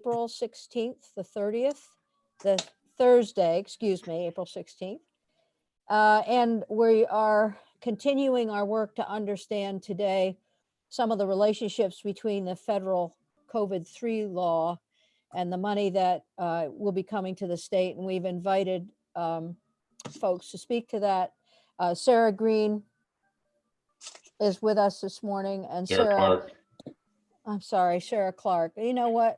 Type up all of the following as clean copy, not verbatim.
April 16th, the 30th, the Thursday, excuse me, April 16th. And we are continuing our work to understand today some of the relationships between the federal COVID-3 law and the money that will be coming to the state. And we've invited folks to speak to that. Sarah Green is with us this morning, and Sarah Clark. I'm sorry, Sarah Clark. You know what?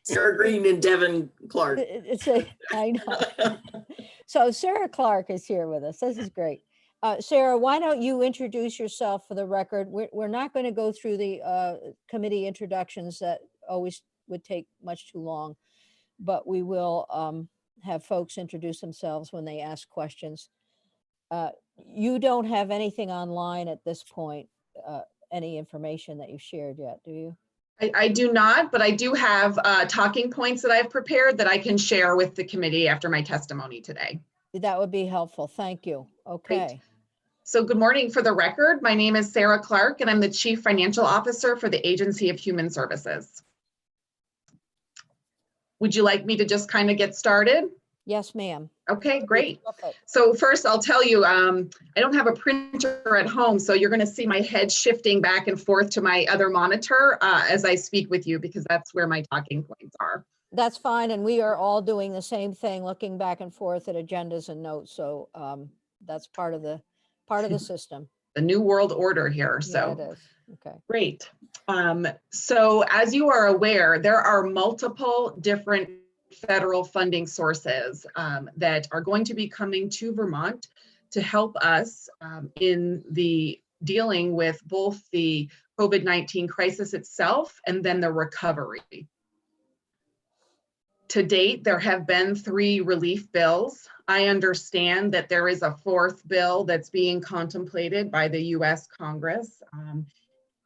Sarah Green and Devin Clark. I know. So Sarah Clark is here with us. This is great. Sarah, why don't you introduce yourself for the record? We're not going to go through the committee introductions that always would take much too long, but we will have folks introduce themselves when they ask questions. You don't have anything online at this point, any information that you've shared yet, do you? I do not, but I do have talking points that I've prepared that I can share with the committee after my testimony today. That would be helpful. Thank you. Okay. Great. So good morning. For the record, my name is Sarah Clark and I'm the Chief Financial Officer for the Agency of Human Services. Would you like me to just kind of get started? Yes, ma'am. Okay, great. So first I'll tell you, I don't have a printer at home, so you're going to see my head shifting back and forth to my other monitor as I speak with you, because that's where my talking points are. That's fine. And we are all doing the same thing, looking back and forth at agendas and notes. So that's part of the system. The new world order here. So yeah, it is. Okay. Great. So as you are aware, there are multiple different federal funding sources that are going to be coming to Vermont to help us in the dealing with both the COVID-19 crisis itself and then the recovery. To date, there have been 3 relief bills. I understand that there is a 4th bill that's being contemplated by the US Congress.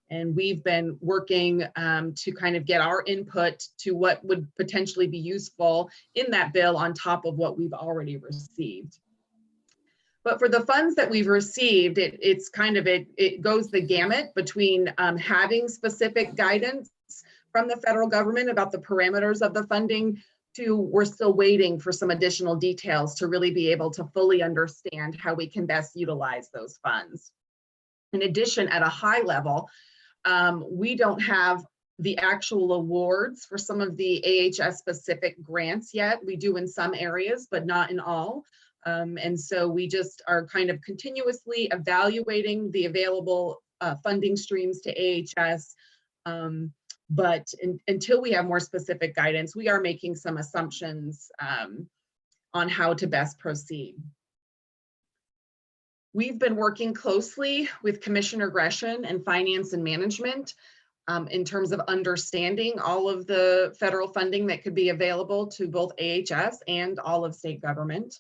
And we've been working to kind of get our input to what would potentially be useful in that bill on top of what we've already received. But for the funds that we've received, it goes the gamut between having specific guidance from the federal government about the parameters of the funding to we're still waiting for some additional details to really be able to fully understand how we can best utilize those funds. In addition, at a high level, we don't have the actual awards for some of the AHS specific grants yet. We do in some areas, but not in all. And so we just are kind of continuously evaluating the available funding streams to AHS. But until we have more specific guidance, we are making some assumptions on how to best proceed. We've been working closely with Commissioner Gresham and Finance and Management in terms of understanding all of the federal funding that could be available to both AHS and all of state government.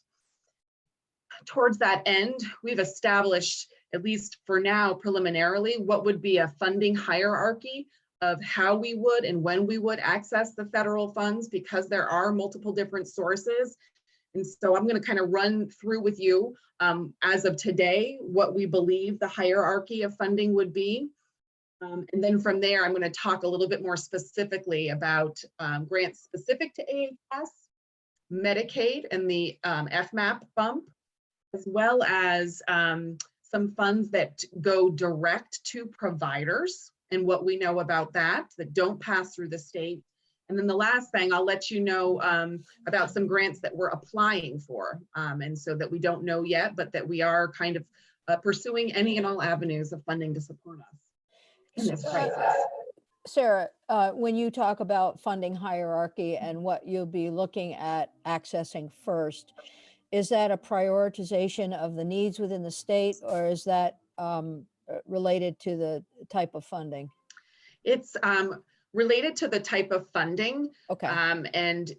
Towards that end, we've established, at least for now, preliminarily, what would be a funding hierarchy of how we would and when we would access the federal funds, because there are multiple different sources. And so I'm going to kind of run through with you as of today what we believe the hierarchy of funding would be. And then from there, I'm going to talk a little bit more specifically about grants specific to AHS, Medicaid and the FMAP bump, as well as some funds that go direct to providers and what we know about that don't pass through the state. And then the last thing, I'll let you know about some grants that we're applying for. And so that we don't know yet, but that we are kind of pursuing any and all avenues of funding to support us in this crisis. Sarah, when you talk about funding hierarchy and what you'll be looking at accessing first, is that a prioritization of the needs within the state, or is that related to the type of funding? It's related to the type of funding. Okay. And,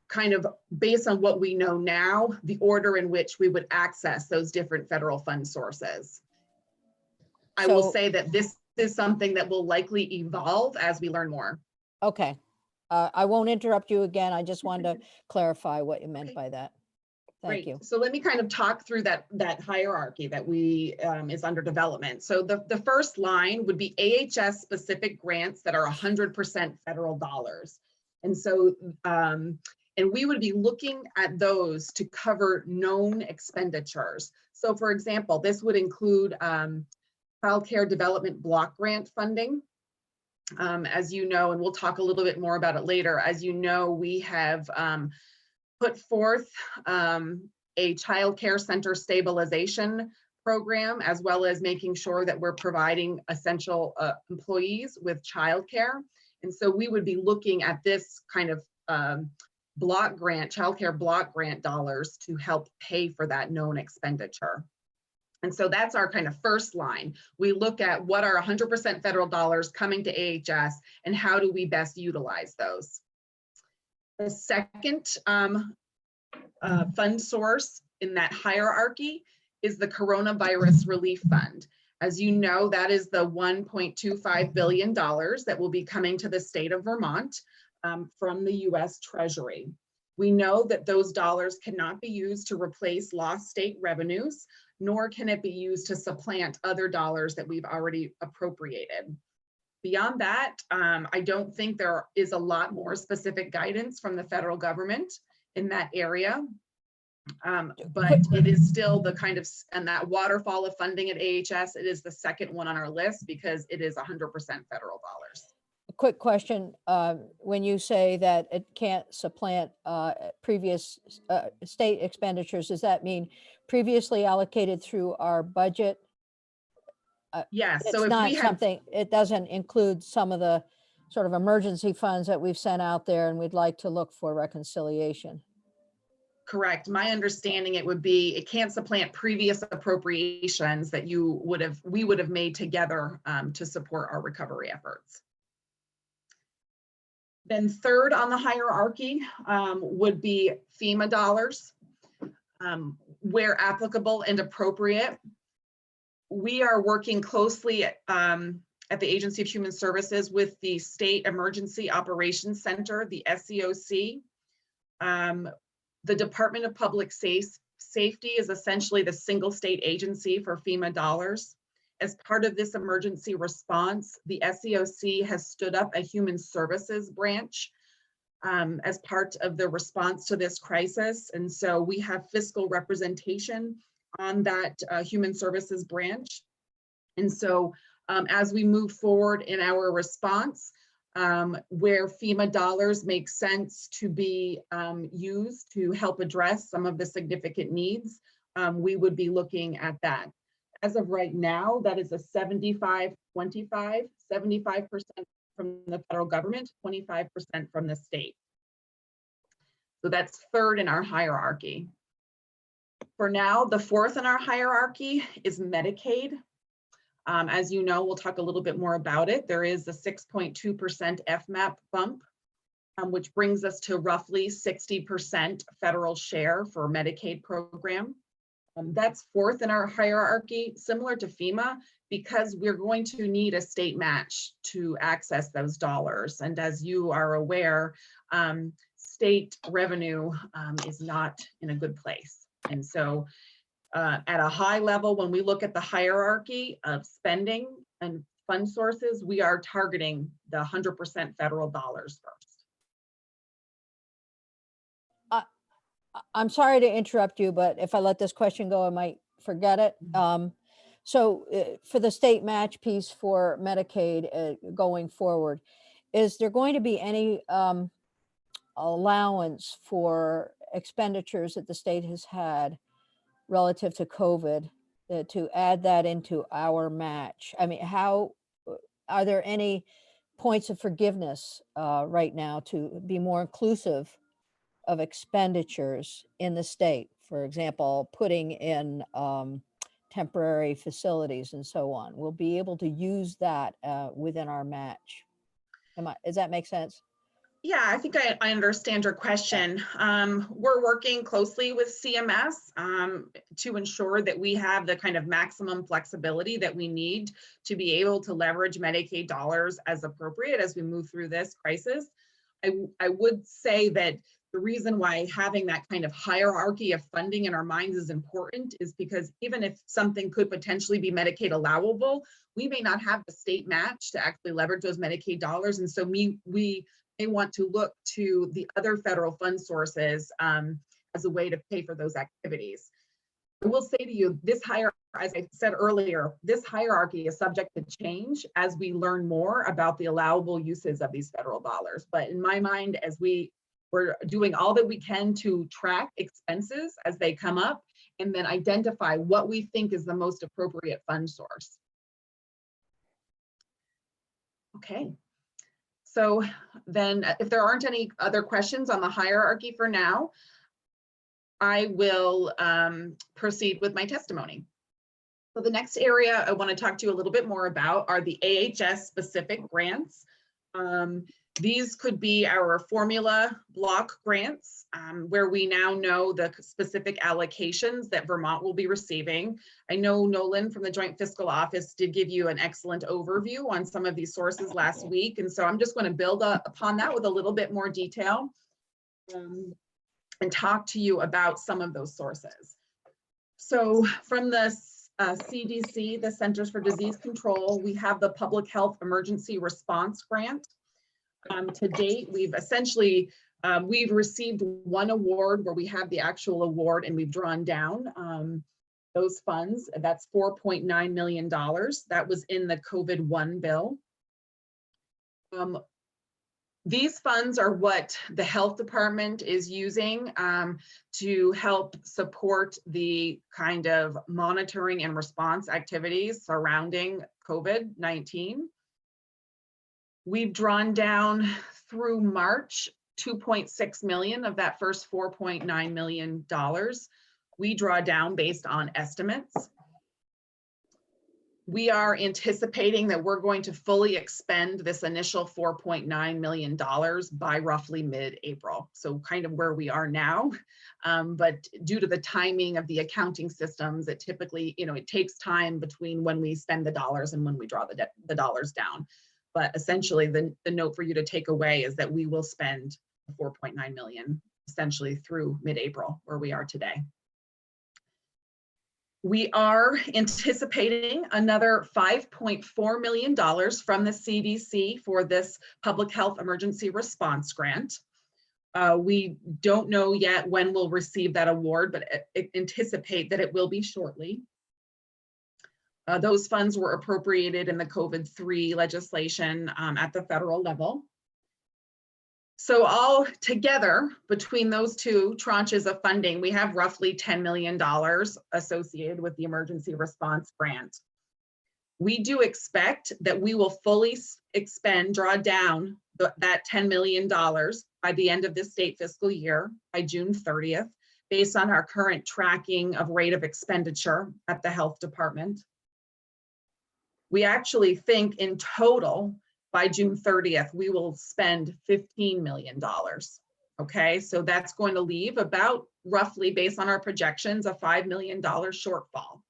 kind of based on what we know now, the order in which we would access those different federal fund sources. I will say that this is something that will likely evolve as we learn more. Okay. I won't interrupt you again. I just wanted to clarify what you meant by that. Thank you. So let me kind of talk through that hierarchy that is under development. So the first line would be AHS specific grants that are 100% federal dollars. And so, and we would be looking at those to cover known expenditures. So for example, this would include Child Care Development Block Grant funding. As you know, and we'll talk a little bit more about it later, as you know, we have put forth a child care center stabilization program, as well as making sure that we're providing essential employees with childcare. And so we would be looking at this kind of block grant, childcare block grant dollars to help pay for that known expenditure. And so that's our kind of first line. We look at what are 100% federal dollars coming to AHS and how do we best utilize those. The second fund source in that hierarchy is the Coronavirus Relief Fund. As you know, that is the $1.25 billion that will be coming to the state of Vermont from the US Treasury. We know that those dollars cannot be used to replace lost state revenues, nor can it be used to supplant other dollars that we've already appropriated. Beyond that, I don't think there is a lot more specific guidance from the federal government in that area. But it is still the kind of, and that waterfall of funding at AHS, it is the second one on our list because it is 100% federal dollars. A quick question, when you say that it can't supplant previous state expenditures, does that mean previously allocated through our budget? Yes, It's so if not we had, something, it doesn't include some of the sort of emergency funds that we've sent out there and we'd like to look for reconciliation. correct, my understanding it would be, it can't supplant previous appropriations that we would have made together to support our recovery efforts. Then third on the hierarchy would be FEMA dollars. Where applicable and appropriate, we are working closely at the Agency of Human Services with the State Emergency Operations Center, the SEOC. The Department of Public Safety is essentially the single state agency for FEMA dollars. As part of this emergency response, the SEOC has stood up a human services branch as part of the response to this crisis. And so we have fiscal representation on that human services branch. And so as we move forward in our response, where FEMA dollars make sense to be used to help address some of the significant needs, we would be looking at that. As of right now, that is a 75-25, 75% from the federal government, 25% from the state. So that's third in our hierarchy. For now, the fourth in our hierarchy is Medicaid. As you know, we'll talk a little bit more about it. There is a 6.2% FMAP bump, which brings us to roughly 60% federal share for Medicaid program. That's fourth in our hierarchy, similar to FEMA, because we're going to need a state match to access those dollars. And as you are aware, state revenue is not in a good place. And so at a high level, when we look at the hierarchy of spending and fund sources, we are targeting the 100% federal dollars first. I'm sorry to interrupt you, but if I let this question go, I might forget it. So for the state match piece for Medicaid going forward, is there going to be any allowance for expenditures that the state has had relative to COVID to add that into our match? I mean, how are there any points of forgiveness right now to be more inclusive of expenditures in the state? For example, putting in temporary facilities and so on. We'll be able to use that within our match. Does that make sense? Yeah, I think I understand your question. We're working closely with CMS to ensure that we have the kind of maximum flexibility that we need to be able to leverage Medicaid dollars as appropriate as we move through this crisis. I would say that the reason why having that kind of hierarchy of funding in our minds is important is because even if something could potentially be Medicaid allowable, we may not have the state match to actually leverage those Medicaid dollars. And so we may want to look to the other federal fund sources as a way to pay for those activities. I will say to you, this as I said earlier, this hierarchy is subject to change as we learn more about the allowable uses of these federal dollars. But in my mind, as we're doing all that we can to track expenses as they come up, and then identify what we think is the most appropriate fund source. Okay. So then if there aren't any other questions on the hierarchy for now, I will proceed with my testimony. So the next area I want to talk to you a little bit more about are the AHS specific grants. These could be our formula block grants, where we now know the specific allocations that Vermont will be receiving. I know Nolan from the Joint Fiscal Office did give you an excellent overview on some of these sources last week. And so I'm just going to build upon that with a little bit more detail and talk to you about some of those sources. So from the CDC, the Centers for Disease Control, we have the Public Health Emergency Response Grant. To date, we've essentially, we've received one award where we have the actual award and we've drawn down those funds. That's $4.9 million. That was in the COVID-1 bill. These funds are what the health department is using to help support the kind of monitoring and response activities surrounding COVID-19. We've drawn down through March 2.6 million of that first $4.9 million. We draw down based on estimates. We are anticipating that we're going to fully expend this initial $4.9 million by roughly mid-April. So kind of where we are now, but due to the timing of the accounting systems, it typically, it takes time between when we spend the dollars and when we draw the dollars down. But essentially the note for you to take away is that we will spend $4.9 million essentially through mid-April where we are today. We are anticipating another $5.4 million from the CDC for this Public Health Emergency Response Grant. We don't know yet when we'll receive that award, but anticipate that it will be shortly. Those funds were appropriated in the COVID-3 legislation at the federal level. So all together, between those two tranches of funding, we have roughly $10 million associated with the emergency response grant. We do expect that we will fully draw down that $10 million by the end of this state fiscal year, by June 30th, based on our current tracking of rate of expenditure at the health department. We actually think in total, by June 30th, we will spend $15 million. Okay, so that's going to leave about roughly, based on our projections, a $5 million shortfall.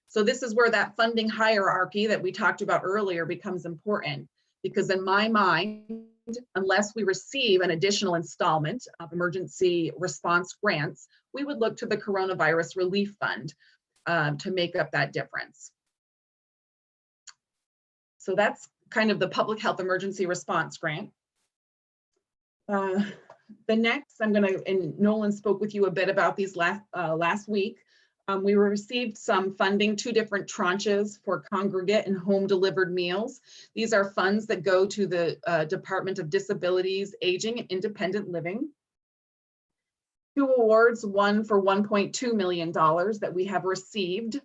So this is where that funding hierarchy that we talked about earlier becomes important, because in my mind, unless we receive an additional installment of emergency response grants, we would look to the Coronavirus Relief Fund to make up that difference. So that's kind of the Public Health Emergency Response Grant. The next, and Nolan spoke with you a bit about these last week. We received some funding, 2 different tranches for congregate and home delivered meals. These are funds that go to the Department of Disabilities, Aging and Independent Living. 2 awards, one for $1.2 million that we have received.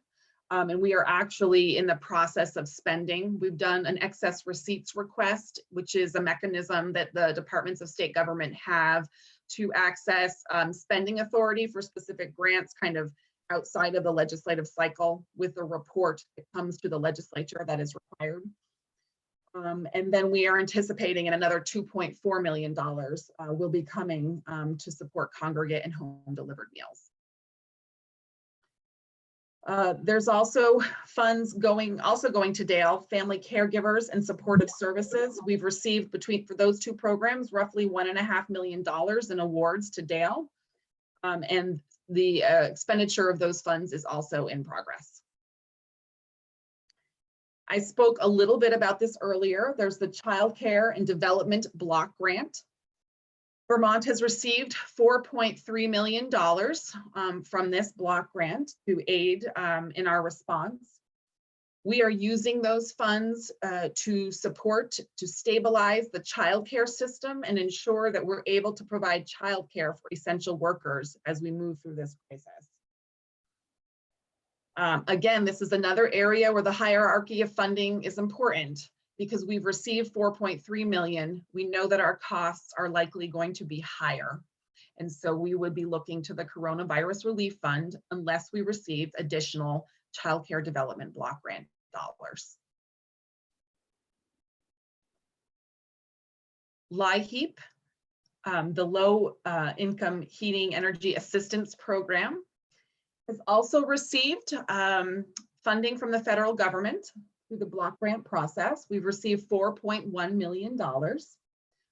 And we are actually in the process of spending. We've done an excess receipts request, which is a mechanism that the departments of state government have to access spending authority for specific grants, kind of outside of the legislative cycle, with a report that comes to the legislature that is required. And then we are anticipating another $2.4 million will be coming to support congregate and home delivered meals. There's also funds going to Dale, family caregivers and supportive services. We've received for those 2 programs, roughly $1.5 million in awards to Dale. And the expenditure of those funds is also in progress. I spoke a little bit about this earlier. There's the Child Care and Development Block Grant. Vermont has received $4.3 million from this block grant to aid in our response. We are using those funds to stabilize the childcare system and ensure that we're able to provide childcare for essential workers as we move through this crisis. Again, this is another area where the hierarchy of funding is important because we've received 4.3 million. We know that our costs are likely going to be higher. And so we would be looking to the Coronavirus Relief Fund unless we receive additional childcare development block grant dollars. LIHEAP, the Low Income Heating Energy Assistance Program, has also received funding from the federal government through the block grant process. We've received $4.1 million.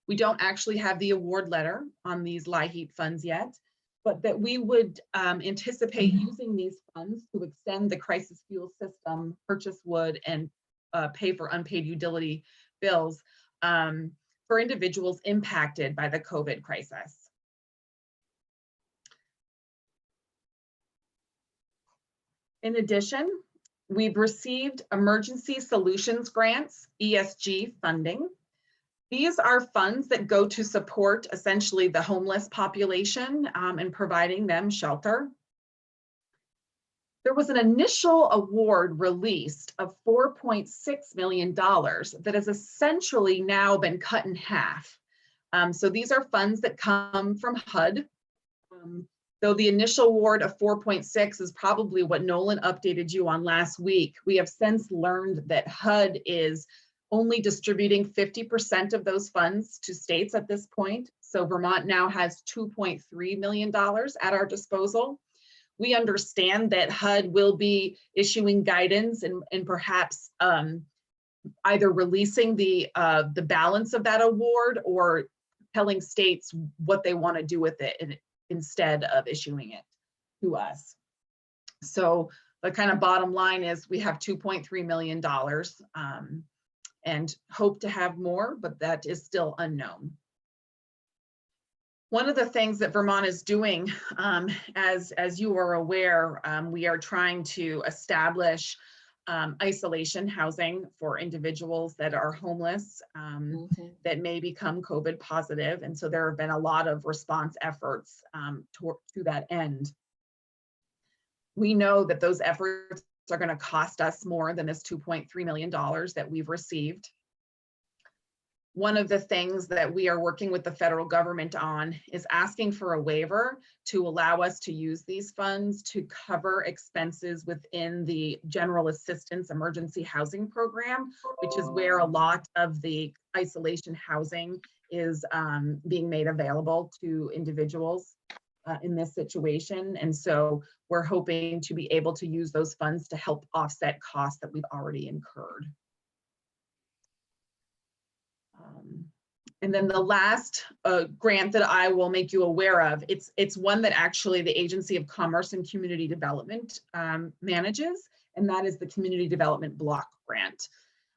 We don't actually have the award letter on these LIHEAP funds yet, but that we would anticipate using these funds to extend the crisis fuel system, purchase wood, and pay for unpaid utility bills for individuals impacted by the COVID crisis. In addition, we've received Emergency Solutions Grants, ESG funding. These are funds that go to support essentially the homeless population and providing them shelter. There was an initial award released of $4.6 million that has essentially now been cut in half. So these are funds that come from HUD. Though the initial award of 4.6 is probably what Nolan updated you on last week, we have since learned that HUD is only distributing 50% of those funds to states at this point. So Vermont now has $2.3 million at our disposal. We understand that HUD will be issuing guidance and perhaps either releasing the balance of that award or telling states what they want to do with it instead of issuing it to us. So the kind of bottom line is we have $2.3 million and hope to have more, but that is still unknown. One of the things that Vermont is doing, as you are aware, we are trying to establish isolation housing for individuals that are homeless, that may become COVID positive. And so there have been a lot of response efforts to that end. We know that those efforts are going to cost us more than this $2.3 million that we've received. One of the things that we are working with the federal government on is asking for a waiver to allow us to use these funds to cover expenses within the General Assistance Emergency Housing Program, which is where a lot of the isolation housing is being made available to individuals in this situation. And so we're hoping to be able to use those funds to help offset costs that we've already incurred. And then the last grant that I will make you aware of, it's one that actually the Agency of Commerce and Community Development manages, and that is the Community Development Block Grant.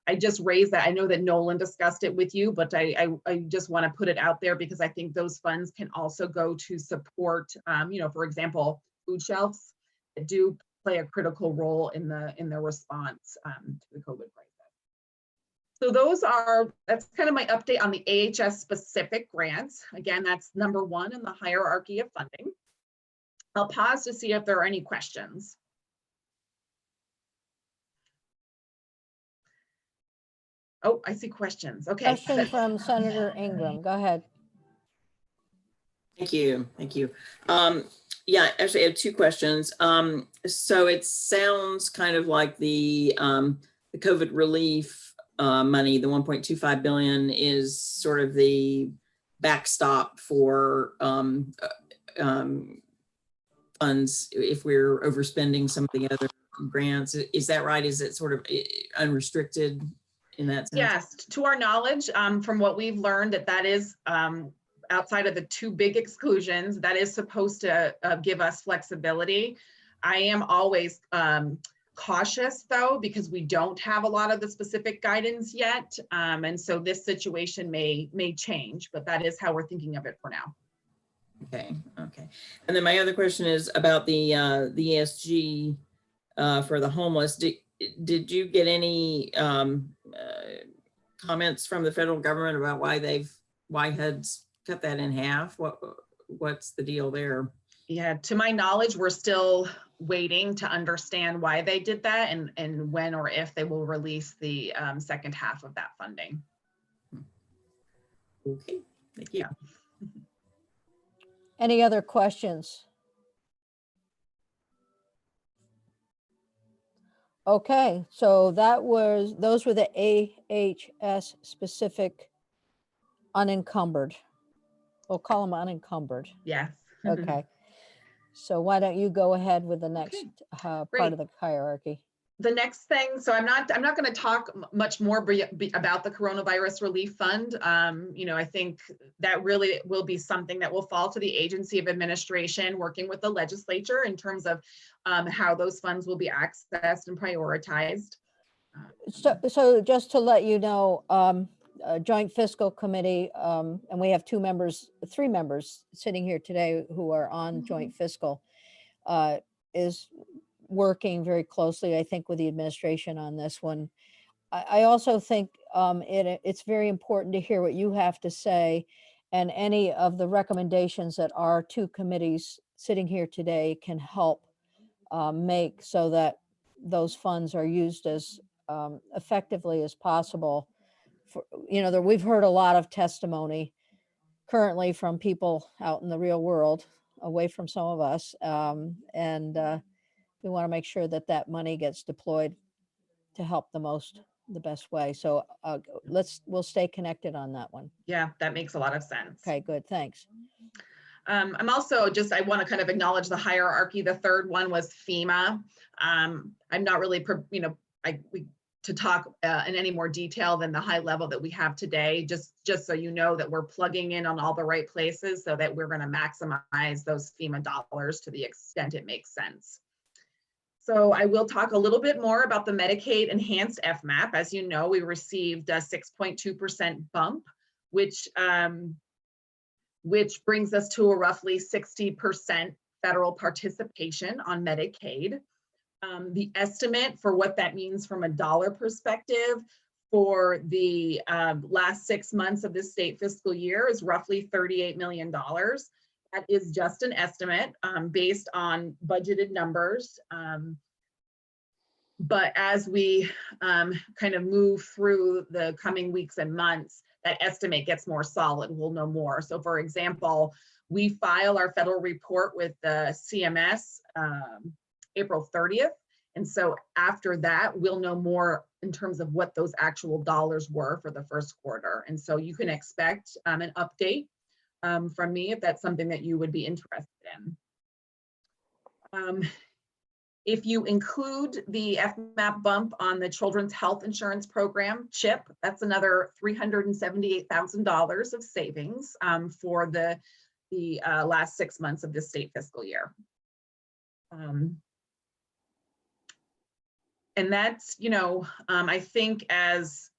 I just raised that. I know that Nolan discussed it with you, but I just want to put it out there because I think those funds can also go to support, for example, food shelves that do play a critical role in the response to the COVID crisis. So that's kind of my update on the AHS specific grants. Again, that's number one in the hierarchy of funding. I'll pause to see if there are any questions. Oh, I see questions. Okay. Question from Senator Ingram. Go ahead. Thank you. Thank you. Yeah, actually I have two questions. So it sounds kind of like the COVID relief money, the 1.25 billion is sort of the backstop for funds if we're overspending some of the other grants. Is that right? Is it sort of unrestricted in that sense? Yes, to our knowledge, from what we've learned, that is outside of the two big exclusions, that is supposed to give us flexibility. I am always cautious though, because we don't have a lot of the specific guidance yet. And so this situation may change, but that is how we're thinking of it for now. Okay, okay. And then my other question is about the ESG for the homeless. Did you get any comments from the federal government about why HUD's cut that in half? What's the deal there? Yeah, to my knowledge, we're still waiting to understand why they did that and when or if they will release the second half of that funding. Okay, thank you. Yeah. Any other questions? Okay, so those were the AHS specific unencumbered. We'll call them unencumbered. Yes. Okay. So why don't you go ahead with the next Okay, part great. of the hierarchy? The next thing, so I'm not going to talk much more about the coronavirus relief fund. I think that really will be something that will fall to the agency of administration working with the legislature in terms of how those funds will be accessed and prioritized. So just to let you know, Joint Fiscal Committee, and we have three members sitting here today who are on Joint Fiscal, is working very closely, I think, with the administration on this one. I also think it's very important to hear what you have to say, and any of the recommendations that our two committees sitting here today can help make, so that those funds are used as effectively as possible. We've heard a lot of testimony currently from people out in the real world, away from some of us, and we want to make sure that that money gets deployed to help the best way. So we'll stay connected on that one. Yeah, that makes a lot of sense. Okay, good, thanks. I'm also I want to kind of acknowledge the hierarchy. The third one was FEMA. I'm not really, to talk in any more detail than the high level that we have today, just so you know that we're plugging in on all the right places so that we're going to maximize those FEMA dollars to the extent it makes sense. So I will talk a little bit more about the Medicaid Enhanced FMAP. As you know, we received a 6.2% bump, which brings us to a roughly 60% federal participation on Medicaid. The estimate for what that means from a dollar perspective for the last 6 months of this state fiscal year is roughly $38 million. That is just an estimate based on budgeted numbers. But as we kind of move through the coming weeks and months, that estimate gets more solid. We'll know more. So for example, we file our federal report with the CMS April 30th. And so after that, we'll know more in terms of what those actual dollars were for the first quarter. And so you can expect an update from me if that's something that you would be interested in. If you include the FMAP bump on the Children's Health Insurance Program, CHIP, that's another $378,000 of savings for the last 6 months of this state fiscal year. And that's, I think as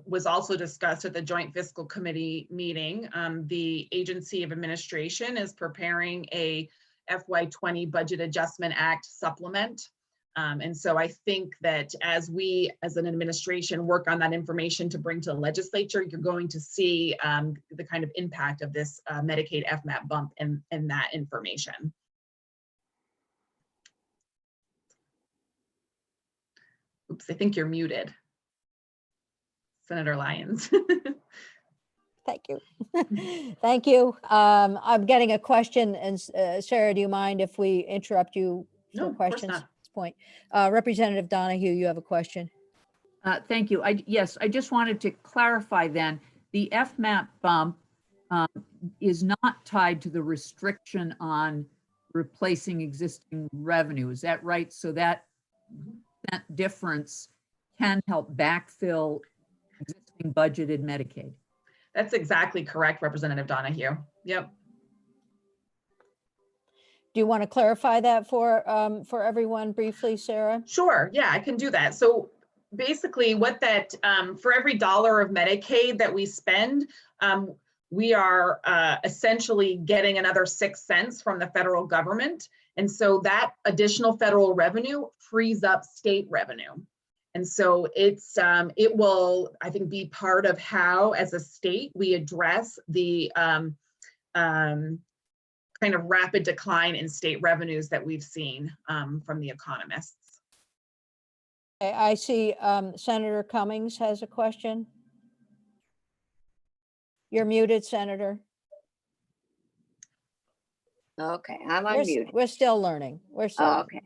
was also discussed at the Joint Fiscal Committee meeting, the Agency of Administration is preparing a FY20 Budget Adjustment Act supplement. And so I think that as we, as an administration, work on that information to bring to the legislature, you're going to see the kind of impact of this Medicaid FMAP bump in that information. Oops, I think you're muted, Senator Lyons. Thank you. Thank you. I'm getting a question, and Sarah, do you mind if we interrupt you No, for of course questions not. at this point? Representative Donahue, you have a question. Thank you. Yes, I just wanted to clarify then, the FMAP bump is not tied to the restriction on replacing existing revenue. Is that right? So that difference can help backfill existing budgeted Medicaid. That's exactly correct, Representative Donahue. Yep. Do you want to clarify that for everyone briefly, Sarah? Sure, yeah, I can do that. So basically what that, for every dollar of Medicaid that we spend, we are essentially getting another 6 cents from the federal government. And so that additional federal revenue frees up state revenue. And so it's, it will, I think, be part of how, as a state, we address the kind of rapid decline in state revenues that we've seen from the economists. I see Senator Cummings has a question. You're muted, Senator. Okay, I'm We're, unmuted. we're still learning. We're still. Oh, okay.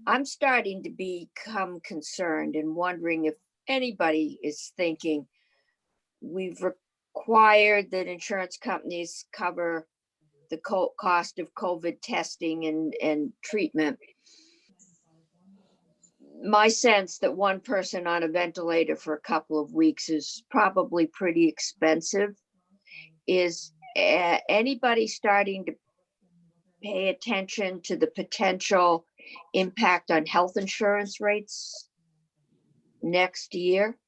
I'm starting to become concerned and wondering if anybody is thinking we've required that insurance companies cover the cost of COVID testing and treatment. My sense that one person on a ventilator for a couple of weeks is probably pretty expensive. Is anybody starting to pay attention to the potential impact on health insurance rates next year?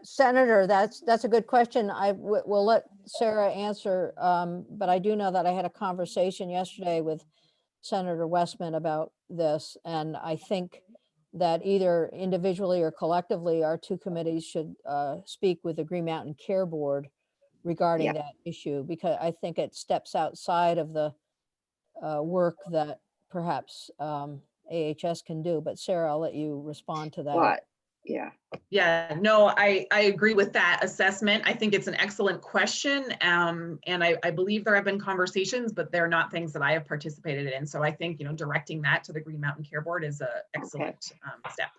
Senator, that's a good question. We'll let Sarah answer, but I do know that I had a conversation yesterday with Senator Westman about this, and I think that either individually or collectively, our two committees should speak with the Green Mountain Care Board regarding Yeah. that issue, because I think it steps outside of the work that perhaps AHS can do. But Sarah, I'll let you respond to that. But yeah, Yeah, no, I agree with that assessment. I think it's an excellent question. And I believe there have been conversations, but they're not things that I have participated in. So I think, directing that to the Green Mountain Care Board is an excellent step.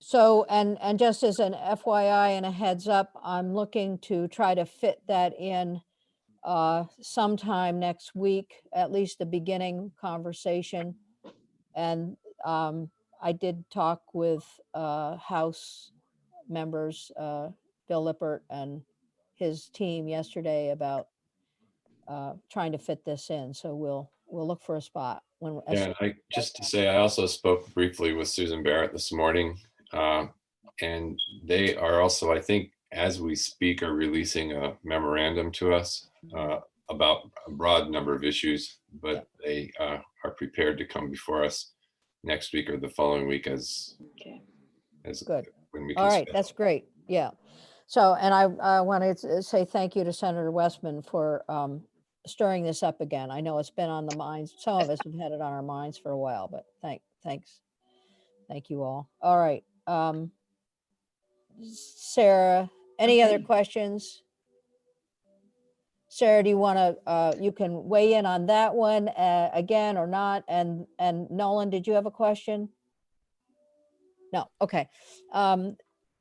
So, and just as an FYI and a heads up, I'm looking to try to fit that in sometime next week, at least a beginning conversation. And I did talk with House members, Bill Lippert and his team yesterday about trying to fit this in. So we'll look for a spot when. Yeah, just to say, I also spoke briefly with Susan Barrett this morning, and they are also, I think, as we speak, are releasing a memorandum to us about a broad number of issues, but they are prepared to come before us next week or the following week as Good. when we can. All right, schedule. that's great. Yeah. So, and I wanted to say thank you to Senator Westman for stirring this up again. I know it's been on the minds. Some of us have had it on our minds for a while, but thanks. Thank you all. All right. Sarah, any other questions? Sarah, do you want to, you can weigh in on that one again or not? And Nolan, did you have a question? No, okay. And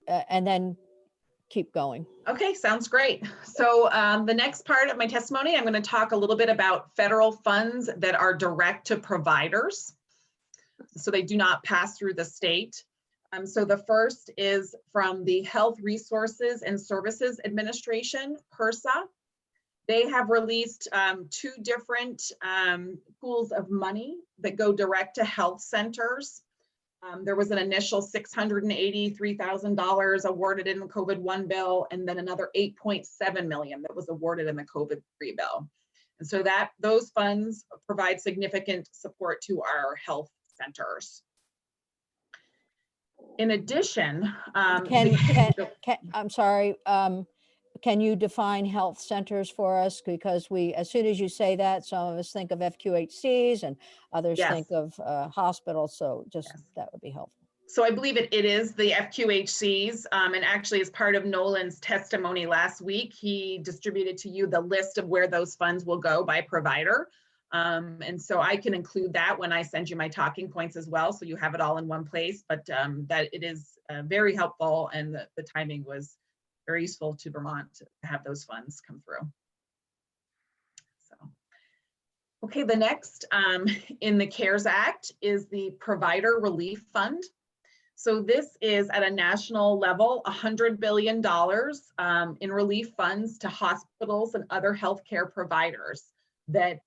then keep going. Okay, sounds great. So the next part of my testimony, I'm going to talk a little bit about federal funds that are direct to providers. So they do not pass through the state. So the first is from the Health Resources and Services Administration, HRSA. They have released two different pools of money that go direct to health centers. There was an initial $683,000 awarded in the COVID-1 bill, and then another $8.7 million that was awarded in the COVID-3 bill. And so that those funds provide significant support to our health centers. In addition, I'm sorry, can you define health centers for us? Because as soon as you say that, some of us think of FQHCs and others Yes. think of hospitals. So just that would be helpful. So I believe it is the FQHCs, and actually as part of Nolan's testimony last week, he distributed to you the list of where those funds will go by provider. And so I can include that when I send you my talking points as well, so you have it all in one place, but that it is very helpful, and the timing was very useful to Vermont to have those funds come through. So, okay, the next in the CARES Act is the Provider Relief Fund. So this is at a national level, $100 billion in relief funds to hospitals and other healthcare providers. that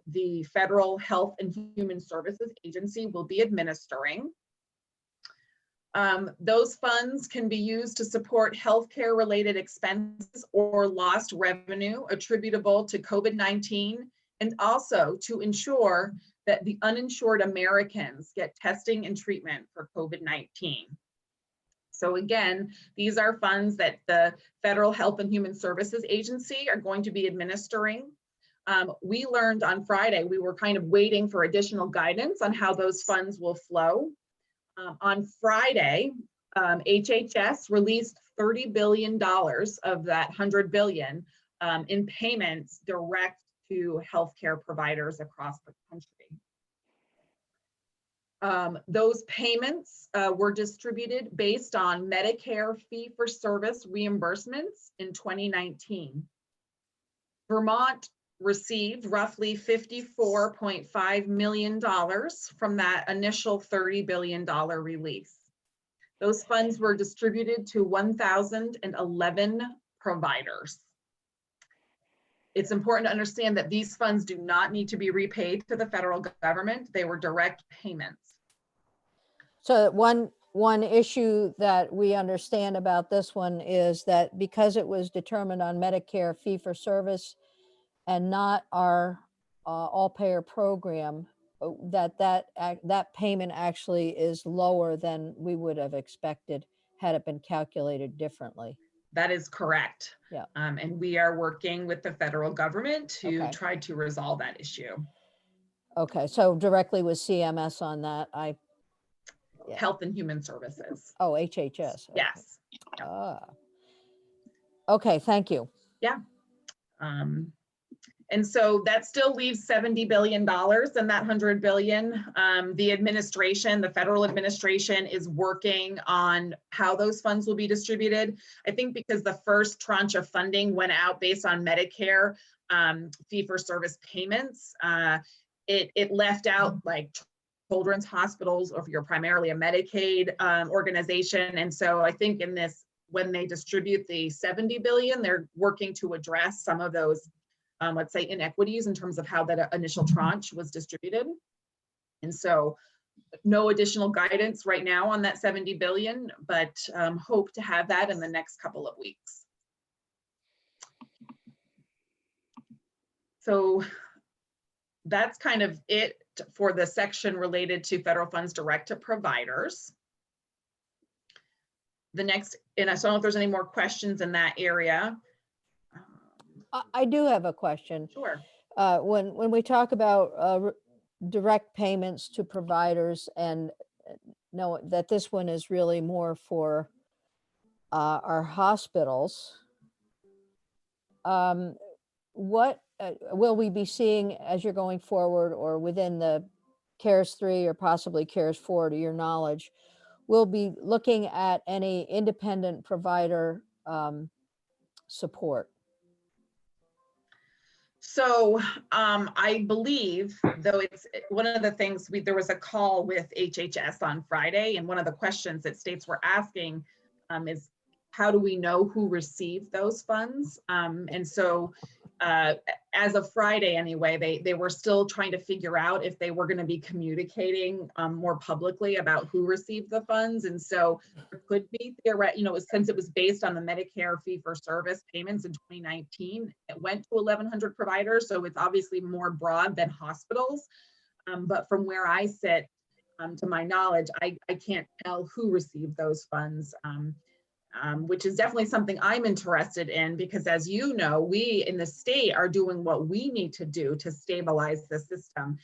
the Federal Health and Human Services Agency will be administering. Those funds can be used to support healthcare related expenses or lost revenue attributable to COVID-19, and also to ensure that the uninsured Americans get testing and treatment for COVID-19. So again, these are funds that the Federal Health and Human Services Agency are going to be administering. We learned on Friday, we were kind of waiting for additional guidance on how those funds will flow. On Friday, HHS released $30 billion of that $100 billion in payments direct to healthcare providers across the country. Those payments were distributed based on Medicare fee-for-service reimbursements in 2019. Vermont received roughly $54.5 million from that initial $30 billion release. Those funds were distributed to 1,011 providers. It's important to understand that these funds do not need to be repaid to the federal government. They were direct payments. So one issue that we understand about this one is that because it was determined on Medicare fee-for-service and not our all-payer program, that payment actually is lower than we would have expected had it been calculated differently. That is correct. Yeah. And we are working with the federal government to Okay. try to resolve that issue. Okay, so directly with CMS on that, Yeah. Health and Human Services. oh, HHS. Okay. Yes. Okay, thank you. And so that still leaves $70 billion in that $100 billion. The administration, the federal administration, is working on how those funds will be distributed. I think because the first tranche of funding went out based on Medicare fee-for-service payments, it left out like children's hospitals, or if you're primarily a Medicaid organization. And so I think in this, when they distribute the 70 billion, they're working to address some of those, let's say, inequities in terms of how that initial tranche was distributed. And so no additional guidance right now on that 70 billion, but hope to have that in the next couple of weeks. So that's kind of it for the section related to federal funds direct to providers. The next, and I don't know if there's any more questions in that area. I do have a question. Sure. When we talk about direct payments to providers, and know that this one is really more for our hospitals, what will we be seeing as you're going forward, or within the CARES 3 or possibly CARES 4, to your knowledge? We'll be looking at any independent provider support. So I believe, though, it's one of the things, there was a call with HHS on Friday, and one of the questions that states were asking is, how do we know who received those funds? And so as of Friday anyway, they were still trying to figure out if they were going to be communicating more publicly about who received the funds. And so there could be, since it was based on the Medicare fee-for-service payments in 2019, it went to 1,100 providers. So it's obviously more broad than hospitals. But from where I sit, to my knowledge, I can't tell who received those funds. Which is definitely something I'm interested in, because as you know, we in the state are doing what we need to do to stabilize the system.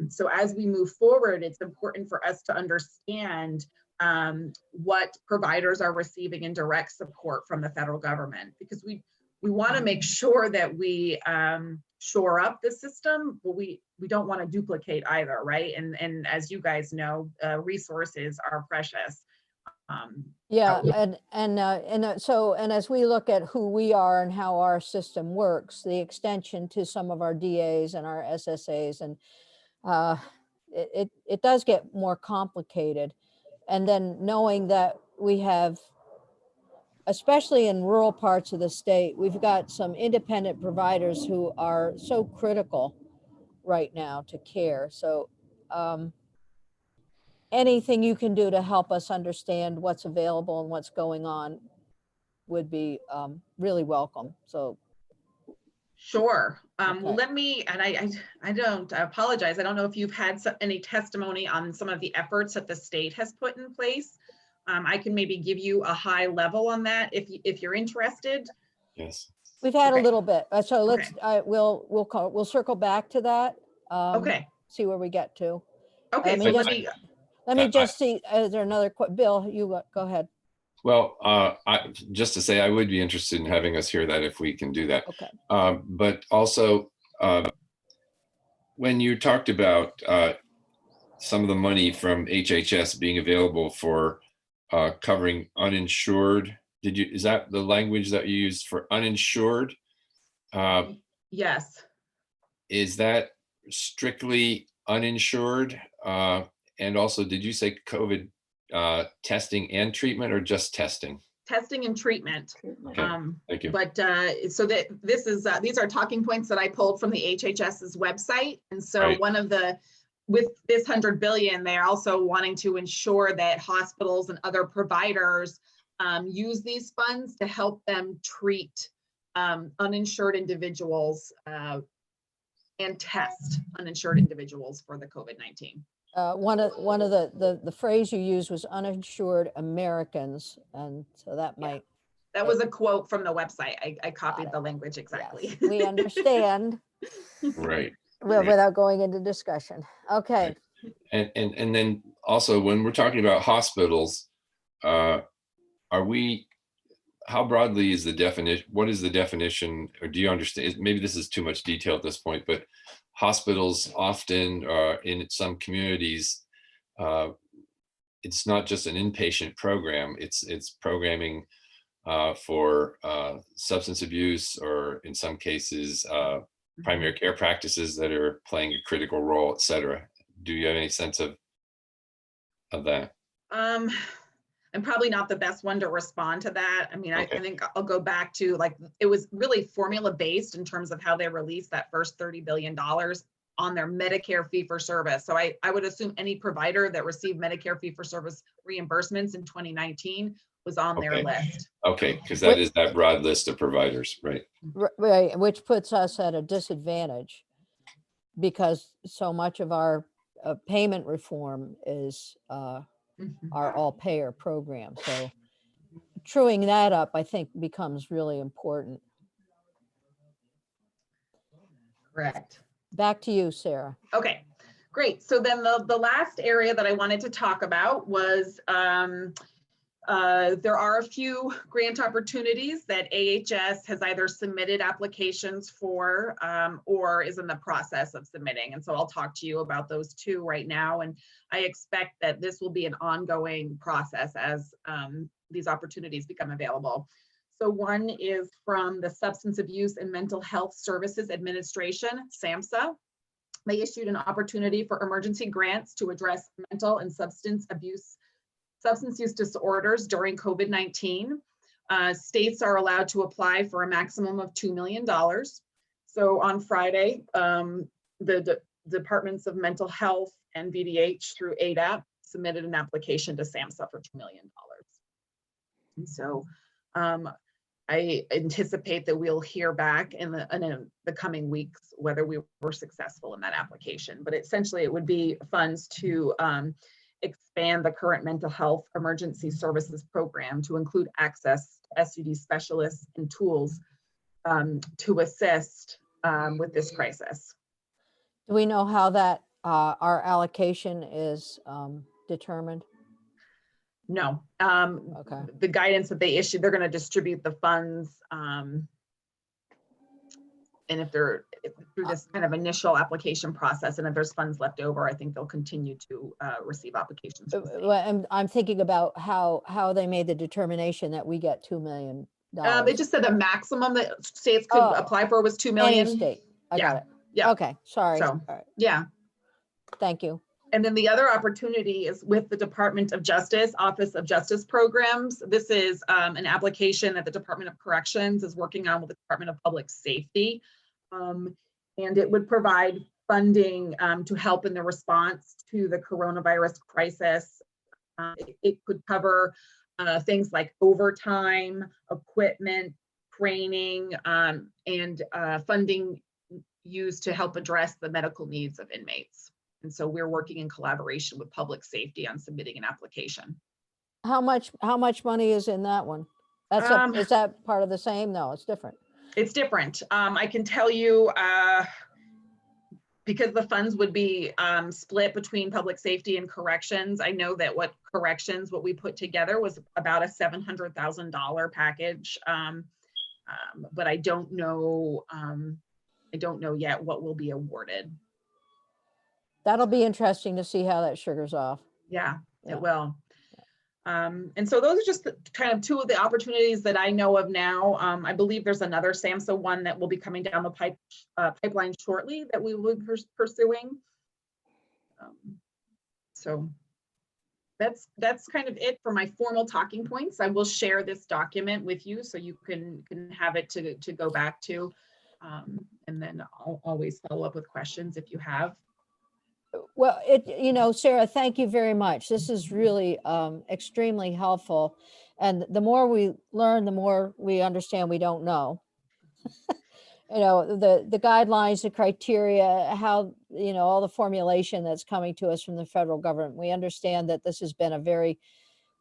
So as we move forward, it's important for us to understand what providers are receiving in direct support from the federal government, because we want to make sure that we shore up the system, but we don't want to duplicate either, right? And as you guys know, resources are precious. Yeah, and as we look at who we are and how our system works, the extension to some of our DAs and our SSAs, and it does get more complicated. And then knowing that we have especially in rural parts of the state, we've got some independent providers who are so critical right now to care. So anything you can do to help us understand what's available and what's going on would be really welcome. So Sure. Okay. Let me, and I apologize. I don't know if you've had any testimony on some of the efforts that the state has put in place. I can maybe give you a high level on that if you're interested. Yes. we've had a Okay. little bit. So let's, we'll circle back to that. Okay. See where we get to. Okay. me So let just- me, Let me I- just see, is there another, Bill, you go ahead. Well, just to say, I would be interested in having us hear that if we can do that. Okay. But also, when you talked about some of the money from HHS being available for covering uninsured, is that the language that you used for uninsured? yes. Is that strictly uninsured? And also, did you say COVID testing and treatment, or just testing? Testing and treatment. Okay, thank you. But so that this is these are talking points that I pulled from the HHS's website. And so Right. one of the, with this 100 billion, they're also wanting to ensure that hospitals and other providers use these funds to help them treat uninsured individuals and test uninsured individuals for the COVID-19. One of the phrase you used was uninsured Americans, and so that Yeah. might. That was a quote from the website. I copied it. the language exactly. Yes, we understand Right. without going into discussion. Okay. And then also, when we're talking about hospitals, are we, how broadly is the definition, what is the definition, or do you understand? Maybe this is too much detail at this point, but hospitals often in some communities, it's not just an inpatient program, it's programming for substance abuse, or in some cases, primary care practices that are playing a critical role, et cetera. Do you have any sense of that? I'm probably not the best one to respond to that. I mean, I Okay. think I'll go back to, like, it was really formula based in terms of how they released that first $30 billion on their Medicare fee for service. So I would assume any provider that received Medicare fee for service reimbursements in 2019 was on their Okay. list. Okay, because that is that broad list of providers, right? Right, which puts us at a disadvantage because so much of our payment reform is Mhm. our all payer program. So truing that up, I think, becomes really important. Correct. Back to you, Sarah. Okay, great. So then the last area that I wanted to talk about was there are a few grant opportunities that AHS has either submitted applications for or is in the process of submitting. And so I'll talk to you about those two right now. And I expect that this will be an ongoing process as these opportunities become available. So one is from the Substance Abuse and Mental Health Services Administration, SAMHSA. They issued an opportunity for emergency grants to address mental and substance use disorders during COVID-19. States are allowed to apply for a maximum of $2 million. So on Friday, the Departments of Mental Health and VDH through ADAP submitted an application to SAMHSA for $2 million. And so I anticipate that we'll hear back in the coming weeks whether we were successful in that application. But essentially, it would be funds to expand the current mental health emergency services program to include access to SUD specialists and tools to assist with this crisis. Do we know how that our allocation is determined? No. Okay. The guidance that they issued, they're going to distribute the funds. And if they're through this kind of initial application process, and if there's funds left over, I think they'll continue to receive applications. from states. Well, I'm thinking about how they made the determination that we get $2 million. It just said the maximum that states could Oh. apply for was $2 Any million. state. I Yeah. got it. Yeah. Okay, sorry. So- All right. Yeah. Thank you. And then the other opportunity is with the Department of Justice, Office of Justice Programs. This is an application that the Department of Corrections is working on with the Department of Public Safety. And it would provide funding to help in the response to the coronavirus crisis. It could cover things like overtime, equipment, training, and funding used to help address the medical needs of inmates. And so we're working in collaboration with public safety on submitting an application. How much money is in that one? That's is that part of the same? No, it's different. It's different. I can tell you, because the funds would be split between public safety and corrections. I know that what we put together was about a $700,000 package. But I don't know yet what will be awarded. That'll be interesting to see how that sugars off. Yeah, Yeah. it will. And so those are just kind of two of the opportunities that I know of now. I believe there's another SAMHSA one that will be coming down the pipeline shortly that we will be pursuing. So that's kind of it for my formal talking points. I will share this document with you so you can have it to go back to. And then I'll always follow up with questions if you have. Well, Sarah, thank you very much. This is really extremely helpful. And the more we learn, the more we understand we don't know. The guidelines, the criteria, how, all the formulation that's coming to us from the federal government. We understand that this has been a very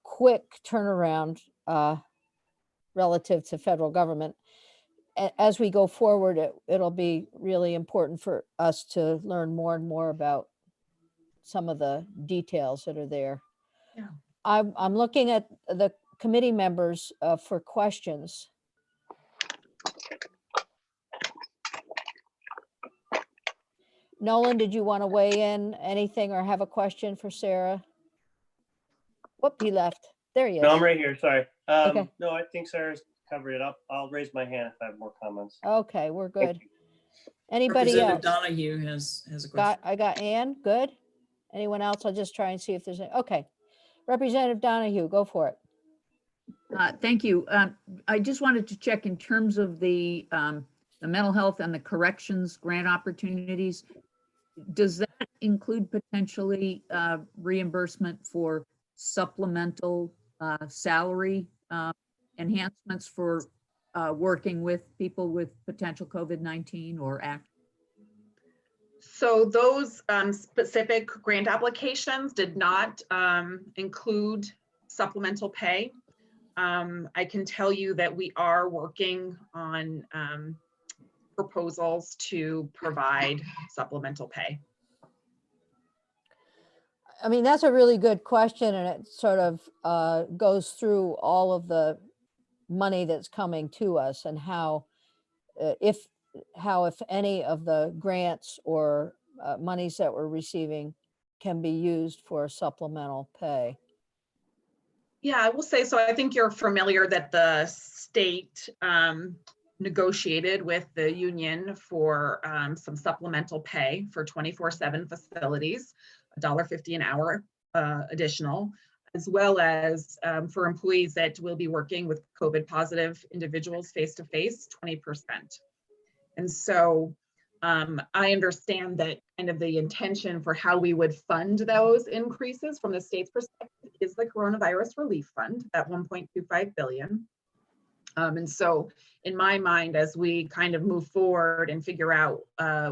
quick turnaround relative to federal government. As we go forward, it'll be really important for us to learn more and more about some of the details that are there. Yeah. I'm looking at the committee members for questions. Nolan, did you want to weigh in anything or have a question for Sarah? Whoop, he left. There he is. No, I'm right here. Sorry. Okay. No, I think Sarah's covered it up. I'll raise my hand if I have more comments. Okay, we're Thank good. you. Anybody Representative else? Donahue has a question. I got Ann, good. Anyone else? I'll just try and see if there's okay. Representative Donahue, go for it. Thank you. I just wanted to check in terms of the mental health and the corrections grant opportunities. Does that include potentially reimbursement for supplemental salary enhancements for working with people with potential COVID-19 or ACT? So those specific grant applications did not include supplemental pay. I can tell you that we are working on proposals to provide supplemental pay. I mean, that's a really good question, and it sort of goes through all of the money that's coming to us and how, if any of the grants or monies that we're receiving can be used for supplemental pay. Yeah, I will say, so I think you're familiar that the state negotiated with the union for some supplemental pay for 24/7 facilities, $1.50 an hour additional, as well as for employees that will be working with COVID positive individuals face-to-face, 20%. And so I understand that kind of the intention for how we would fund those increases from the state's perspective is the coronavirus relief fund, that 1.25 billion. And so in my mind, as we kind of move forward and figure out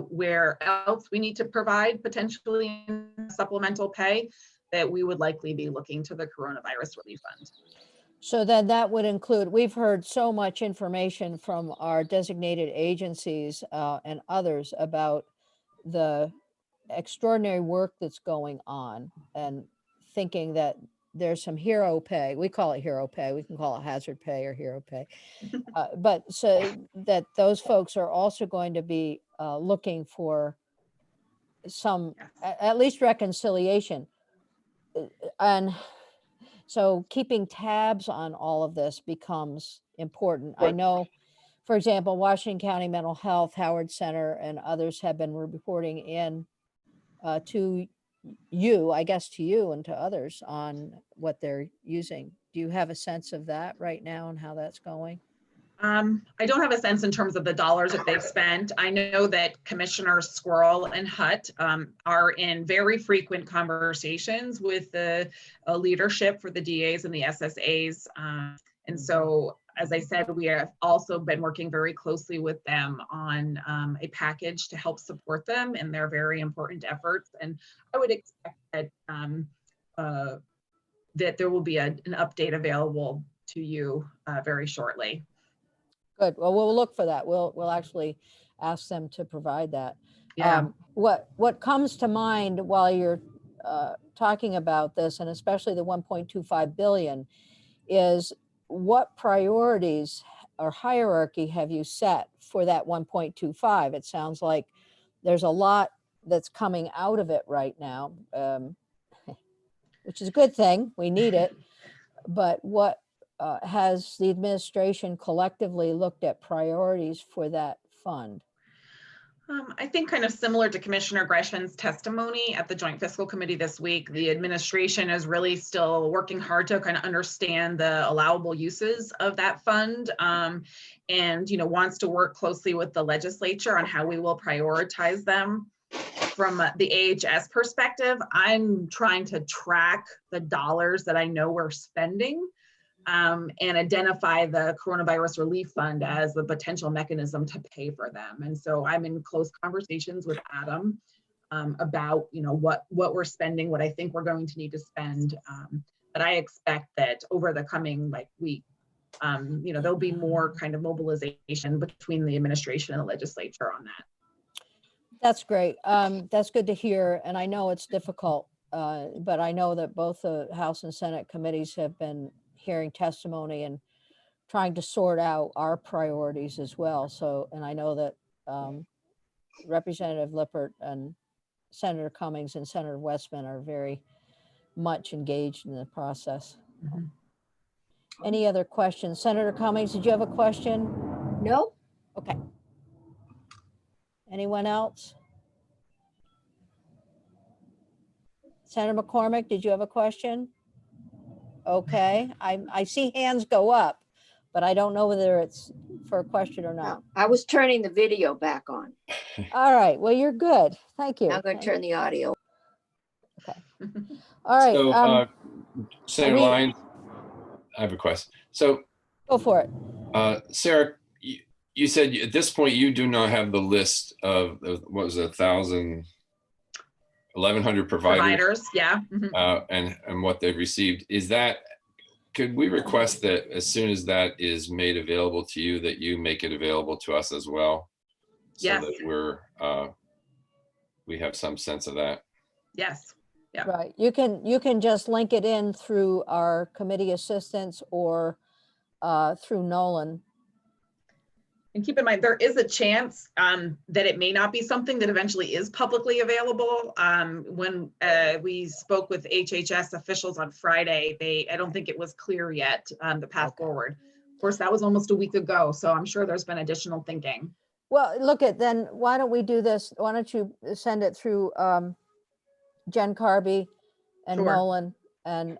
where else we need to provide potentially supplemental pay, that we would likely be looking to the coronavirus relief fund. So then that would include, we've heard so much information from our designated agencies and others about the extraordinary work that's going on and thinking that there's some hero pay. We call it hero pay. We can call it hazard pay or hero pay. But so that those folks are also going to be looking for some, at least reconciliation. And so keeping tabs on all of this becomes important. I know, for example, Washington County Mental Health, Howard Center, and others have been reporting in to you, I guess to you and to others on what they're using. Do you have a sense of that right now and how that's going? I don't have a sense in terms of the dollars that they've spent. I know that Commissioners Squirrel and Hutt are in very frequent conversations with the leadership for the DAs and the SSAs. And so, as I said, we have also been working very closely with them on a package to help support them in their very important efforts. And I would expect that that there will be an update available to you very shortly. Good. Well, we'll look for that. We'll actually ask them to provide that. Yeah. What comes to mind while you're talking about this, and especially the 1.25 billion, is what priorities or hierarchy have you set for that 1.25? It sounds like there's a lot that's coming out of it right now, which is a good thing. We need it. But what has the administration collectively looked at priorities for that fund? I think kind of similar to Commissioner Gresham's testimony at the Joint Fiscal Committee this week, the administration is really still working hard to kind of understand the allowable uses of that fund, and wants to work closely with the legislature on how we will prioritize them. From the AHS perspective, I'm trying to track the dollars that I know we're spending, and identify the coronavirus relief fund as the potential mechanism to pay for them. And so I'm in close conversations with Adam about what we're spending, what I think we're going to need to spend. But I expect that over the coming week, there'll be more kind of mobilization between the administration and the legislature on that. That's great. That's good to hear. And I know it's difficult, but I know that both the House and Senate committees have been hearing testimony and trying to sort out our priorities as well. So, and I know that Representative Lippert and Senator Cummings and Senator Westman are very much engaged in the process. Mhm. Any other questions? Senator Cummings, did you have a question? No, Okay. Anyone else? Senator McCormick, did you have a question? Okay, I see hands go up, but I don't know whether it's for a question or not. no, I was turning the video back on. All right, well, you're good. Thank you. I'm going to turn the audio. All right, So, Senator we- Lyons, I have a question. So, go for it. Sarah, you said at this point you do not have the list of what was it, 1,100 providers, Yeah. Mhm. and what they've received. Could we request that as soon as that is made available to you, that you make it available to us as well? So Yes. that we have some sense of that. Yes. Yeah. Right, you can just link it in through our committee assistants or through Nolan. And keep in mind, there is a chance that it may not be something that eventually is publicly available. When we spoke with HHS officials on Friday, I don't think it was clear yet, the path forward. Of course, that was almost a week ago, so I'm sure there's been additional thinking. Well, then why don't we do this? Why don't you send it through Jen Carby and Sure. Nolan and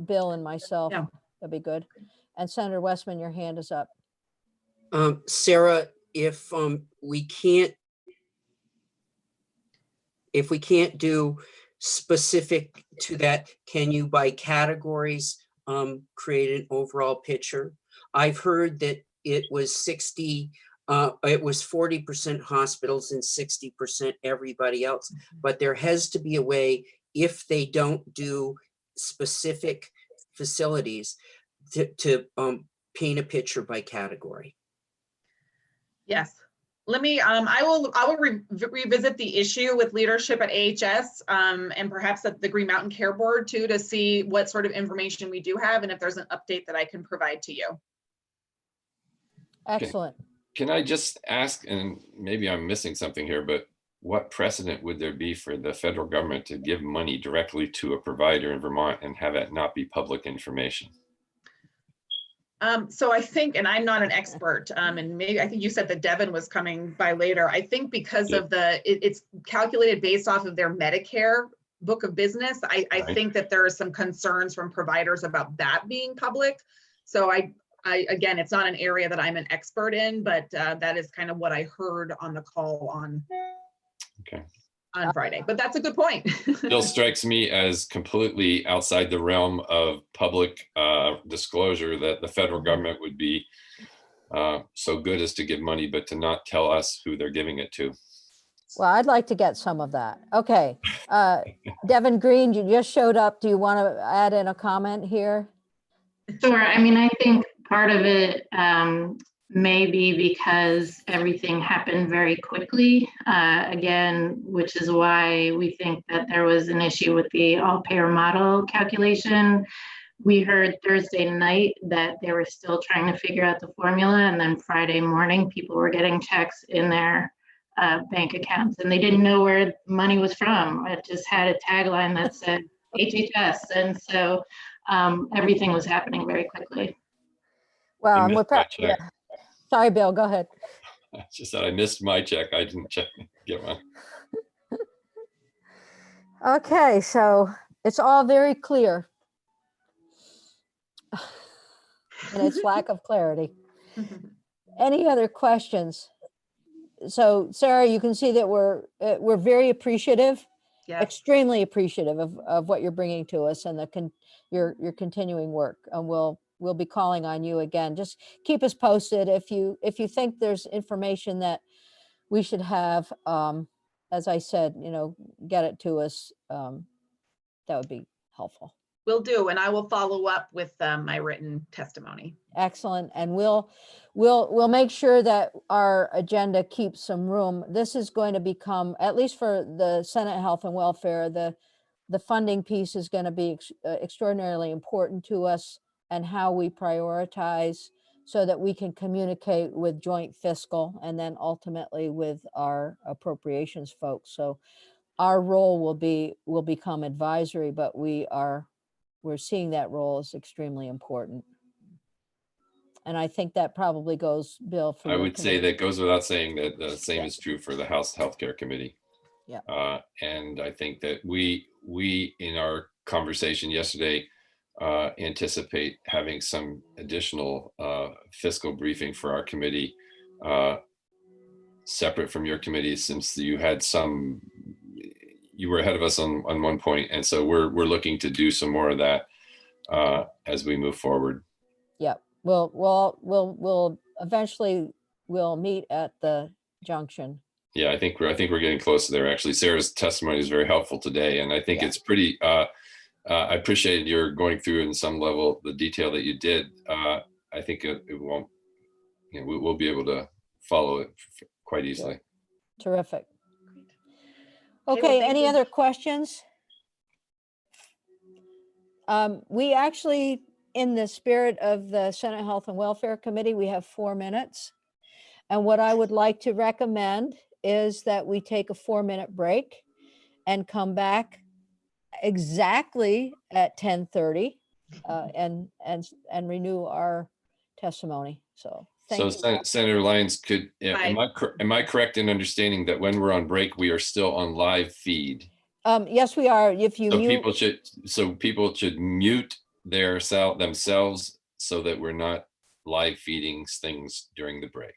Bill and myself? Yeah. That'd be good. And Senator Westman, your hand is up. Sarah, if we can't do specific to that, can you by categories create an overall picture? I've heard that it was 40% hospitals and 60% everybody else, but there has to be a way, if they don't do specific facilities, to paint a picture by category. Yes. Let me, I will revisit the issue with leadership at AHS and perhaps at the Green Mountain Care Board too, to see what sort of information we do have and if there's an update that I can provide to you. Excellent. Can I just ask, and maybe I'm missing something here, but what precedent would there be for the federal government to give money directly to a provider in Vermont and have it not be public information? So I think, and I'm not an expert, and maybe I think you said that Devin was coming by later. I think because of it's calculated based off of their Medicare book of business. I Right. think that there are some concerns from providers about that being public. So again, it's not an area that I'm an expert in, but that is kind of what I heard on the call Okay. on Friday. But that's a good point. Still strikes me as completely outside the realm of public disclosure that the federal government would be so good as to give money, but to not tell us who they're giving it to. Well, I'd like to get some of that. Okay. Devin Green, you just showed up. Do you want to add in a comment here? Sure. I mean, I think part of it may be because everything happened very quickly, again, which is why we think that there was an issue with the all-payer model calculation. We heard Thursday night that they were still trying to figure out the formula, and then Friday morning, people were getting checks in their bank accounts, and they didn't know where money was from. It just had a tagline that said HHS, and so everything was happening very quickly. Well, I and we're missed my yeah. check. Sorry, Bill, go ahead. It's just that I missed my check. I didn't get one. Okay, so it's all very clear. And its lack of clarity. Any other questions? So Sarah, you can see that we're very appreciative, Yeah. extremely appreciative of what you're bringing to us and your continuing work. And we'll be calling on you again. Just keep us posted if you think there's information that we should have. As I said, get it to us. That would be helpful. Will do, and I will follow up with my written testimony. Excellent. And we'll make sure that our agenda keeps some room. This is going to become, at least for the Senate Health and Welfare, the funding piece is going to be extraordinarily important to us, and how we prioritize so that we can communicate with joint fiscal and then ultimately with our appropriations folks. So our role will become advisory, but we're seeing that role as extremely important. And I think that probably goes, Bill, for I your would say committee. that goes without saying that the same Yeah. is true for the House Healthcare Committee. Yeah. And I think that we in our conversation yesterday anticipate having some additional fiscal briefing for our committee separate from your committee, since you were ahead of us on one point, and so we're looking to do some more of that as we move forward. Yeah, we'll eventually we'll meet at the junction. Yeah, I think we're getting close to there. Actually, Sarah's testimony is very helpful today, and I think Yeah. it's pretty. I appreciated your going through in some level the detail that you did. I think it won't. We'll be able to follow it quite easily. Terrific. well, Okay, thank any you. other questions? We actually, in the spirit of the Senate Health and Welfare Committee, we have 4 minutes. And what I would like to recommend is that we take a 4-minute break and come back exactly at 10:30 and renew our testimony. So thank you. Senator Lyons, am Hi. I correct in understanding that when we're on break, we are still on live feed? Yes, we are. If you So mute, people should mute themselves so that we're not live feeding things during the break.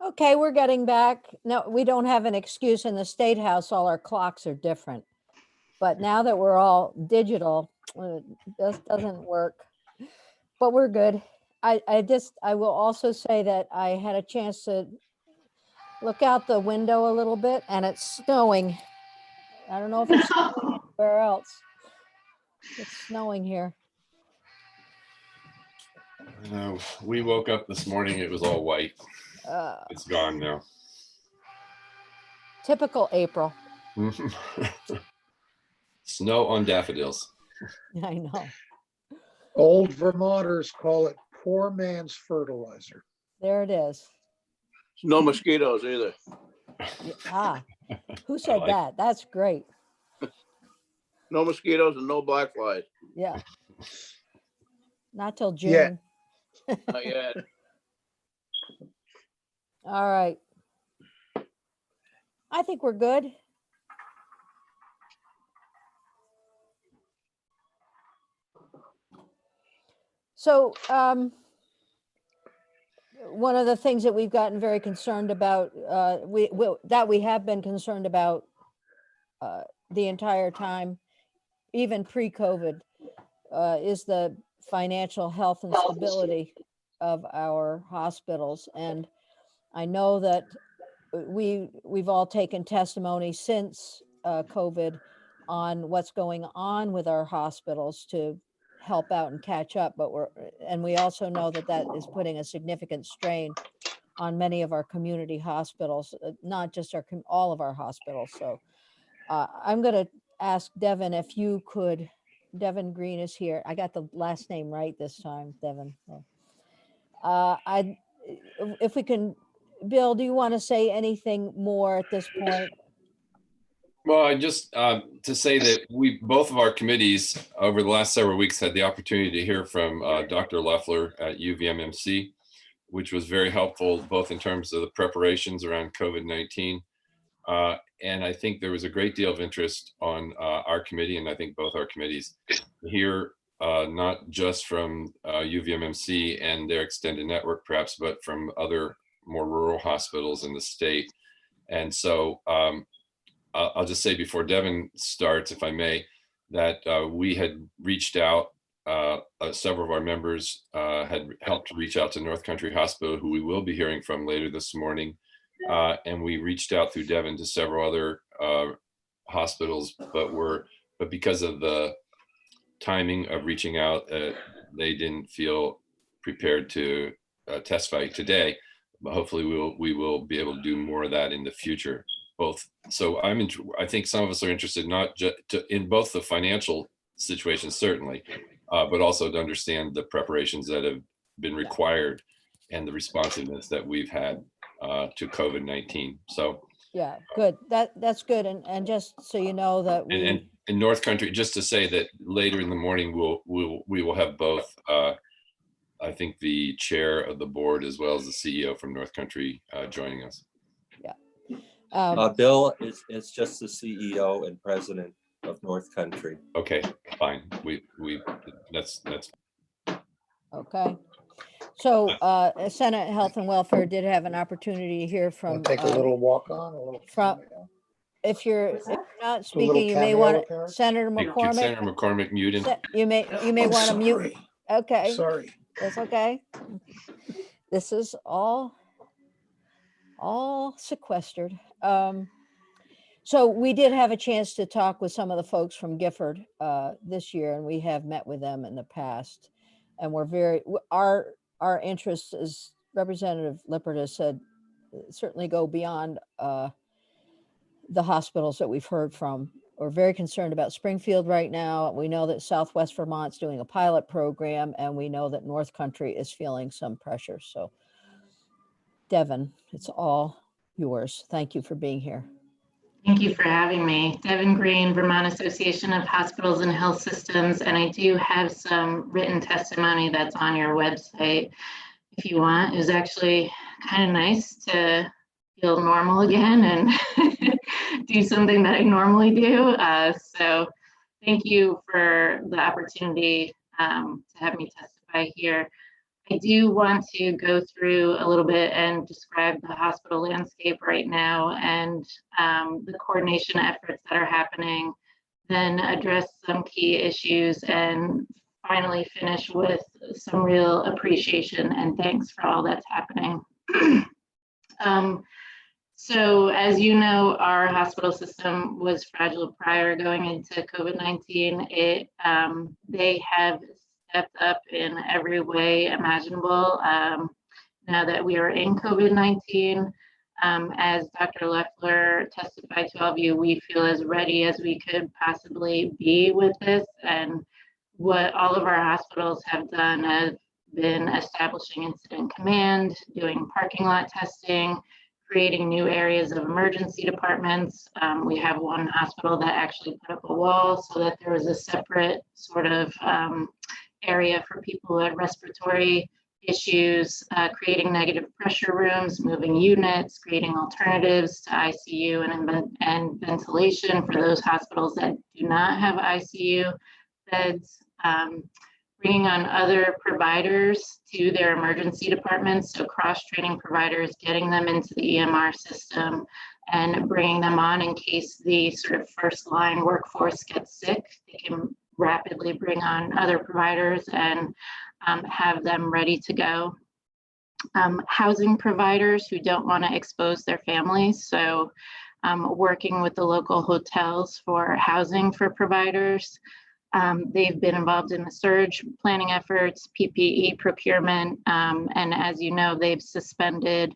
Okay, we're getting back. No, we don't have an excuse in the State House. All our clocks are different. But now that we're all digital, this doesn't work. But we're good. I will also say that I had a chance to look out the window a little bit and it's snowing. I don't know if it's snowing anywhere else. It's snowing here. We woke up this morning, it was all white. It's gone now. Typical April. Snow on daffodils. I know. Old Vermonters call it poor man's fertilizer. There it is. No mosquitoes either. Ah, who said like- that? That's great. No mosquitoes and no black flies. Yeah. Not till Yeah. June. Not yet. All right. I think we're good. So, one of the things that we've gotten very concerned about, we have been concerned about the entire time, even pre-COVID, is the financial health and stability of our hospitals. And I know that we've all taken testimony since COVID on what's going on with our hospitals to help out and catch up, but we also know that that is putting a significant strain on many of our community hospitals, not just all of our hospitals. So I'm going to ask Devin if you could. Devin Green is here. I got the last name right this time, Devin. If we can, Bill, do you want to say anything more at this point? Well, I just to say that both of our committees over the last several weeks had the opportunity to hear from Dr. Leffler at UVMMC, which was very helpful, both in terms of the preparations around COVID-19. And I think there was a great deal of interest on our committee, and I think both our committees, to hear not just from UVMMC and their extended network perhaps, but from other more rural hospitals in the state. And so I'll just say before Devin starts, if I may, that we had reached out, several of our members had helped to reach out to North Country Hospital, who we will be hearing from later this morning. And we reached out through Devin to several other hospitals, but because of the timing of reaching out, they didn't feel prepared to testify today. But hopefully we will be able to do more of that in the future. So I think some of us are interested not just in both the financial situation, certainly, but also to understand the preparations that have been required and the responsiveness that we've had to COVID-19. So Yeah, good. That's good. And just so you know that and in North Country, just to say that later in the morning we will have both. I think the chair of the board as well as the CEO from North Country joining us. Bill is just the CEO and president of North Country. Okay, fine. That's okay. So Senate Health and Welfare did have an opportunity to hear from. Want to take a little walk on, a little. From, if you're not little speaking, you may want to, appearance? Senator Can McCormick. Senator McCormick mute him? You may want to mute. Okay, Sorry. that's okay. This is all sequestered. So we did have a chance to talk with some of the folks from Gifford this year, and we have met with them in the past. And we're our interests, as Representative Lippert has said, certainly go beyond the hospitals that we've heard from. We're very concerned about Springfield right now. We know that Southwest Vermont's doing a pilot program, and we know that North Country is feeling some pressure. So Devin, it's all yours. Thank you for being here. Thank you for having me. Devin Green, Vermont Association of Hospitals and Health Systems, and I do have some written testimony that's on your website if you want. It was actually kind of nice to feel normal again and do something that I normally do. So thank you for the opportunity to have me testify here. I do want to go through a little bit and describe the hospital landscape right now and the coordination efforts that are happening, then address some key issues, and finally finish with some real appreciation and thanks for all that's happening. So as you know, our hospital system was fragile prior going into COVID-19. They have stepped up in every way imaginable now that we are in COVID-19. As Dr. Leffler testified to all of you, we feel as ready as we could possibly be with this. And what all of our hospitals have done has been establishing incident command, doing parking lot testing, creating new areas of emergency departments. We have one hospital that actually put up a wall so that there was a separate sort of area for people who had respiratory issues, creating negative pressure rooms, moving units, creating alternatives to ICU and ventilation for those hospitals that do not have ICU beds, bringing on other providers to their emergency departments, so cross-training providers, getting them into the EMR system and bringing them on in case the sort of first line workforce gets sick. They can rapidly bring on other providers and have them ready to go. Housing providers who don't want to expose their families, so working with the local hotels for housing for providers. They've been involved in the surge planning efforts, PPE procurement, and as you know, they've suspended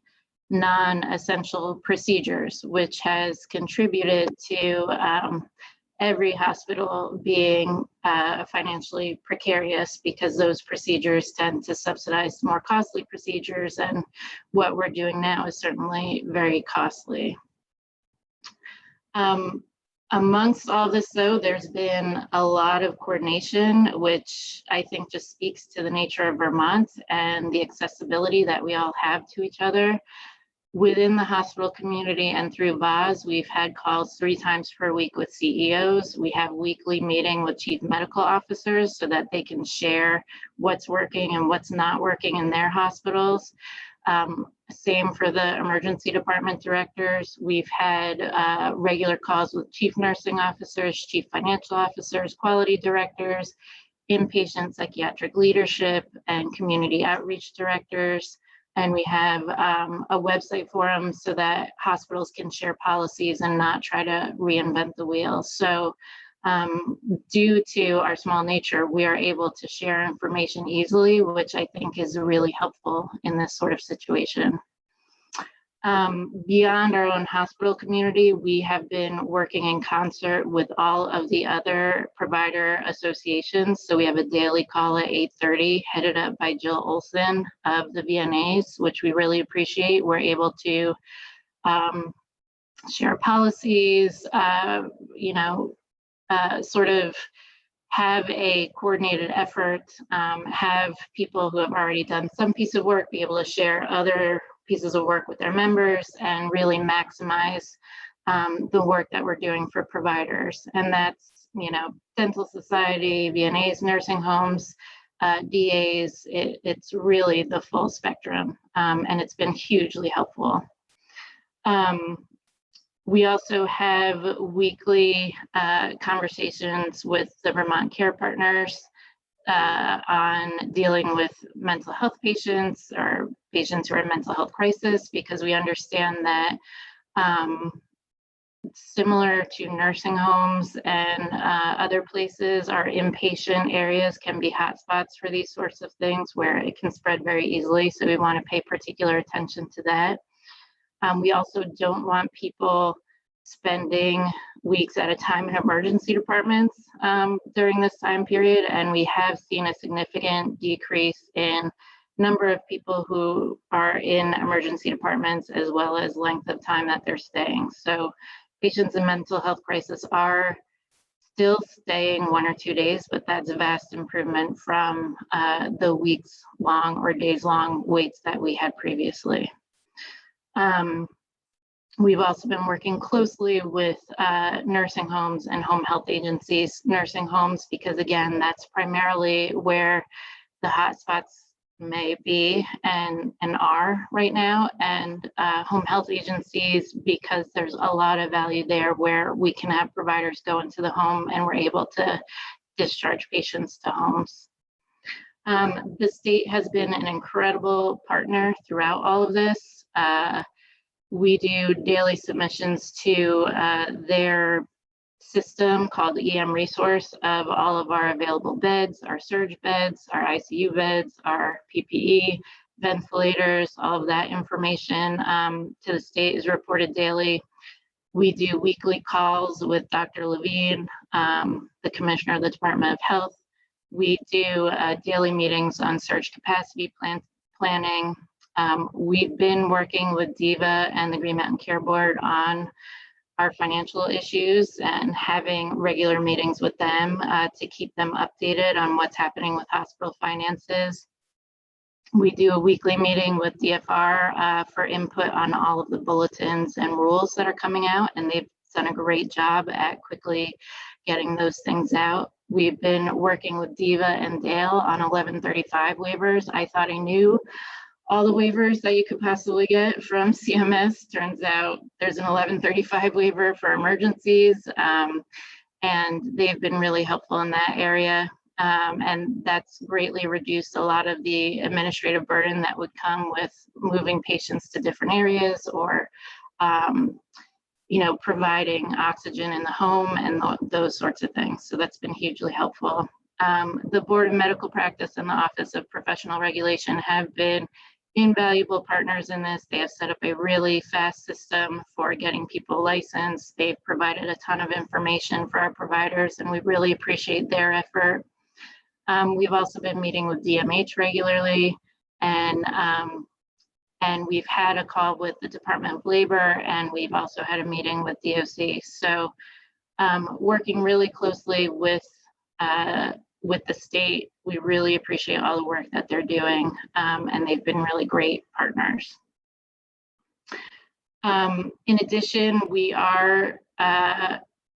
non-essential procedures, which has contributed to every hospital being financially precarious because those procedures tend to subsidize more costly procedures, and what we're doing now is certainly very costly. Amongst all this, though, there's been a lot of coordination, which I think just speaks to the nature of Vermont and the accessibility that we all have to each other. Within the hospital community and through VAHHS, we've had calls 3 times per week with CEOs. We have weekly meeting with chief medical officers so that they can share what's working and what's not working in their hospitals. Same for the emergency department directors. We've had regular calls with chief nursing officers, chief financial officers, quality directors, inpatient psychiatric leadership, and community outreach directors. And we have a website forum so that hospitals can share policies and not try to reinvent the wheel. So due to our small nature, we are able to share information easily, which I think is really helpful in this sort of situation. Beyond our own hospital community, we have been working in concert with all of the other provider associations. So we have a daily call at 8:30 headed up by Jill Olson of the VNAs, which we really appreciate. We're able to share policies, sort of have a coordinated effort, have people who have already done some piece of work be able to share other pieces of work with their members and really maximize the work that we're doing for providers. And that's, dental society, VNAs, nursing homes, DAs, it's really the full spectrum, and it's been hugely helpful. We also have weekly conversations with the Vermont Care Partners on dealing with mental health patients or patients who are in mental health crisis, because we understand that similar to nursing homes and other places, our inpatient areas can be hotspots for these sorts of things where it can spread very easily. So we want to pay particular attention to that. We also don't want people spending weeks at a time in emergency departments during this time period. And we have seen a significant decrease in number of people who are in emergency departments, as well as length of time that they're staying. So patients in mental health crisis are still staying 1 or 2 days, but that's a vast improvement from the weeks long or days long waits that we had previously. We've also been working closely with nursing homes and home health agencies, nursing homes, because again, that's primarily where the hotspots may be and are right now, and home health agencies, because there's a lot of value there where we can have providers go into the home and we're able to discharge patients to homes. The state has been an incredible partner throughout all of this. We do daily submissions to their system called EM Resource of all of our available beds, our surge beds, our ICU beds, our PPE, ventilators, all of that information to the state is reported daily. We do weekly calls with Dr. Levine, the Commissioner of the Department of Health. We do daily meetings on surge capacity planning. We've been working with DEVA and the Green Mountain Care Board on our financial issues and having regular meetings with them to keep them updated on what's happening with hospital finances. We do a weekly meeting with DFR for input on all of the bulletins and rules that are coming out, and they've done a great job at quickly getting those things out. We've been working with DEVA and Dale on 1135 waivers. I thought I knew all the waivers that you could possibly get from CMS. Turns out there's an 1135 waiver for emergencies, and they've been really helpful in that area. And that's greatly reduced a lot of the administrative burden that would come with moving patients to different areas or, providing oxygen in the home and those sorts of things. So that's been hugely helpful. The Board of Medical Practice and the Office of Professional Regulation have been invaluable partners in this. They have set up a really fast system for getting people licensed. They've provided a ton of information for our providers, and we really appreciate their effort. We've also been meeting with DMH regularly, and we've had a call with the Department of Labor, and we've also had a meeting with DOC. So working really closely with the state. We really appreciate all the work that they're doing, and they've been really great partners. In addition, we are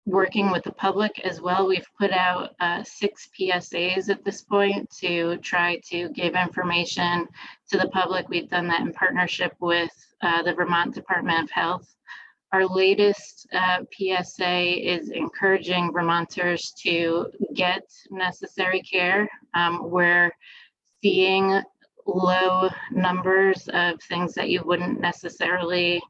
working with the public as well. We've put out 6 PSAs at this point to try to give information to the public. We've done that in partnership with the Vermont Department of Health. Our latest PSA is encouraging Vermonters to get necessary care. We're seeing low numbers of things that you wouldn't necessarily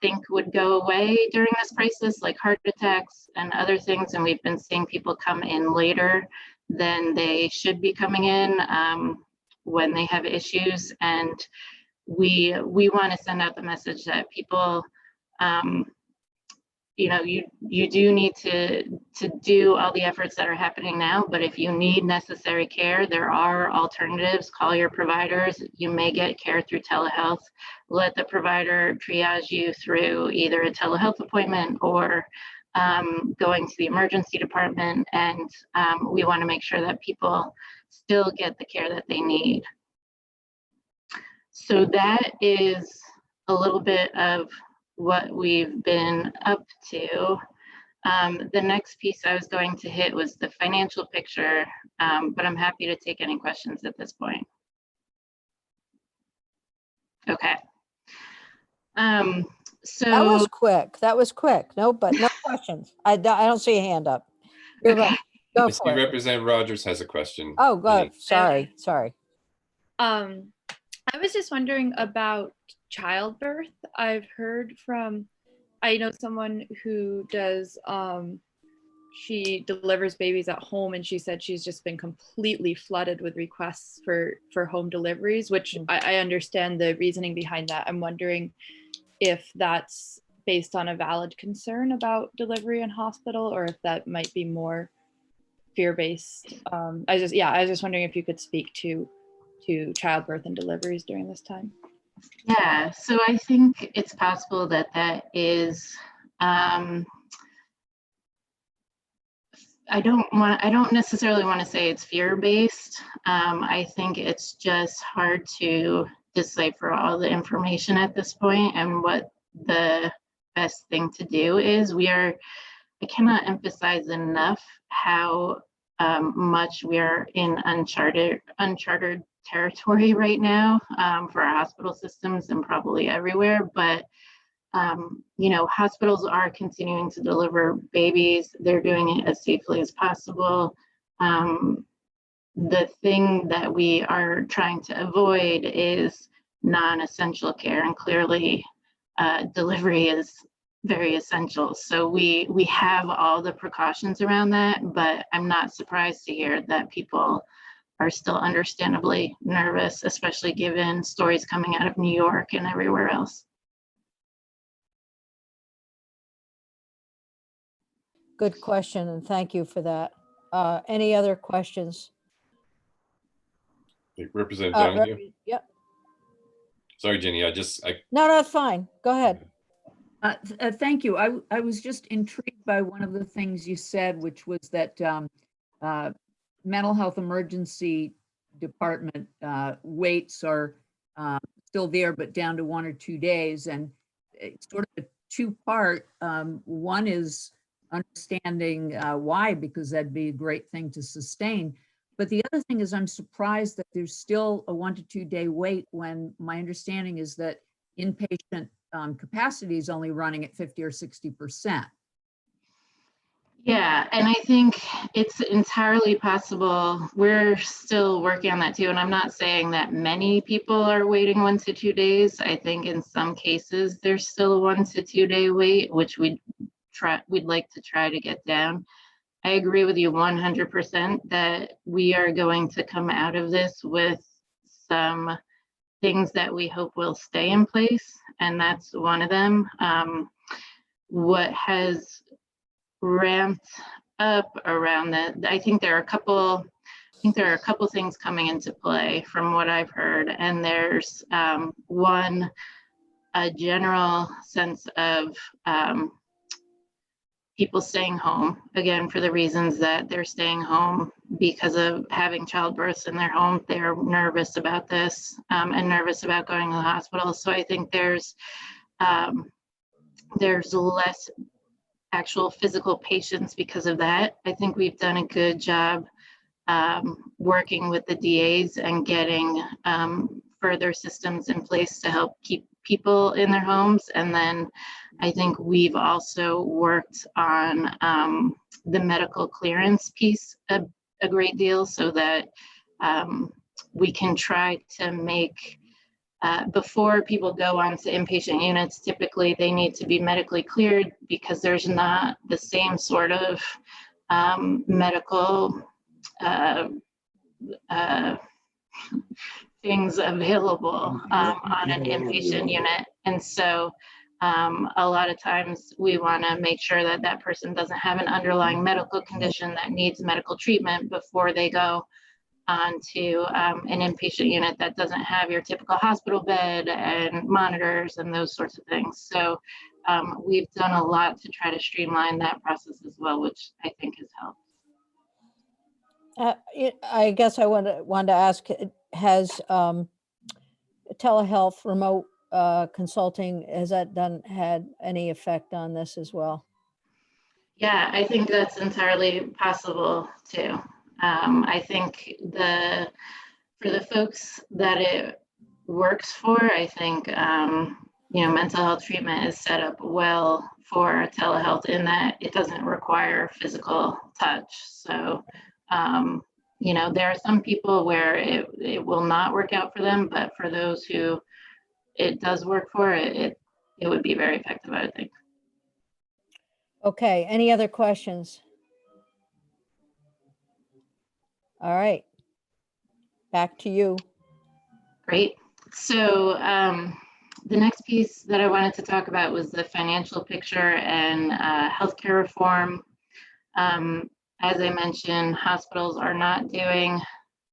think would go away during this crisis, like heart attacks and other things. And we've been seeing people come in later than they should be coming in when they have issues. And we want to send out the message that people, you do need to do all the efforts that are happening now, but if you need necessary care, there are alternatives. Call your providers. You may get care through telehealth. Let the provider triage you through either a telehealth appointment or going to the emergency department. And we want to make sure that people still get the care that they need. So that is a little bit of what we've been up to. The next piece I was going to hit was the financial picture, but I'm happy to take any questions at this point. Okay. So That was quick. That was quick. No, but no questions. I don't see a hand up. You're right. Go I see for it. Representative Rogers has a question. Oh, go. Denise. Sorry. I was just wondering about childbirth. I know someone who does, she delivers babies at home, and she said she's just been completely flooded with requests for home deliveries, which I understand the reasoning behind that. I'm wondering if that's based on a valid concern about delivery in hospital, or if that might be more fear-based. I was just wondering if you could speak to childbirth and deliveries during this time. yeah, so I think it's possible that is, I don't necessarily want to say it's fear-based. I think it's just hard to decipher all the information at this point and what the best thing to do is. I cannot emphasize enough how much. We are in uncharted territory right now for our hospital systems and probably everywhere. But hospitals are continuing to deliver babies. They're doing it as safely as possible. The thing that we are trying to avoid is non-essential care, and clearly delivery is very essential. So we have all the precautions around that, but I'm not surprised to hear that people are still understandably nervous, especially given stories coming out of New York and everywhere else. Good question, and thank you for that. Any other questions? Representative Donahue? Yep. Sorry, Jenny, I No, it's fine. Go ahead. Thank you. I was just intrigued by one of the things you said, which was that mental health emergency department waits are still there, but down to 1 or 2 days. And it's sort of a two-part. One is understanding why, because that'd be a great thing to sustain. But the other thing is I'm surprised that there's still a 1 to 2 day wait when my understanding is that inpatient capacity is only running at 50 or 60%. Yeah, and I think it's entirely possible. We're still working on that too. And I'm not saying that many people are waiting 1 to 2 days. I think in some cases there's still a 1 to 2 day wait, which we'd like to try to get down. I agree with you 100% that we are going to come out of this with some things that we hope will stay in place, and that's one of them. What has ramped up around that, I think there are a couple things coming into play from what I've heard, and there's one, a general sense of people staying home, again, for the reasons that they're staying home because of having childbirths in their home. They're nervous about this and nervous about going to the hospital. So I think there's less actual physical patients because of that. I think we've done a good job working with the DAs and getting further systems in place to help keep people in their homes. And then I think we've also worked on the medical clearance piece a great deal so that we can try to make, before people go onto inpatient units, typically they need to be medically cleared because there's not the same sort of medical things available on an inpatient unit. And so a lot of times we want to make sure that that person doesn't have an underlying medical condition that needs medical treatment before they go onto an inpatient unit that doesn't have your typical hospital bed and monitors and those sorts of things. So we've done a lot to try to streamline that process as well, which I think has helped. I guess I wanted to ask, has telehealth remote consulting, has that had any effect on this as well? Yeah, I think that's entirely possible too. I think for the folks that it works for, I think mental health treatment is set up well for telehealth in that it doesn't require physical touch. So there are some people where it will not work out for them, but for those who it does work for, it would be very effective, I would think. Okay, any other questions? All right, back to you. Great. So the next piece that I wanted to talk about was the financial picture and healthcare reform. As I mentioned, hospitals are not doing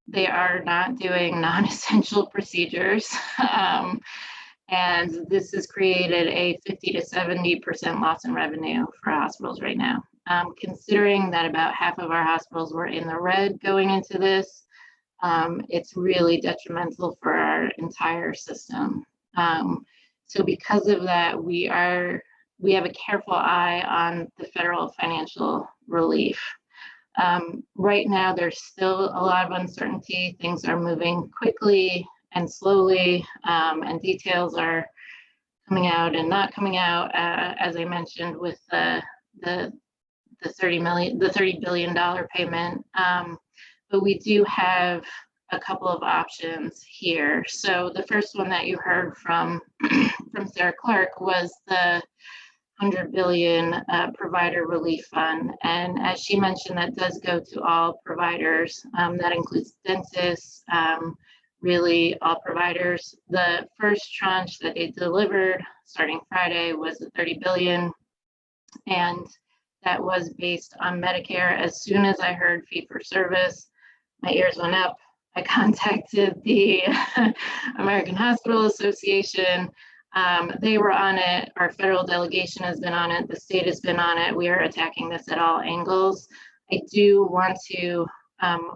non-essential procedures. And this has created a 50 to 70% loss in revenue for hospitals right now. Considering that about half of our hospitals were in the red going into this, it's really detrimental for our entire system. So because of that, we have a careful eye on the federal financial relief. Right now, there's still a lot of uncertainty. Things are moving quickly and slowly, and details are coming out and not coming out, as I mentioned, with the $30 billion payment. But we do have a couple of options here. So the first one that you heard from from Sarah Clark was the $100 billion provider relief fund. And as she mentioned, that does go to all providers. That includes dentists, really all providers. The first tranche that they delivered starting Friday was the $30 billion. And that was based on Medicare. As soon as I heard fee for service, my ears went up. I contacted the American Hospital Association. They were on it. Our federal delegation has been on it. The state has been on it. We are attacking this at all angles. I do want to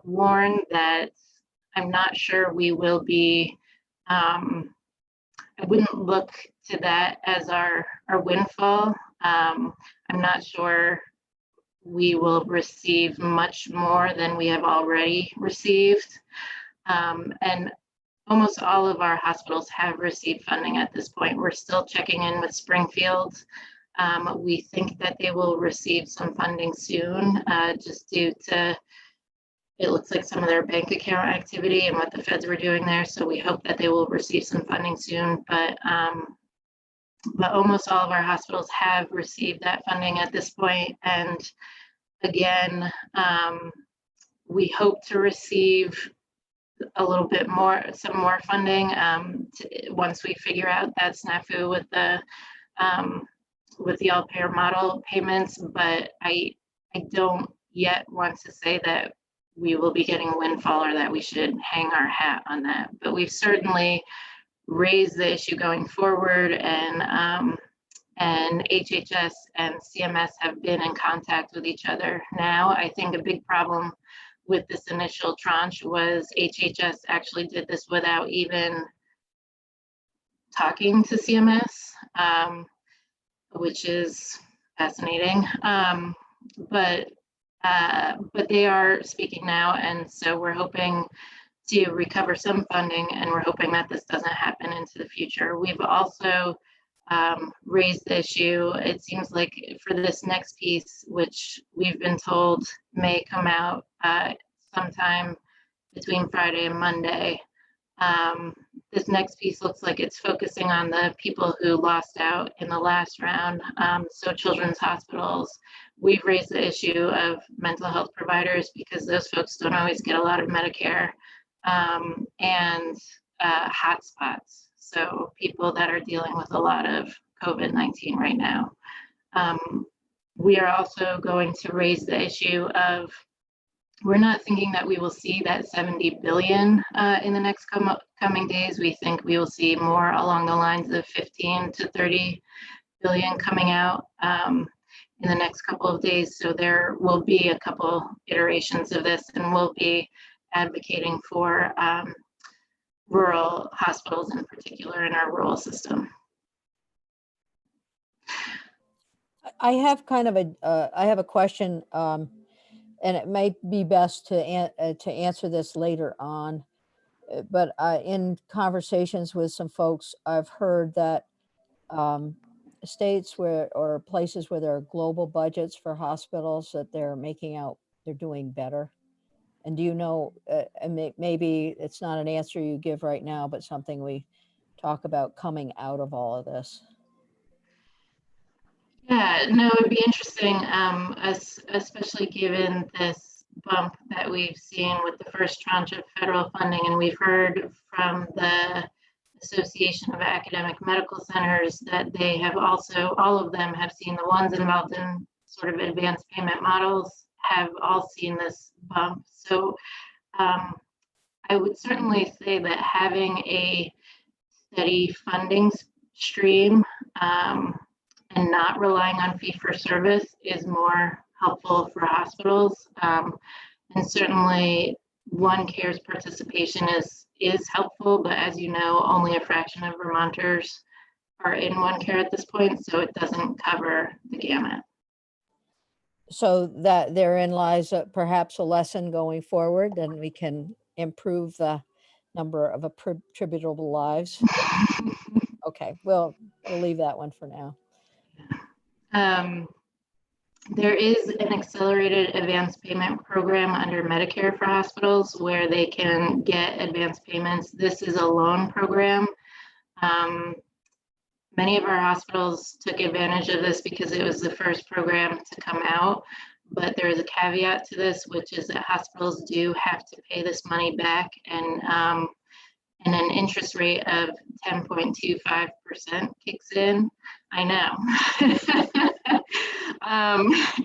warn that I'm not sure we will be, I wouldn't look to that as our windfall. I'm not sure we will receive much more than we have already received. And almost all of our hospitals have received funding at this point. We're still checking in with Springfield. We think that they will receive some funding soon, just due to, it looks like some of their bank account activity and what the feds were doing there. So we hope that they will receive some funding soon, but almost all of our hospitals have received that funding at this point. And again, we hope to receive a little bit more, some more funding once we figure out that snafu with the all-payer model payments. But I don't yet want to say that we will be getting a windfall or that we should hang our hat on that. But we've certainly raised the issue going forward, and HHS and CMS have been in contact with each other now. I think a big problem with this initial tranche was HHS actually did this without even talking to CMS, which is fascinating. But they are speaking now, and so we're hoping to recover some funding, and we're hoping that this doesn't happen into the future. We've also raised the issue, it seems like, for this next piece, which we've been told may come out sometime between Friday and Monday. This next piece looks like it's focusing on the people who lost out in the last round. So children's hospitals, we've raised the issue of mental health providers because those folks don't always get a lot of Medicare, and hotspots. So people that are dealing with a lot of COVID-19 right now. We are also going to raise the issue of, we're not thinking that we will see that 70 billion in the next coming days. We think we will see more along the lines of 15 to 30 billion coming out in the next couple of days. So there will be a couple iterations of this, and we'll be advocating for rural hospitals in particular in our rural system. I have kind of I have a question, and it might be best to answer this later on. But in conversations with some folks, I've heard that states or places where there are global budgets for hospitals, that they're doing better. And do you know, and maybe it's not an answer you give right now, but something we talk about coming out of all of this? Yeah, no, it would be interesting, especially given this bump that we've seen with the first tranche of federal funding. And we've heard from the Association of Academic Medical Centers that they have also, all of them have seen, the ones involved in sort of advanced payment models have all seen this bump. So I would certainly say that having a steady funding stream and not relying on fee for service is more helpful for hospitals. And certainly OneCare's participation is helpful, but as you know, only a fraction of Vermonters are in OneCare at this point, so it doesn't cover the gamut. so that therein lies perhaps a lesson going forward, and we can improve the number of attributable lives. Okay, well, we'll leave that one for now. There is an accelerated advance payment program under Medicare for hospitals where they can get advance payments. This is a loan program. Many of our hospitals took advantage of this because it was the first program to come out, but there is a caveat to this, which is that hospitals do have to pay this money back, and an interest rate of 10.25% kicks in. I know.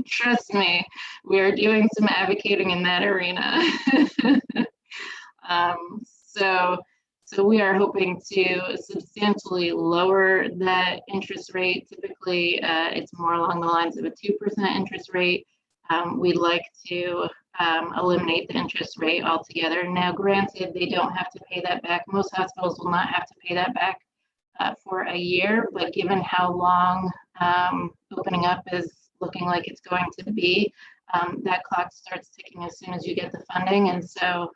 Trust me, we are doing some advocating in that arena. So we are hoping to substantially lower that interest rate. Typically, it's more along the lines of a 2% interest rate. We'd like to eliminate the interest rate altogether. Now, granted, they don't have to pay that back. Most hospitals will not have to pay that back for a year, but given how long opening up is looking like it's going to be, that clock starts ticking as soon as you get the funding. And so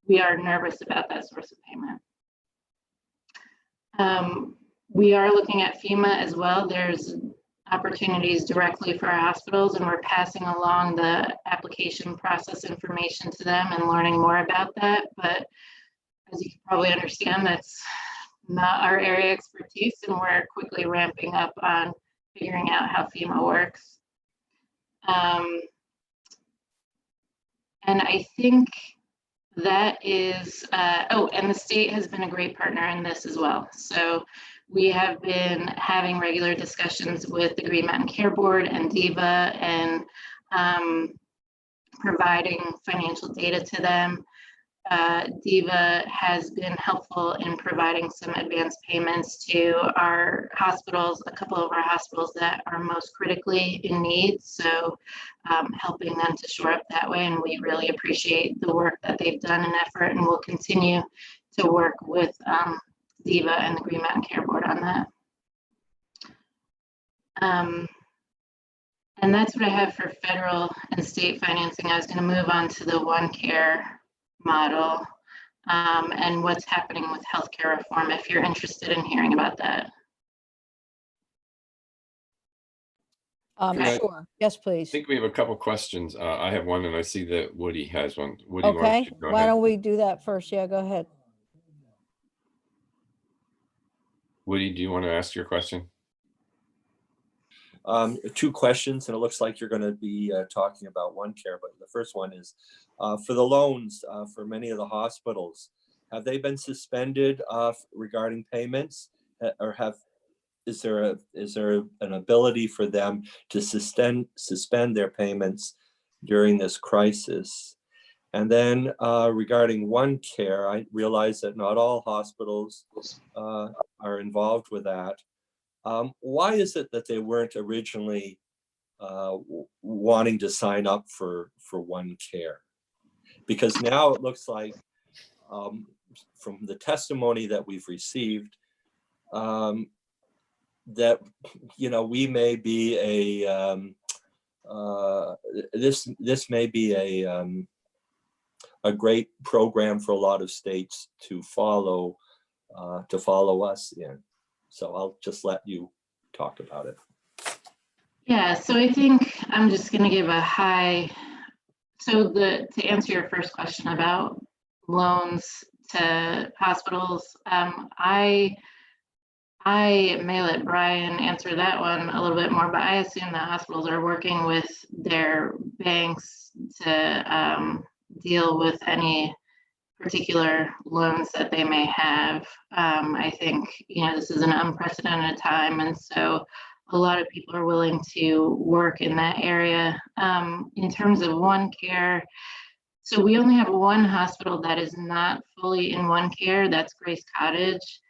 we are nervous about that source of payment. We are looking at FEMA as well. There's opportunities directly for our hospitals, and we're passing along the application process information to them and learning more about that. But as you can probably understand, that's not our area of expertise, and we're quickly ramping up on figuring out how FEMA works. And I think that is, and the state has been a great partner in this as well. So we have been having regular discussions with the Green Mountain Care Board and DVA, and providing financial data to them. DVA has been helpful in providing some advance payments to our hospitals, a couple of our hospitals that are most critically in need. So helping them to shore up that way. And we really appreciate the work that they've done and effort, and we'll continue to work with DVA and the Green Mountain Care Board on that. And that's what I have for federal and state financing. I was going to move on to the OneCare model and what's happening with healthcare reform, if you're interested in hearing about that. Sure. Yes, I please. think we have a couple questions. I have one, and I see that Woody has one. Woody, why don't Okay, you go why ahead? don't we do that first? Yeah, go ahead. Woody, do you want to ask your question? Two questions, and it looks like you're going to be talking about OneCare, but the first one is for the loans for many of the hospitals, have they been suspended regarding payments, or is there an ability for them to suspend their payments during this crisis? And then regarding OneCare, I realize that not all hospitals are involved with that. Why is it that they weren't originally wanting to sign up for OneCare? Because now it looks like from the testimony that we've received, that we may be this may be a great program for a lot of states to follow us in. So I'll just let you talk about it. Yeah, so I think I'm just going to give a to answer your first question about loans to hospitals, I may let Brian answer that one a little bit more, but I assume that hospitals are working with their banks to deal with any particular loans that they may have. I think, this is an unprecedented time, and so a lot of people are willing to work in that area. In terms of OneCare, so we only have one hospital that is not fully in OneCare, that's Grace Cottage.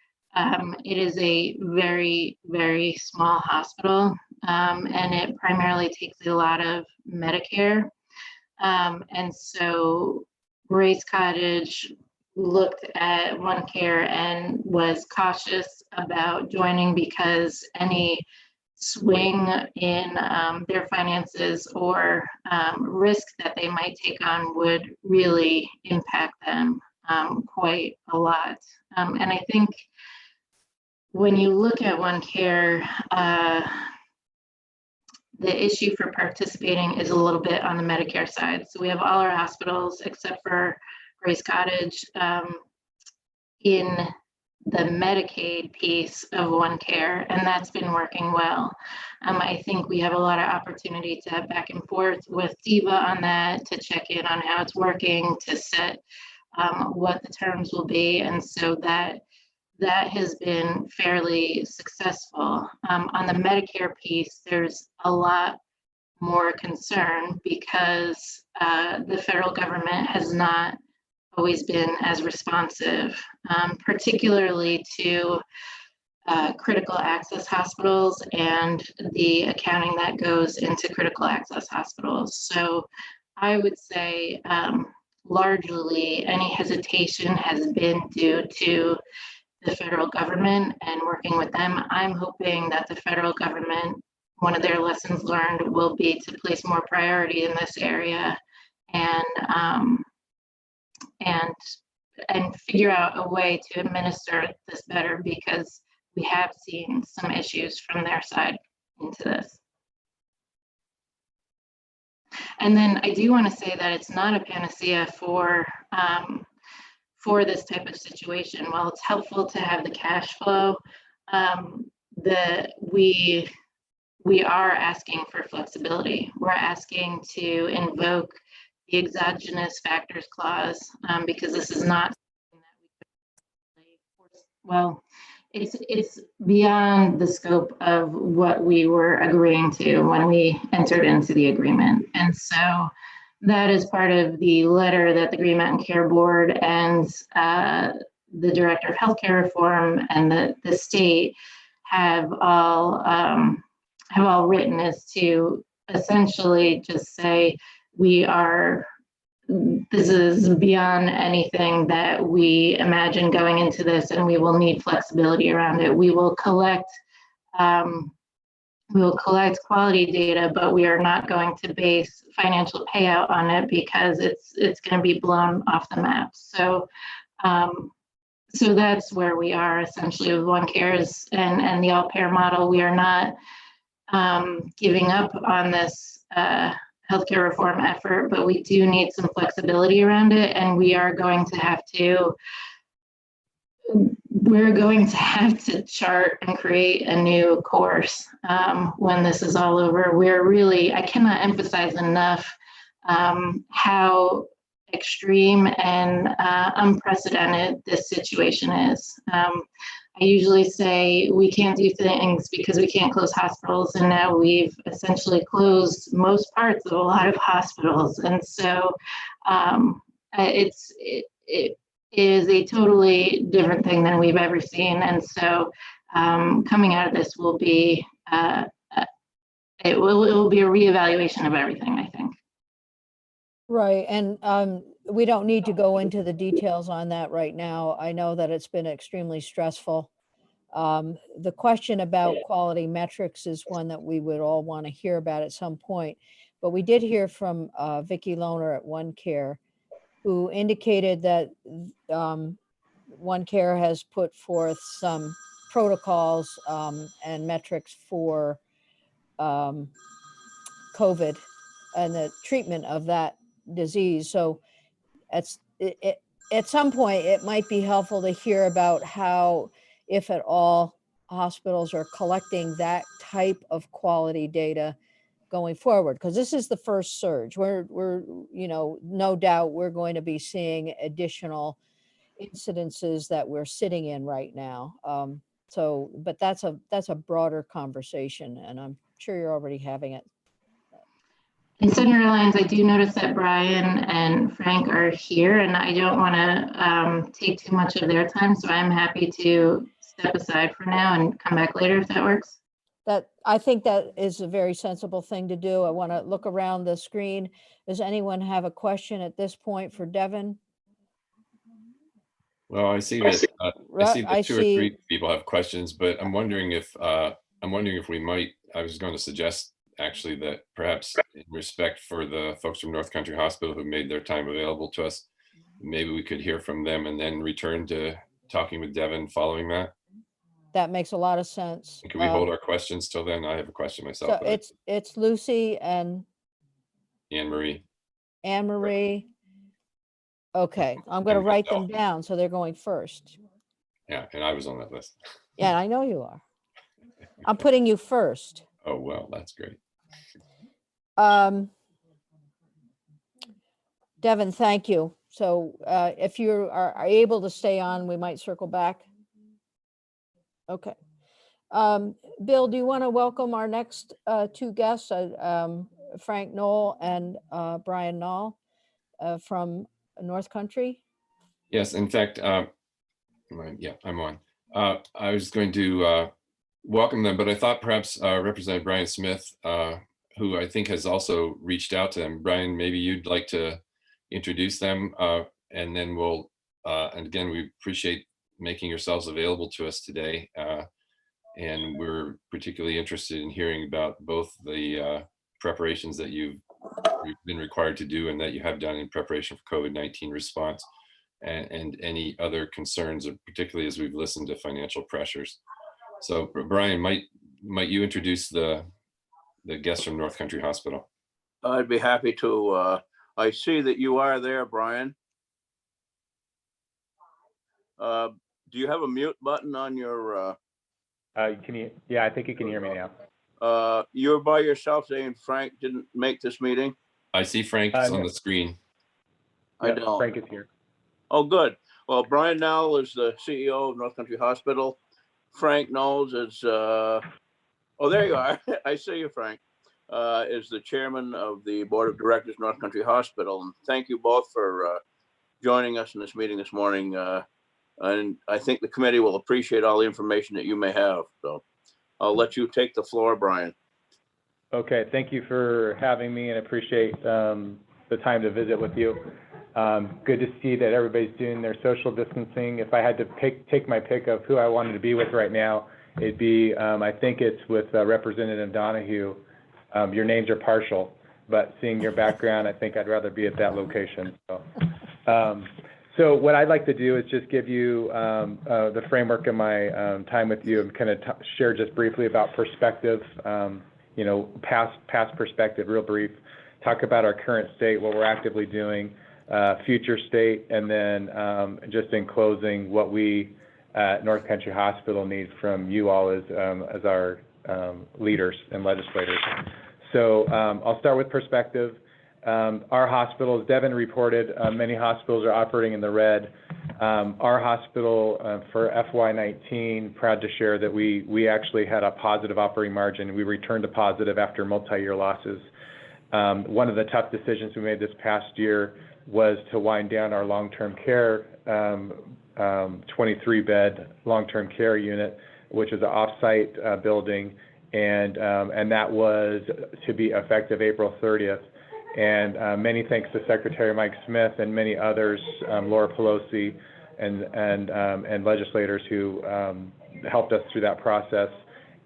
It is a very, very small hospital, and it primarily takes a lot of Medicare. And so Grace Cottage looked at OneCare and was cautious about joining because any swing in their finances or risk that they might take on would really impact them quite a lot. And I think when you look at OneCare, the issue for participating is a little bit on the Medicare side. So we have all our hospitals except for Grace Cottage in the Medicaid piece of OneCare, and that's been working well. I think we have a lot of opportunity to have back and forth with DEVA on that, to check in on how it's working, to set what the terms will be, and so that has been fairly successful. On the Medicare piece, there's a lot more concern because the federal government has not always been as responsive, particularly to critical access hospitals and the accounting that goes into critical access hospitals. So I would say largely any hesitation has been due to the federal government and working with them. I'm hoping that the federal government, one of their lessons learned will be to place more priority in this area and figure out a way to administer this better, because we have seen some issues from their side into this. And then I do want to say that it's not a panacea for this type of situation. While it's helpful to have the cash flow, we are asking for flexibility. We're asking to invoke the exogenous factors clause because this is not, well, it's beyond the scope of what we were agreeing to when we entered into the agreement. And so that is part of the letter that the Green Mountain Care Board and the Director of Healthcare Reform and the state have all written, is to essentially just say this is beyond anything that we imagine going into this, and we will need flexibility around it. We will collect quality data, but we are not going to base financial payout on it because it's going to be blown off the map. So so that's where we are essentially with OneCare's and the all-payer model. We are not giving up on this healthcare reform effort, but we do need some flexibility around it, and we're going to have to chart and create a new course when this is all over. I cannot emphasize enough how extreme and unprecedented this situation is. I usually say we can't do things because we can't close hospitals, and now we've essentially closed most parts of a lot of hospitals. And so it is a totally different thing than we've ever seen. And so coming out of this will be it will be a reevaluation of everything, I think. Right, and we don't need to go into the details on that right now. I know that it's been extremely stressful. The question about quality metrics is one that we would all want to hear about at some point. But we did hear from Vicki Lohner at OneCare, who indicated that OneCare has put forth some protocols and metrics for COVID and the treatment of that disease. So at some point, it might be helpful to hear about how, if at all, hospitals are collecting that type of quality data going forward, because this is the first surge. We're no doubt we're going to be seeing additional incidences that we're sitting in right now. But that's a broader conversation, and I'm sure you're already having it. In Senator Lyons, I do notice that Brian and Frank are here, and I don't want to take too much of their time, so I'm happy to step aside for now and come back later if that works. I think that is a very sensible thing to do. I want to look around the screen. Does anyone have a question at this point for Devin? Well, I see that two or three people have questions, but I'm wondering if I'm wondering if we might, I was going to suggest actually that perhaps in respect for the folks from North Country Hospital who made their time available to us, maybe we could hear from them and then return to talking with Devin following that. That makes a lot of sense. Can we hold our questions till then? I have a question myself. So but it's Lucy and Anne Marie. Anne Marie. Okay, I'm going to And write them myself. down, so they're going first. Yeah, and I was on that list. Yeah, I know you are. I'm putting you first. Oh, well, that's great. Devin, thank you. So if you are able to stay on, we might circle back. Okay. Bill, do you want to welcome our next two guests, Frank Knoll and Brian Knoll from North Country? Yes, in fact, yeah, I'm on. I was going to welcome them, but I thought perhaps Representative Brian Smith, who I think has also reached out to them. Brian, maybe you'd like to introduce them, and then we'll, and again, we appreciate making yourselves available to us today. And we're particularly interested in hearing about both the preparations that you've been required to do and that you have done in preparation for COVID-19 response, and any other concerns, particularly as we've listened to financial pressures. So Brian, might you introduce the guests from North Country Hospital? I'd be happy to. I see that you are there, Brian. Do you have a mute button on your? Can you? Yeah, I think you can hear me now. You're by yourself saying Frank didn't make this meeting? I see Frank's on the screen. I don't. Frank is here. Oh, good. Well, Brian Knoll is the CEO of North Country Hospital. Frank Knowles is, oh, there you are. I see you, Frank, is the chairman of the board of directors, North Country Hospital. And thank you both for joining us in this meeting this morning. And I think the committee will appreciate all the information that you may have. So I'll let you take the floor, Brian. Okay, thank you for having me and appreciate the time to visit with you. Good to see that everybody's doing their social distancing. If I had to take my pick of who I wanted to be with right now, it'd be, I think it's with Representative Donahue. Your names are partial, but seeing your background, I think I'd rather be at that location. So what I'd like to do is just give you the framework of my time with you and kind of share just briefly about perspective, you know, past perspective, real brief, talk about our current state, what we're actively doing, future state, and then just in closing, what we at North Country Hospital need from you all as our leaders and legislators. So I'll start with perspective. Our hospitals, Devin reported, many hospitals are operating in the red. Our hospital for FY19, proud to share that we actually had a positive operating margin. We returned to positive after multi-year losses. One of the tough decisions we made this past year was to wind down our long-term care 23-bed long-term care unit, which is an off-site building, and that was to be effective April 30th. And many thanks to Secretary Mike Smith and many others, Laura Pelosi and legislators who helped us through that process.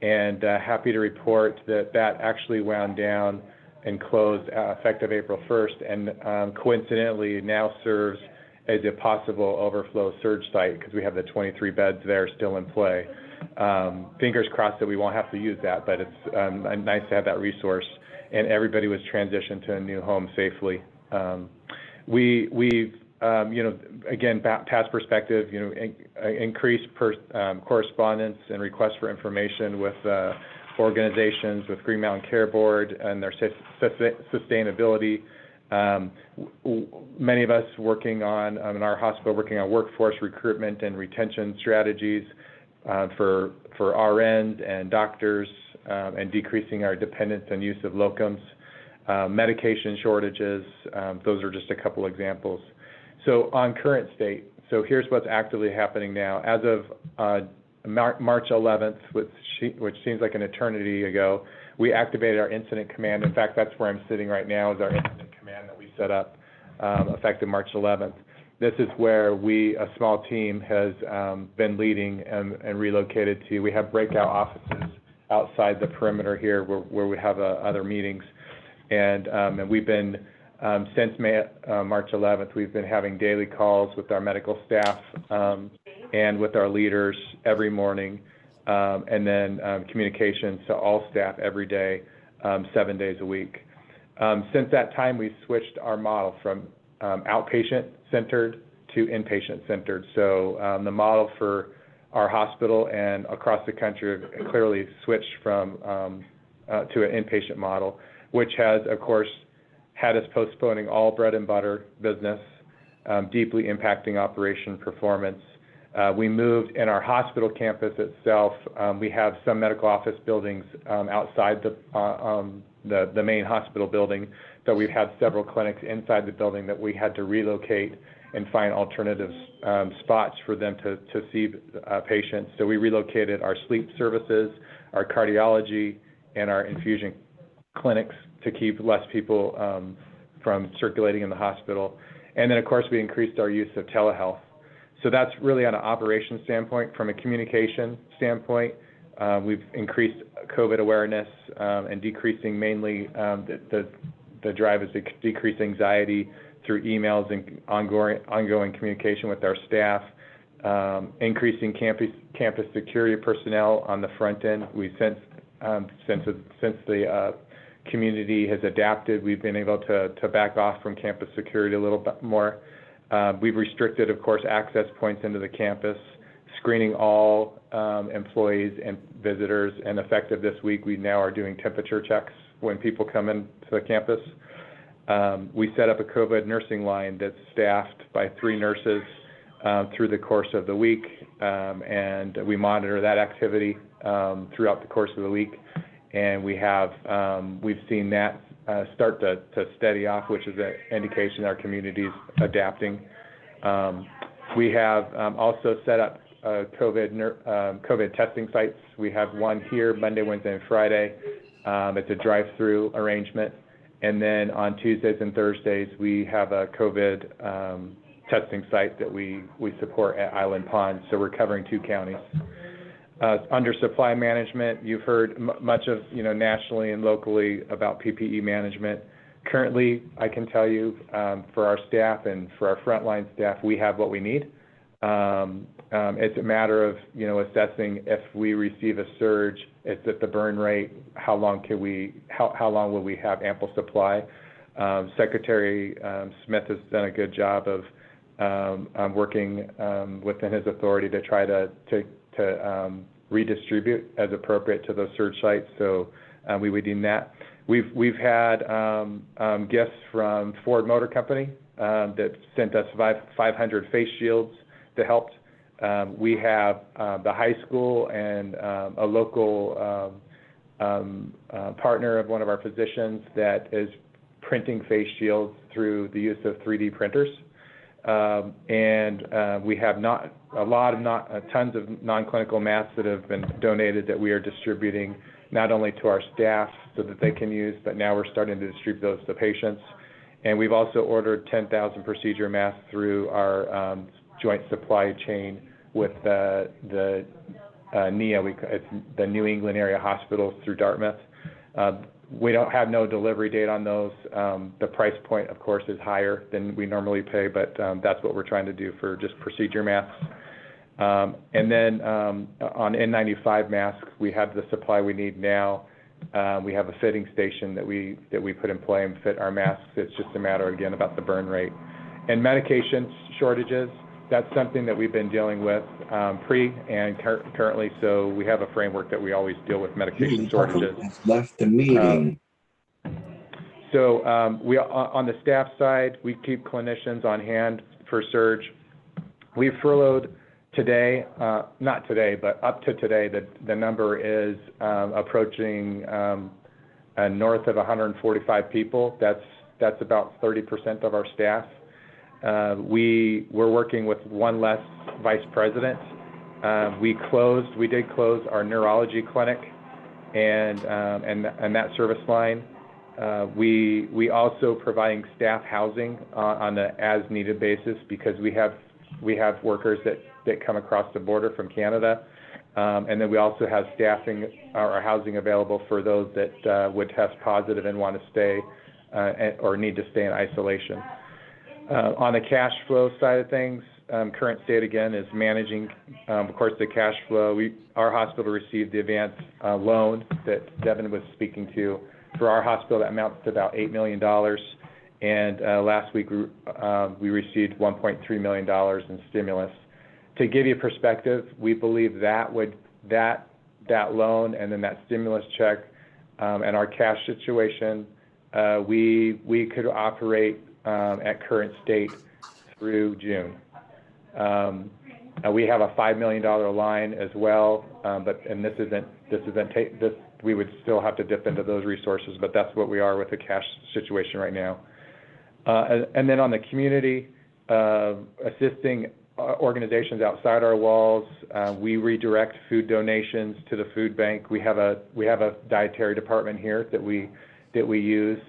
And happy to report that that actually wound down and closed effective April 1st, and coincidentally now serves as a possible overflow surge site because we have the 23 beds there still in play. Fingers crossed that we won't have to use that, but it's nice to have that resource. And everybody was transitioned to a new home safely. We've, you know, again, past perspective, you know, increased correspondence and requests for information with organizations, with Green Mountain Care Board and their sustainability. Many of us working on, in our hospital, working on workforce recruitment and retention strategies for RNs and doctors, and decreasing our dependence and use of locums, medication shortages. Those are just a couple examples. So on current state, so here's what's actively happening now. As of March 11th, which seems like an eternity ago, we activated our incident command. In fact, that's where I'm sitting right now, is our incident command that we set up effective March 11th. This is where a small team has been leading and relocated to. We have breakout offices outside the perimeter here where we have other meetings. And we've been, since March 11th, we've been having daily calls with our medical staff and with our leaders every morning, and then communications to all staff every day, 7 days a week. Since that time, we've switched our model from outpatient-centered to inpatient-centered. So the model for our hospital and across the country have clearly switched from to an inpatient model, which has, of course, had us postponing all bread and butter business, deeply impacting operation performance. We moved in our hospital campus itself. We have some medical office buildings outside the main hospital building, but we've had several clinics inside the building that we had to relocate and find alternative spots for them to see patients. So we relocated our sleep services, our cardiology, and our infusion clinics to keep less people from circulating in the hospital. And then, of course, we increased our use of telehealth. So that's really on an operations standpoint. From a communication standpoint, we've increased COVID awareness and decreasing mainly the drive is to decrease anxiety through emails and ongoing communication with our staff, increasing campus security personnel on the front end. We since the community has adapted, we've been able to back off from campus security a little bit more. We've restricted, of course, access points into the campus, screening all employees and visitors, and effective this week, we now are doing temperature checks when people come into the campus. We set up a COVID nursing line that's staffed by 3 nurses through the course of the week, and we monitor that activity throughout the course of the week. And we've seen that start to steady off, which is an indication our community is adapting. We have also set up COVID testing sites. We have one here Monday, Wednesday, and Friday. It's a drive-through arrangement. And then on Tuesdays and Thursdays, we have a COVID testing site that we support at Island Pond. So we're covering 2 counties. Under supply management, you've heard much of, nationally and locally about PPE management. Currently, I can tell you for our staff and for our frontline staff, we have what we need. It's a matter of, assessing if we receive a surge, it's at the burn rate, how long will we have ample supply? Secretary Smith has done a good job of working within his authority to try to redistribute as appropriate to those surge sites. So we would deem that. We've had gifts from Ford Motor Company that sent us 500 face shields to help. We have the high school and a local partner of one of our physicians that is printing face shields through the use of 3D printers. And we have tons of non-clinical masks that have been donated that we are distributing not only to our staff so that they can use, but now we're starting to distribute those to patients. And we've also ordered 10,000 procedure masks through our joint supply chain with the NEA, it's the New England Area Hospitals through Dartmouth. We don't have no delivery date on those. The price point, of course, is higher than we normally pay, but that's what we're trying to do for just procedure masks. And then on N95 masks, we have the supply we need now. We have a fitting station that we put in play and fit our masks. It's just a matter, again, about the burn rate. And medication shortages, that's something that we've been dealing with and currently, so we have a framework that we always deal with medication shortages. Left the meeting. So we on the staff side, we keep clinicians on hand for surge. We've furloughed today, not today, but up to today, the number is approaching north of 145 people. That's about 30% of our staff. We're working with one less vice president. We did close our neurology clinic and that service line. We also providing staff housing on an as needed basis because we have workers that come across the border from Canada And then we also have staffing or housing available for those that would test positive and want to stay or need to stay in isolation. On the cash flow side of things, current state again is managing, of course, the cash flow. Our hospital received the advance loan that Devin was speaking to. For our hospital, that amounts to about $8 million. And last week, we received $1.3 million in stimulus. To give you perspective, we believe that loan and then that stimulus check and our cash situation, we could operate at current state through June. We have a $5 million line as well, we would still have to dip into those resources, but that's what we are with the cash situation right now. And then on the community, assisting organizations outside our walls, we redirect food donations to the food bank. We have a dietary department here that we use.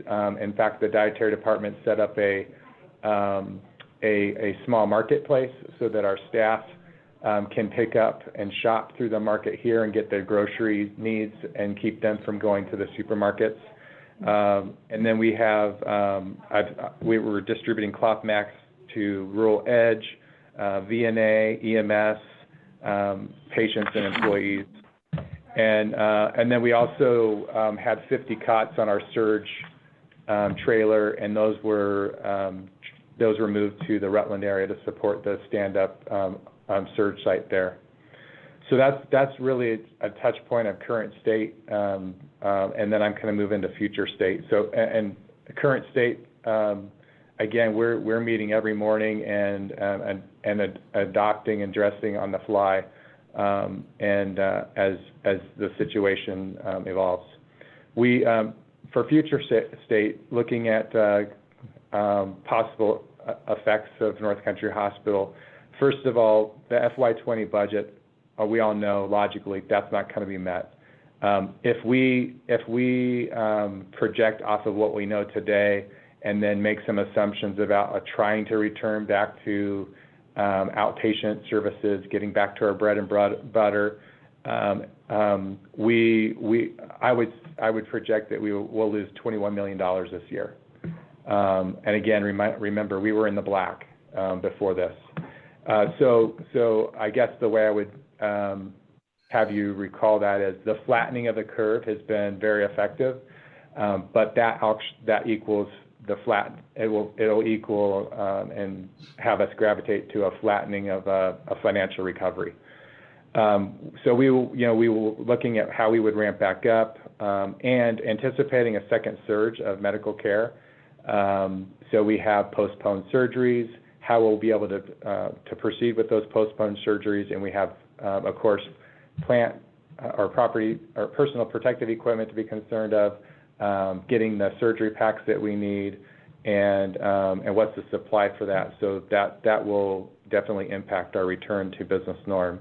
In fact, the dietary department set up a small marketplace so that our staff can pick up and shop through the market here and get their grocery needs and keep them from going to the supermarkets. And then we were distributing cloth masks to Rural Edge, VNA, EMS, patients and employees. And then we also had 50 cots on our surge trailer, and those were moved to the Rutland area to support the stand-up surge site there. So that's really a touch point of current state, and then I'm going to move into future state. So, and current state, again, we're meeting every morning and adopting and addressing on the fly, and as the situation evolves. We, for future state, looking at possible effects of North Country Hospital. First of all, the FY20 budget, we all know logically that's not going to be met. If we project off of what we know today and then make some assumptions about trying to return back to outpatient services, getting back to our bread and butter, I would project that we'll lose $21 million this year. And again, remember, we were in the black before this. So I guess the way I would have you recall that is the flattening of the curve has been very effective, but that equals it'll equal and have us gravitate to a flattening of a financial recovery. So we will looking at how we would ramp back up and anticipating a second surge of medical care. So we have postponed surgeries, how we'll be able to proceed with those postponed surgeries, and we have, of course, plant or property or personal protective equipment to be concerned of, getting the surgery packs that we need, and what's the supply for that. So that will definitely impact our return to business norm.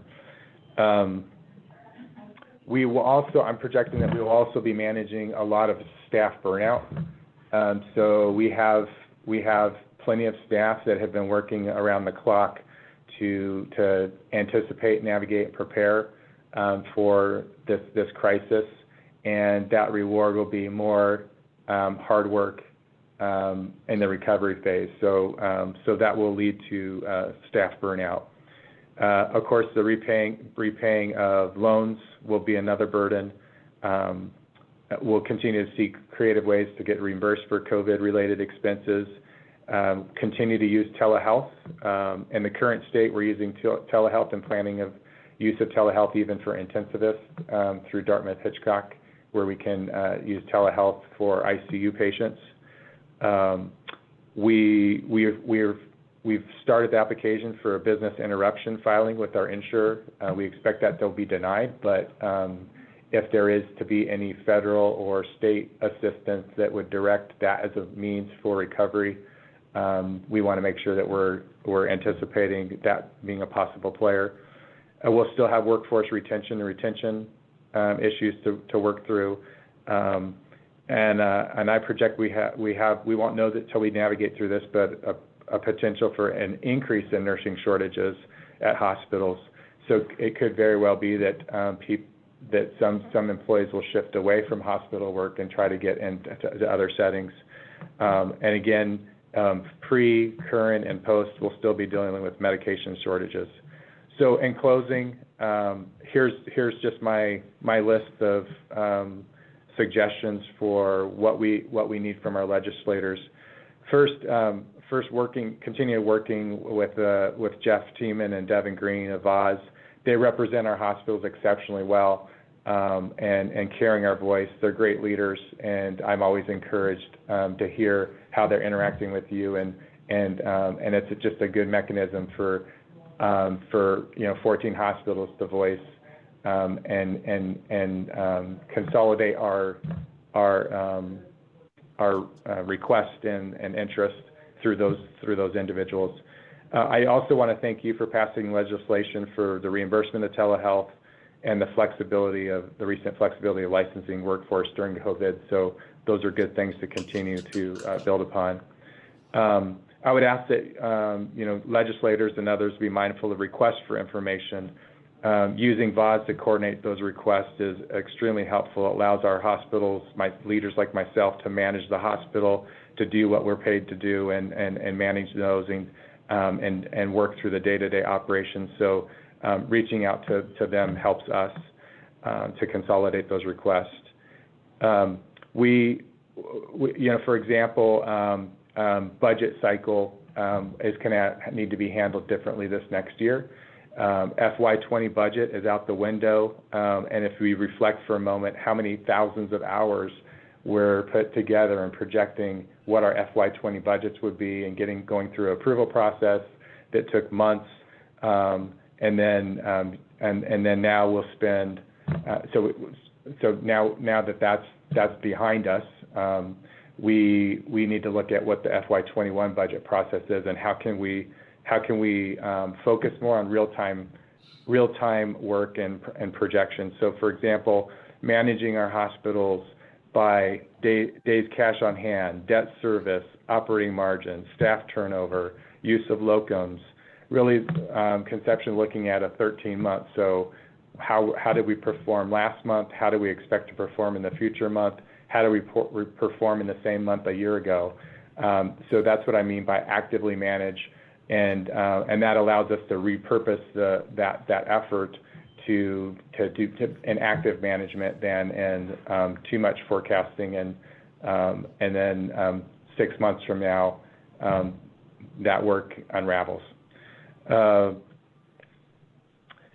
We will also, I'm projecting that we will also be managing a lot of staff burnout. So we have plenty of staff that have been working around the clock to anticipate, navigate, and prepare for this crisis, and that reward will be more hard work in the recovery phase. So that will lead to staff burnout. Of course, the repaying of loans will be another burden. We'll continue to seek creative ways to get reimbursed for COVID-related expenses. Continue to use telehealth. In the current state, we're using telehealth and planning of use of telehealth even for intensivists through Dartmouth Hitchcock, where we can use telehealth for ICU patients. We've started the application for a business interruption filing with our insurer. We expect that they'll be denied, but if there is to be any federal or state assistance that would direct that as a means for recovery, we want to make sure that we're anticipating that being a possible player. We'll still have workforce retention issues to work through, and I project we won't know that till we navigate through this, but a potential for an increase in nursing shortages at hospitals. So it could very well be that that some employees will shift away from hospital work and try to get into other settings. And again, pre, current, and post, we'll still be dealing with medication shortages. So in closing, here's just my list of suggestions for what we need from our legislators. First, continue working with Jeff Tiemann and Devin Green of Oz. They represent our hospitals exceptionally well, and carrying our voice. They're great leaders, and I'm always encouraged to hear how they're interacting with you, and it's just a good mechanism for 14 hospitals to voice and consolidate our request and interest through those individuals. I also want to thank you for passing legislation for the reimbursement of telehealth and the recent flexibility of licensing workforce during COVID. So those are good things to continue to build upon. I would ask that legislators and others be mindful of requests for information. Using VODs to coordinate those requests is extremely helpful. It allows our hospitals, leaders like myself, to manage the hospital, to do what we're paid to do, and manage those and work through the day-to-day operations. So reaching out to them helps us to consolidate those requests. For example, budget cycle is going to need to be handled differently this next year. FY20 budget is out the window, and if we reflect for a moment how many thousands of hours were put together and projecting what our FY20 budgets would be and going through an approval process that took months, and then now we'll spend. So now that that's behind us, we need to look at what the FY21 budget process is and how can we focus more on real-time work and projections. So, for example, managing our hospitals by days cash on hand, debt service, operating margin, staff turnover, use of locums, really conception looking at a 13-month. So how did we perform last month? How do we expect to perform in the future month? How do we perform in the same month a year ago? So that's what I mean by actively manage. And that allows us to repurpose that effort to do an active management than too much forecasting and then 6 months from now that work unravels. So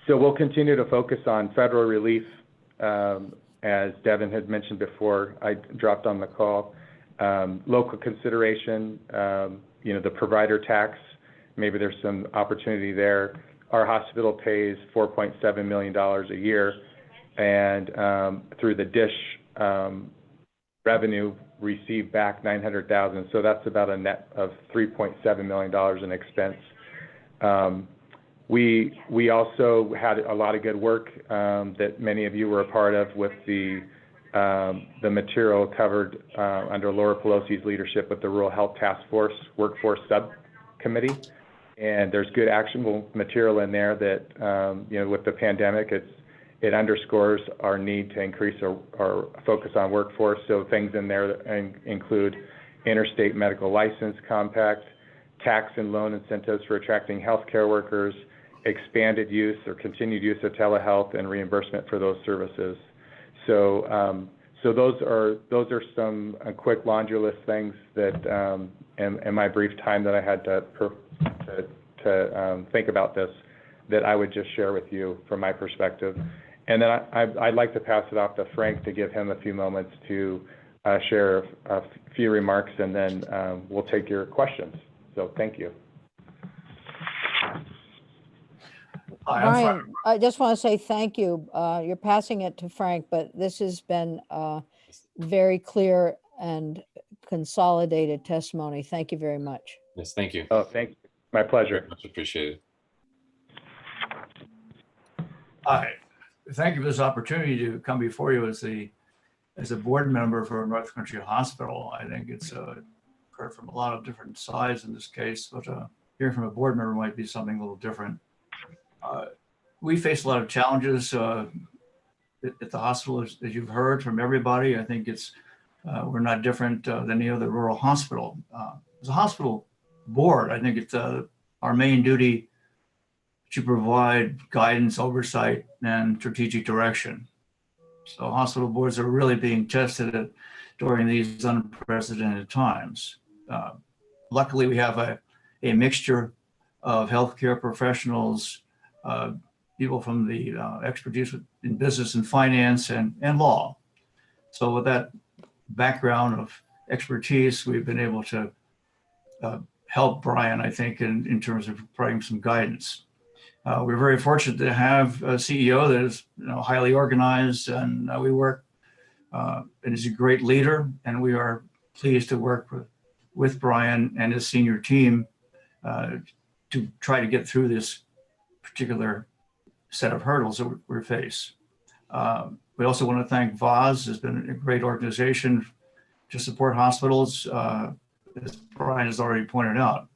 we'll continue to focus on federal relief, as Devin had mentioned before. I dropped on the call. Local consideration, the provider tax. Maybe there's some opportunity there. Our hospital pays $4.7 million a year, and through the DISH revenue, received back $900,000. So that's about a net of $3.7 million in expense. We also had a lot of good work that many of you were a part of with the material covered under Laura Pelosi's leadership with the Rural Health Task Force Workforce Subcommittee. And there's good actionable material in there that, with the pandemic, it underscores our need to increase our focus on workforce. So things in there include interstate medical license compact, tax and loan incentives for attracting healthcare workers, expanded use or continued use of telehealth and reimbursement for those services. So those are some quick laundry list things that in my brief time that I had to think about this, that I would just share with you from my perspective. And then I'd like to pass it off to Frank to give him a few moments to share a few remarks, and then we'll take your questions. So thank you. Brian, I just want to say thank you. You're passing it to Frank, but this has been very clear and consolidated testimony. Thank you very much. Yes, thank you. Oh, thank you. My pleasure. Much appreciated. Hi. Thank you for this opportunity to come before you as a board member for North Country Hospital. I think it's heard from a lot of different sides in this case, but hearing from a board member might be something a little different. we face a lot of challenges at the hospital, as you've heard from everybody. I think we're not different than any other rural hospital. As a hospital board, I think it's our main duty to provide guidance, oversight, and strategic direction. So hospital boards are really being tested during these unprecedented times. Luckily, we have a mixture of healthcare professionals, people from the expertise in business and finance and law. So with that background of expertise, we've been able to help Brian, I think, in terms of providing some guidance. We're very fortunate to have a CEO that is highly organized, and we work and is a great leader, and we are pleased to work with Brian and his senior team to try to get through this particular set of hurdles that we face. We also want to thank VAS. Has been a great organization to support hospitals, as Brian has already pointed out.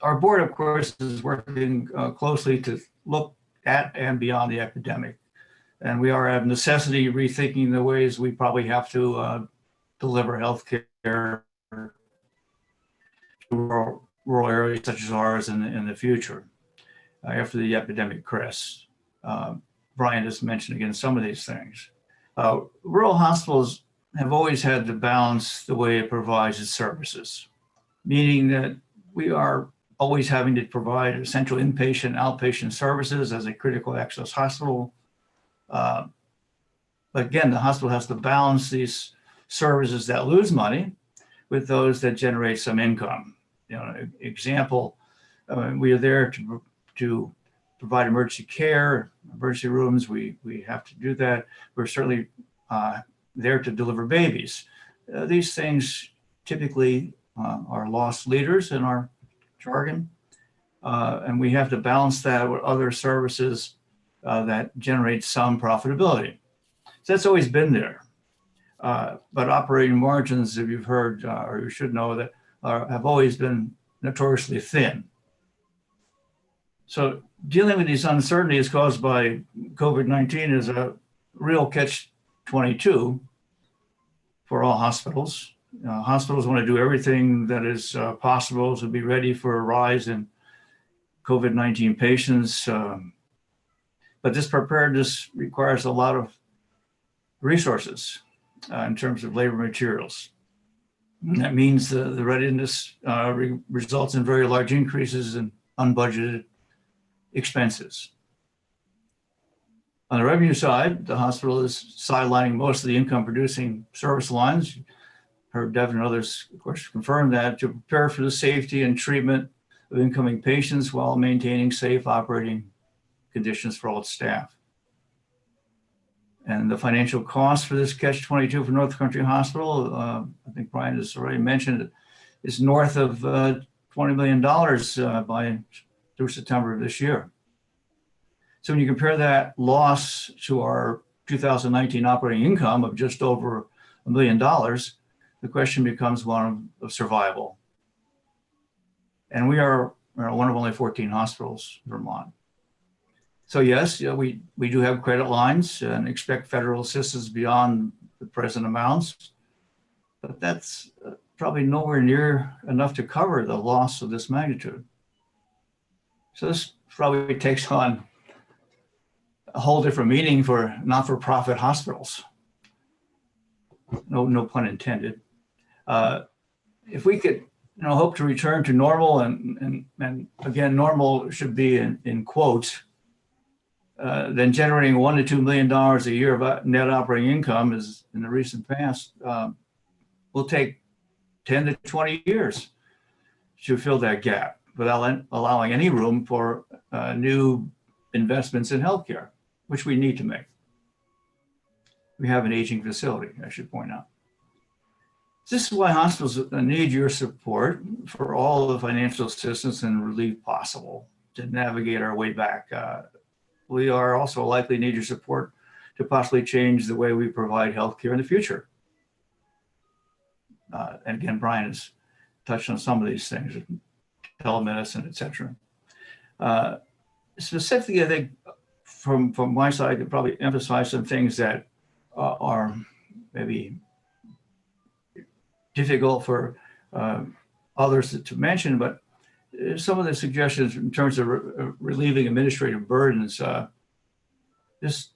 Our board, of course, is working closely to look at and beyond the epidemic. And we are of necessity rethinking the ways we probably have to deliver healthcare to rural areas such as ours in the future after the epidemic crests. Brian just mentioned again some of these things. Rural hospitals have always had to balance the way it provides its services, meaning that we are always having to provide essential inpatient, outpatient services as a critical access hospital. But again, the hospital has to balance these services that lose money with those that generate some income. Example, we are there to provide emergency care, emergency rooms. We have to do that. We're certainly there to deliver babies. These things typically are loss leaders in our jargon, and we have to balance that with other services that generate some profitability. So that's always been there. But operating margins, if you've heard or you should know, that have always been notoriously thin. So dealing with these uncertainties caused by COVID-19 is a real catch-22 for all hospitals. Hospitals want to do everything that is possible to be ready for a rise in COVID-19 patients. But this preparedness requires a lot of resources in terms of labor materials. And that means the readiness results in very large increases in unbudgeted expenses. On the revenue side, the hospital is sidelining most of the income producing service lines. Heard Devin and others, of course, confirm that, to prepare for the safety and treatment of incoming patients while maintaining safe operating conditions for all its staff. And the financial cost for this catch-22 for North Country Hospital, I think Brian has already mentioned, is north of $20 million through September of this year. So when you compare that loss to our 2019 operating income of just over $1 million, the question becomes one of survival. And we are one of only 14 hospitals in Vermont. So yes, we do have credit lines and expect federal assistance beyond the present amounts, but that's probably nowhere near enough to cover the loss of this magnitude. So this probably takes on a whole different meaning for not-for-profit hospitals. No pun intended. If we could hope to return to normal, and again, normal should be in quotes, then generating $1 to $2 million a year of net operating income is in the recent past will take 10 to 20 years to fill that gap without allowing any room for new investments in healthcare, which we need to make. We have an aging facility, I should point out. This is why hospitals need your support for all the financial assistance and relief possible to navigate our way back. We are also likely need your support to possibly change the way we provide healthcare in the future. And again, Brian has touched on some of these things, telemedicine, et cetera. specifically, I think from my side, I could probably emphasize some things that are maybe difficult for others to mention, but some of the suggestions in terms of relieving administrative burdens, this,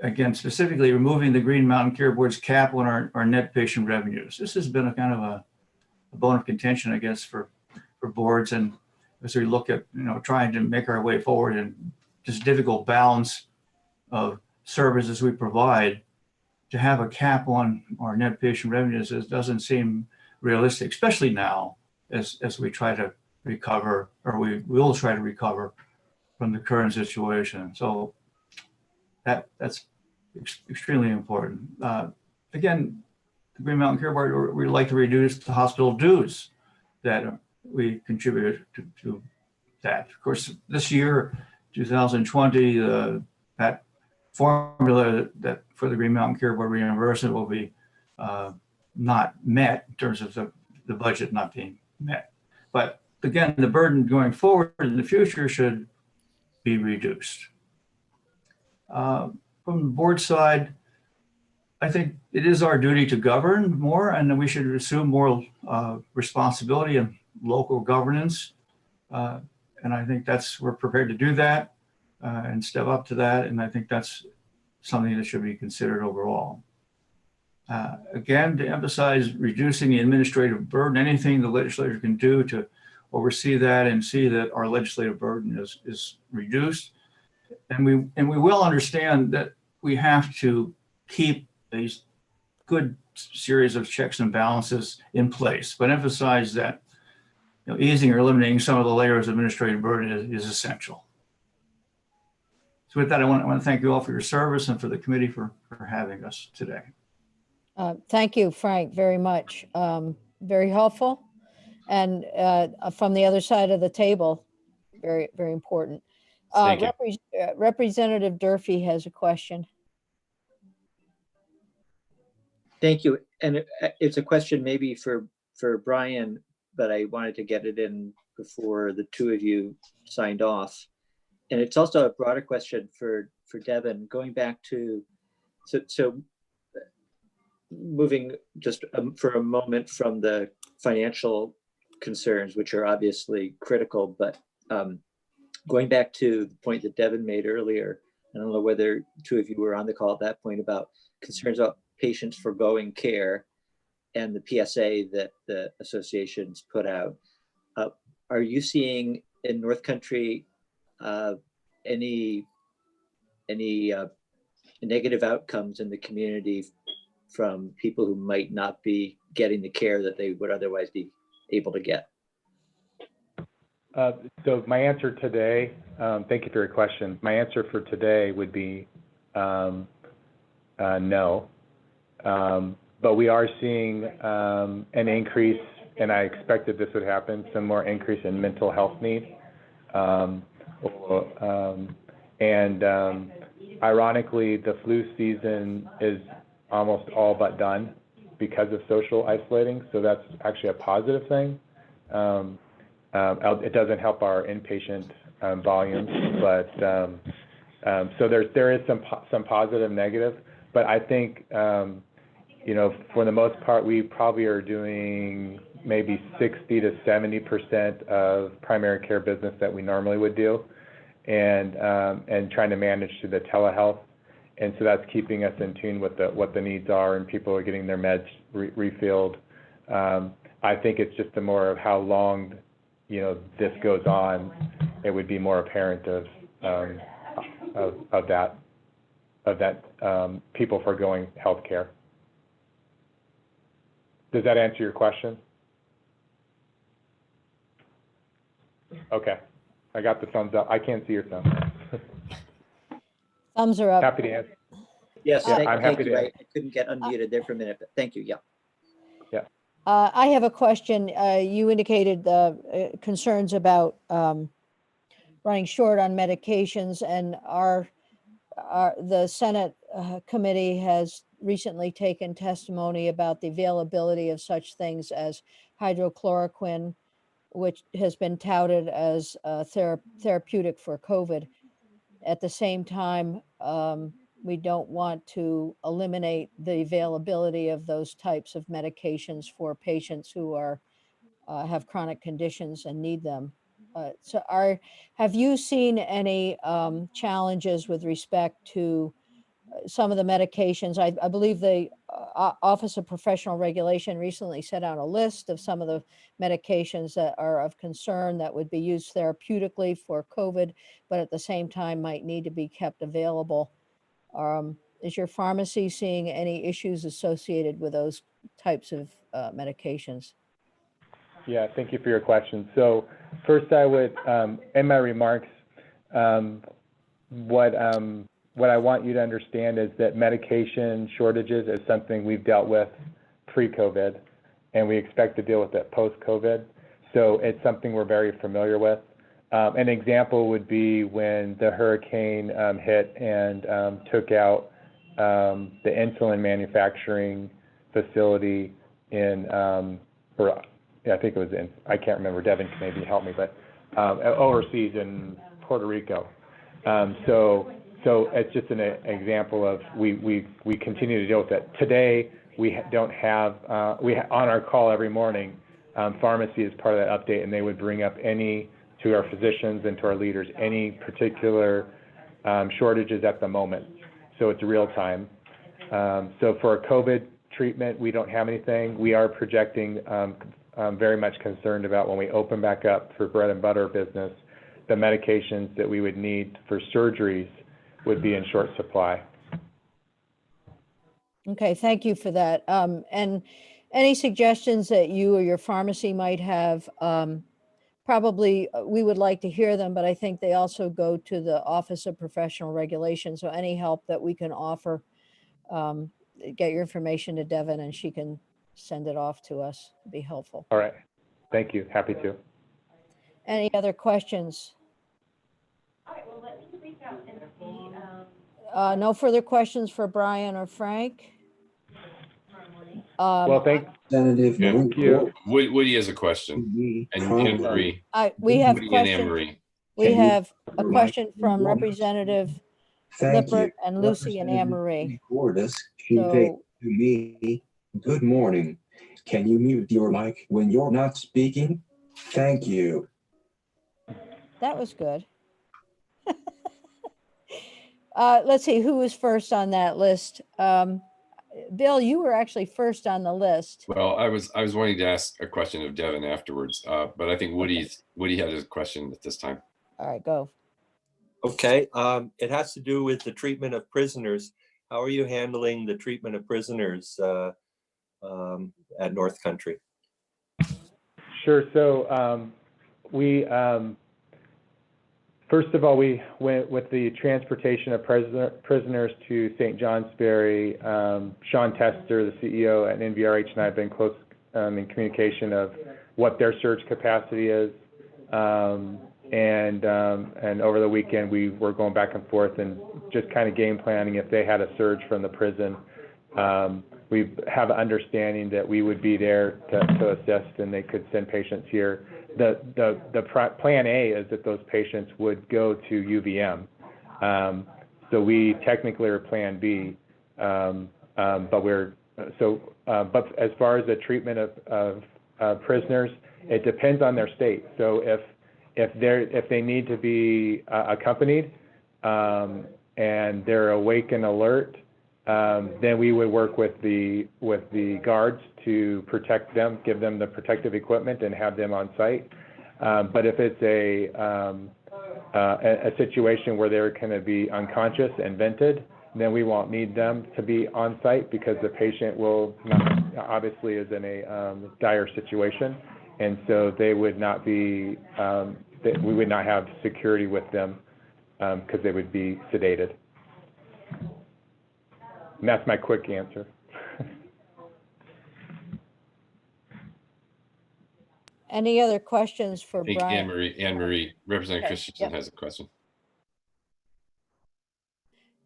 again, specifically removing the Green Mountain Care Board's cap on our net patient revenues. This has been a kind of a bone of contention, I guess, for boards, and as we look at, trying to make our way forward and this difficult balance of services we provide, to have a cap on our net patient revenues doesn't seem realistic, especially now as we try to recover, or we will try to recover from the current situation. So that's extremely important. Again, the Green Mountain Care Board, we'd like to reduce the hospital dues that we contribute to that. Of course, this year, 2020, that formula that for the Green Mountain Care Board reimbursement will be not met in terms of the budget not being met. But again, the burden going forward in the future should be reduced. From the board side, I think it is our duty to govern more, and we should assume more responsibility in local governance. And I think we're prepared to do that and step up to that. And I think that's something that should be considered overall. Again, to emphasize reducing the administrative burden, anything the legislature can do to oversee that and see that our legislative burden is reduced. And we will understand that we have to keep a good series of checks and balances in place, but emphasize that easing or eliminating some of the layers of administrative burden is essential. So with that, I want to thank you all for your service and for the committee for having us today. Thank you, Frank, very much. Very helpful. And from the other side of the table, very, very important. Thank you. Representative Durfee has a question. Thank you. And it's a question maybe for Brian, but I wanted to get it in before the two of you signed off. And it's also a broader question for Devin, going back to, so moving just for a moment from the financial concerns, which are obviously critical, but going back to the point that Devin made earlier, I don't know whether two of you were on the call at that point about concerns about patients foregoing care and the PSA that the associations put out. Are you seeing in North Country any negative outcomes in the community from people who might not be getting the care that they would otherwise be able to get? So my answer today, thank you for your question. My answer for today would be no. But we are seeing an increase, and I expected this would happen, some more increase in mental health need. Ironically, the flu season is almost all but done because of social isolating. So that's actually a positive thing. It doesn't help our inpatient volumes, but so there is some positive, negative. But I think for the most part, we probably are doing maybe 60 to 70% of primary care business that we normally would do, and trying to manage through the telehealth. And so that's keeping us in tune with what the needs are, and people are getting their meds refilled. I think it's just more of how long, this goes on. It would be more apparent of that people foregoing healthcare. Does that answer your question? Okay, I got the thumbs up. I can't see your thumbs. Thumbs are up. Happy to answer. Yes, Yeah, thank I'm happy you. to. I couldn't get unmuted there for a minute, but thank you. Yeah. I have a question. You indicated concerns about running short on medications, and the Senate committee has recently taken testimony about the availability of such things as hydrochloroquine, which has been touted as therapeutic for COVID. At the same time, we don't want to eliminate the availability of those types of medications for patients who are have chronic conditions and need them. Have you seen any challenges with respect to some of the medications? I believe the Office of Professional Regulation recently set out a list of some of the medications that are of concern that would be used therapeutically for COVID, but at the same time might need to be kept available. Is your pharmacy seeing any issues associated with those types of medications? Yeah, thank you for your question. So first I would, in my remarks, what I want you to understand is that medication shortages is something we've dealt with pre-COVID, and we expect to deal with it post-COVID. So it's something we're very familiar with. An example would be when the hurricane hit and took out the insulin manufacturing facility in, I think it was in, I can't remember, Devin can maybe help me, but overseas in Puerto Rico. So it's just an example of we continue to deal with it. Today, we don't have, on our call every morning, pharmacy is part of that update, and they would bring up to our physicians and to our leaders, any particular shortages at the moment. So it's real time. So for a COVID treatment, we don't have anything. We are projecting, very much concerned about when we open back up for bread and butter business, the medications that we would need for surgeries would be in short supply. Okay, thank you for that. And any suggestions that you or your pharmacy might have, probably we would like to hear them, but I think they also go to the Office of Professional Regulation. So any help that we can offer, get your information to Devin and she can send it off to us, would be helpful. All right, thank you, happy to. Any other questions? No further questions for Brian or Frank? Well, thank you. Woody has a question, and Anne Marie. We have Woody and Anne questions. Marie. We have a question from Representative Lippert and Lucy and Anne Marie. To me, good morning. Can you mute your mic when you're not speaking? Thank you. That was good. Let's see, who was first on that list? Bill, you were actually first on the list. Well, I was wanting to ask a question of Devin afterwards, but I think Woody had his question at this time. All right, go. Okay, it has to do with the treatment of prisoners. How are you handling the treatment of prisoners at North Country? Sure. So first of all, we went with the transportation of prisoners to St. Johnsbury. Sean Tester, the CEO at NVRH, and I have been close in communication of what their surge capacity is. And over the weekend, we were going back and forth and just kind of game planning if they had a surge from the prison. We have an understanding that we would be there to assist and they could send patients here. The plan A is that those patients would go to UVM. So we technically are plan B, but as far as the treatment of prisoners, it depends on their state. So if they need to be accompanied and they're awake and alert, then we would work with the guards to protect them, give them the protective equipment and have them on site. But if it's a situation where they're going to be unconscious and vented, then we won't need them to be on site because the patient obviously is in a dire situation. And so they would not be, we would not have security with them because they would be sedated. And that's my quick answer. Any other questions for I think Brian? Anne Marie, Representative Okay, Christensen yep. has a question.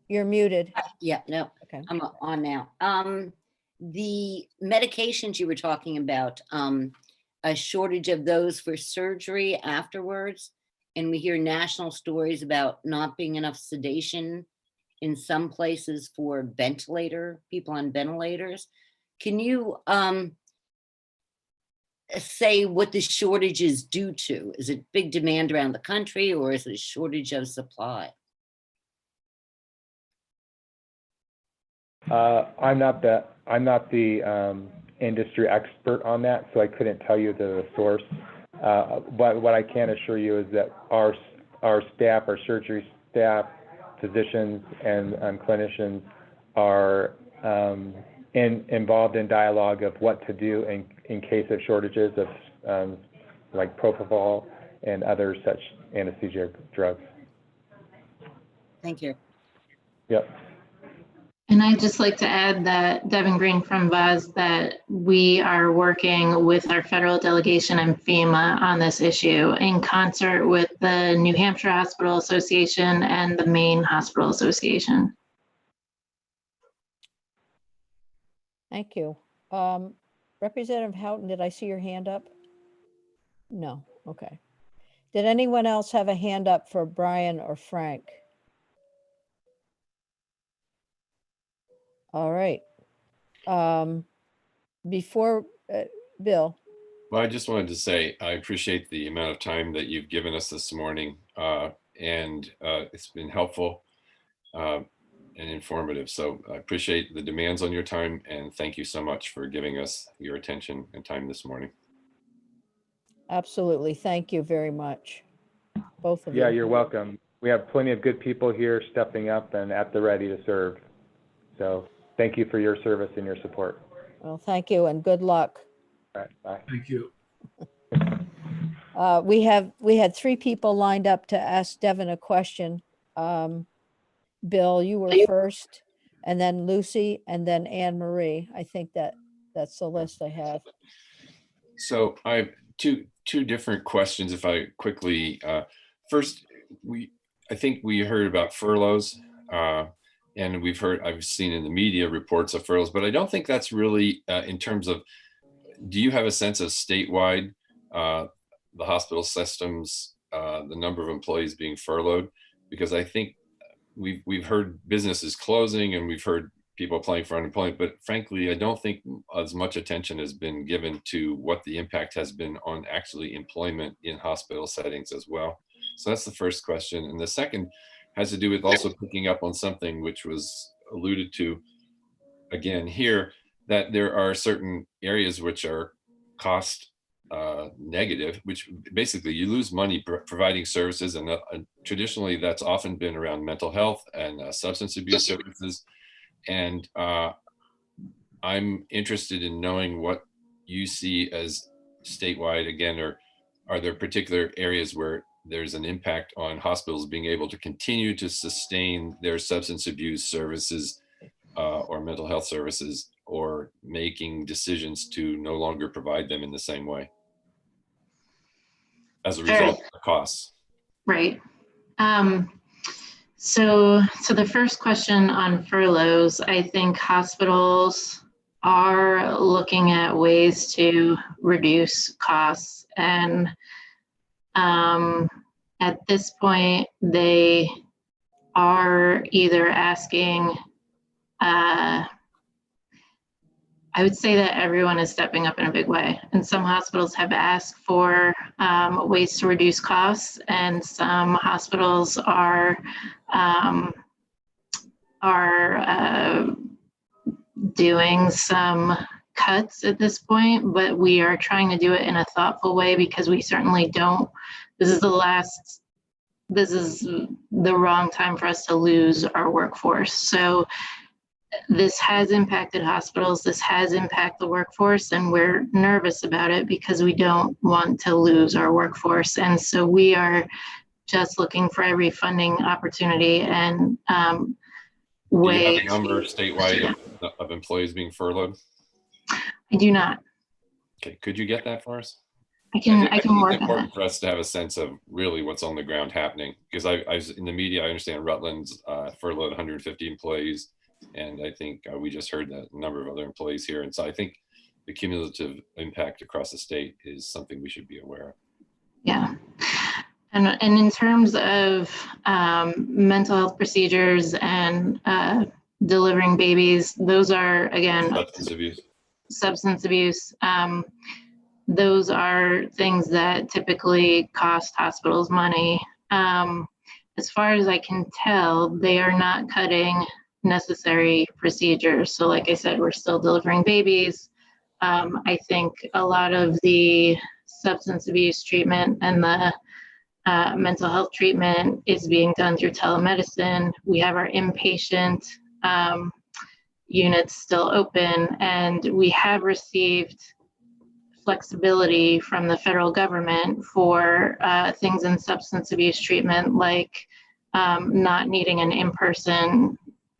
You're muted. Yeah, no, Okay. I'm on now. The medications you were talking about, a shortage of those for surgery afterwards. And we hear national stories about not being enough sedation in some places for people on ventilators. Can you say what the shortage is due to? Is it big demand around the country, or is it a shortage of supply? I'm not the industry expert on that, so I couldn't tell you the source. But what I can assure you is that our staff, our surgery staff, physicians and clinicians are involved in dialogue of what to do in case of shortages of like propofol and other such anesthesia drugs. Thank you. Yep. And I'd just like to add that Devin Green from VAS, that we are working with our federal delegation and FEMA on this issue in concert with the New Hampshire Hospital Association and the Maine Hospital Association. Thank you. Representative Houghton, did I see your hand up? No, okay. Did anyone else have a hand up for Brian or Frank? All right. Before, Bill. Well, I just wanted to say, I appreciate the amount of time that you've given us this morning, and it's been helpful and informative. So I appreciate the demands on your time, and thank you so much for giving us your attention and time this morning. Absolutely. Thank you very much, both of you. Yeah, you're welcome. We have plenty of good people here stepping up and at the ready to serve. So thank you for your service and your support. Well, thank you and good luck. All right, bye. Thank you. We had 3 people lined up to ask Devin a question. Bill, you were first, and then Lucy, and then Anne Marie. I think that's the list I have. So I have two different questions. If I quickly, first, I think we heard about furloughs, and I've seen in the media reports of furloughs, but I don't think that's really in terms of, do you have a sense of statewide, the hospital systems, the number of employees being furloughed? Because I think we've heard businesses closing and we've heard people applying for unemployment, but frankly, I don't think as much attention has been given to what the impact has been on actually employment in hospital settings as well. So that's the first question. And the second has to do with also picking up on something which was alluded to again here, that there are certain areas which are cost negative, which basically you lose money providing services, and traditionally that's often been around mental health and substance abuse services. And I'm interested in knowing what you see as statewide again, or are there particular areas where there's an impact on hospitals being able to continue to sustain their substance abuse services or mental health services, or making decisions to no longer provide them in the same way as a result of the costs? Right. So the first question on furloughs, I think hospitals are looking at ways to reduce costs, and at this point they are either asking, I would say that everyone is stepping up in a big way, and some hospitals have asked for ways to reduce costs, and some hospitals are doing some cuts at this point, but we are trying to do it in a thoughtful way, because we certainly don't, this is the wrong time for us to lose our workforce. So this has impacted hospitals, this has impacted the workforce, and we're nervous about it because we don't want to lose our workforce. And so we are just looking for every funding opportunity and way. Do you have a number statewide of employees being furloughed? I do not. Okay, could you get that for us? I can it's work on important that. for us to have a sense of really what's on the ground happening, because I was in the media, I understand Rutland's furloughed 150 employees. And I think we just heard that a number of other employees here. And so I think the cumulative impact across the state is something we should be aware of. Yeah. And in terms of mental health procedures and delivering babies, those are, again, Substance abuse. Substance abuse. Those are things that typically cost hospitals money. As far as I can tell, they are not cutting necessary procedures. So like I said, we're still delivering babies. I think a lot of the substance abuse treatment and the mental health treatment is being done through telemedicine. We have our inpatient units still open, and we have received flexibility from the federal government for things in substance abuse treatment, like not needing an in-person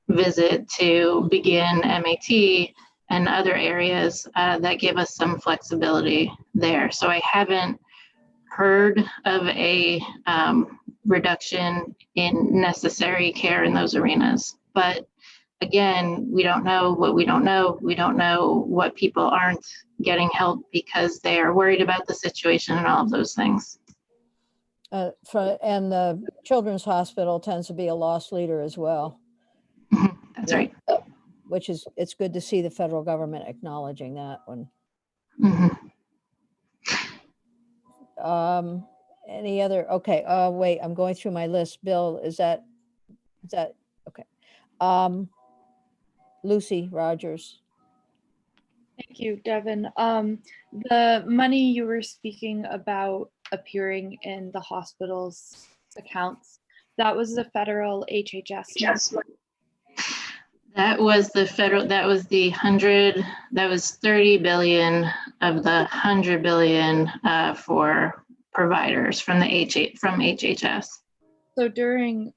visit to begin MAT and other areas that give us some flexibility there. So I haven't heard of a reduction in necessary care in those arenas. But again, we don't know what we don't know. We don't know what people aren't getting help because they are worried about the situation and all of those things. And the Children's Hospital tends to be a loss leader as well. That's right. Which is, it's good to see the federal government acknowledging that one. Any other, okay, wait, I'm going through my list. Bill, is that okay? Lucy Rogers. Thank you, Devin. The money you were speaking about appearing in the hospital's accounts, that was the federal HHS. Yes. That was the federal, that was the 30 billion of the 100 billion for providers from HHS. So during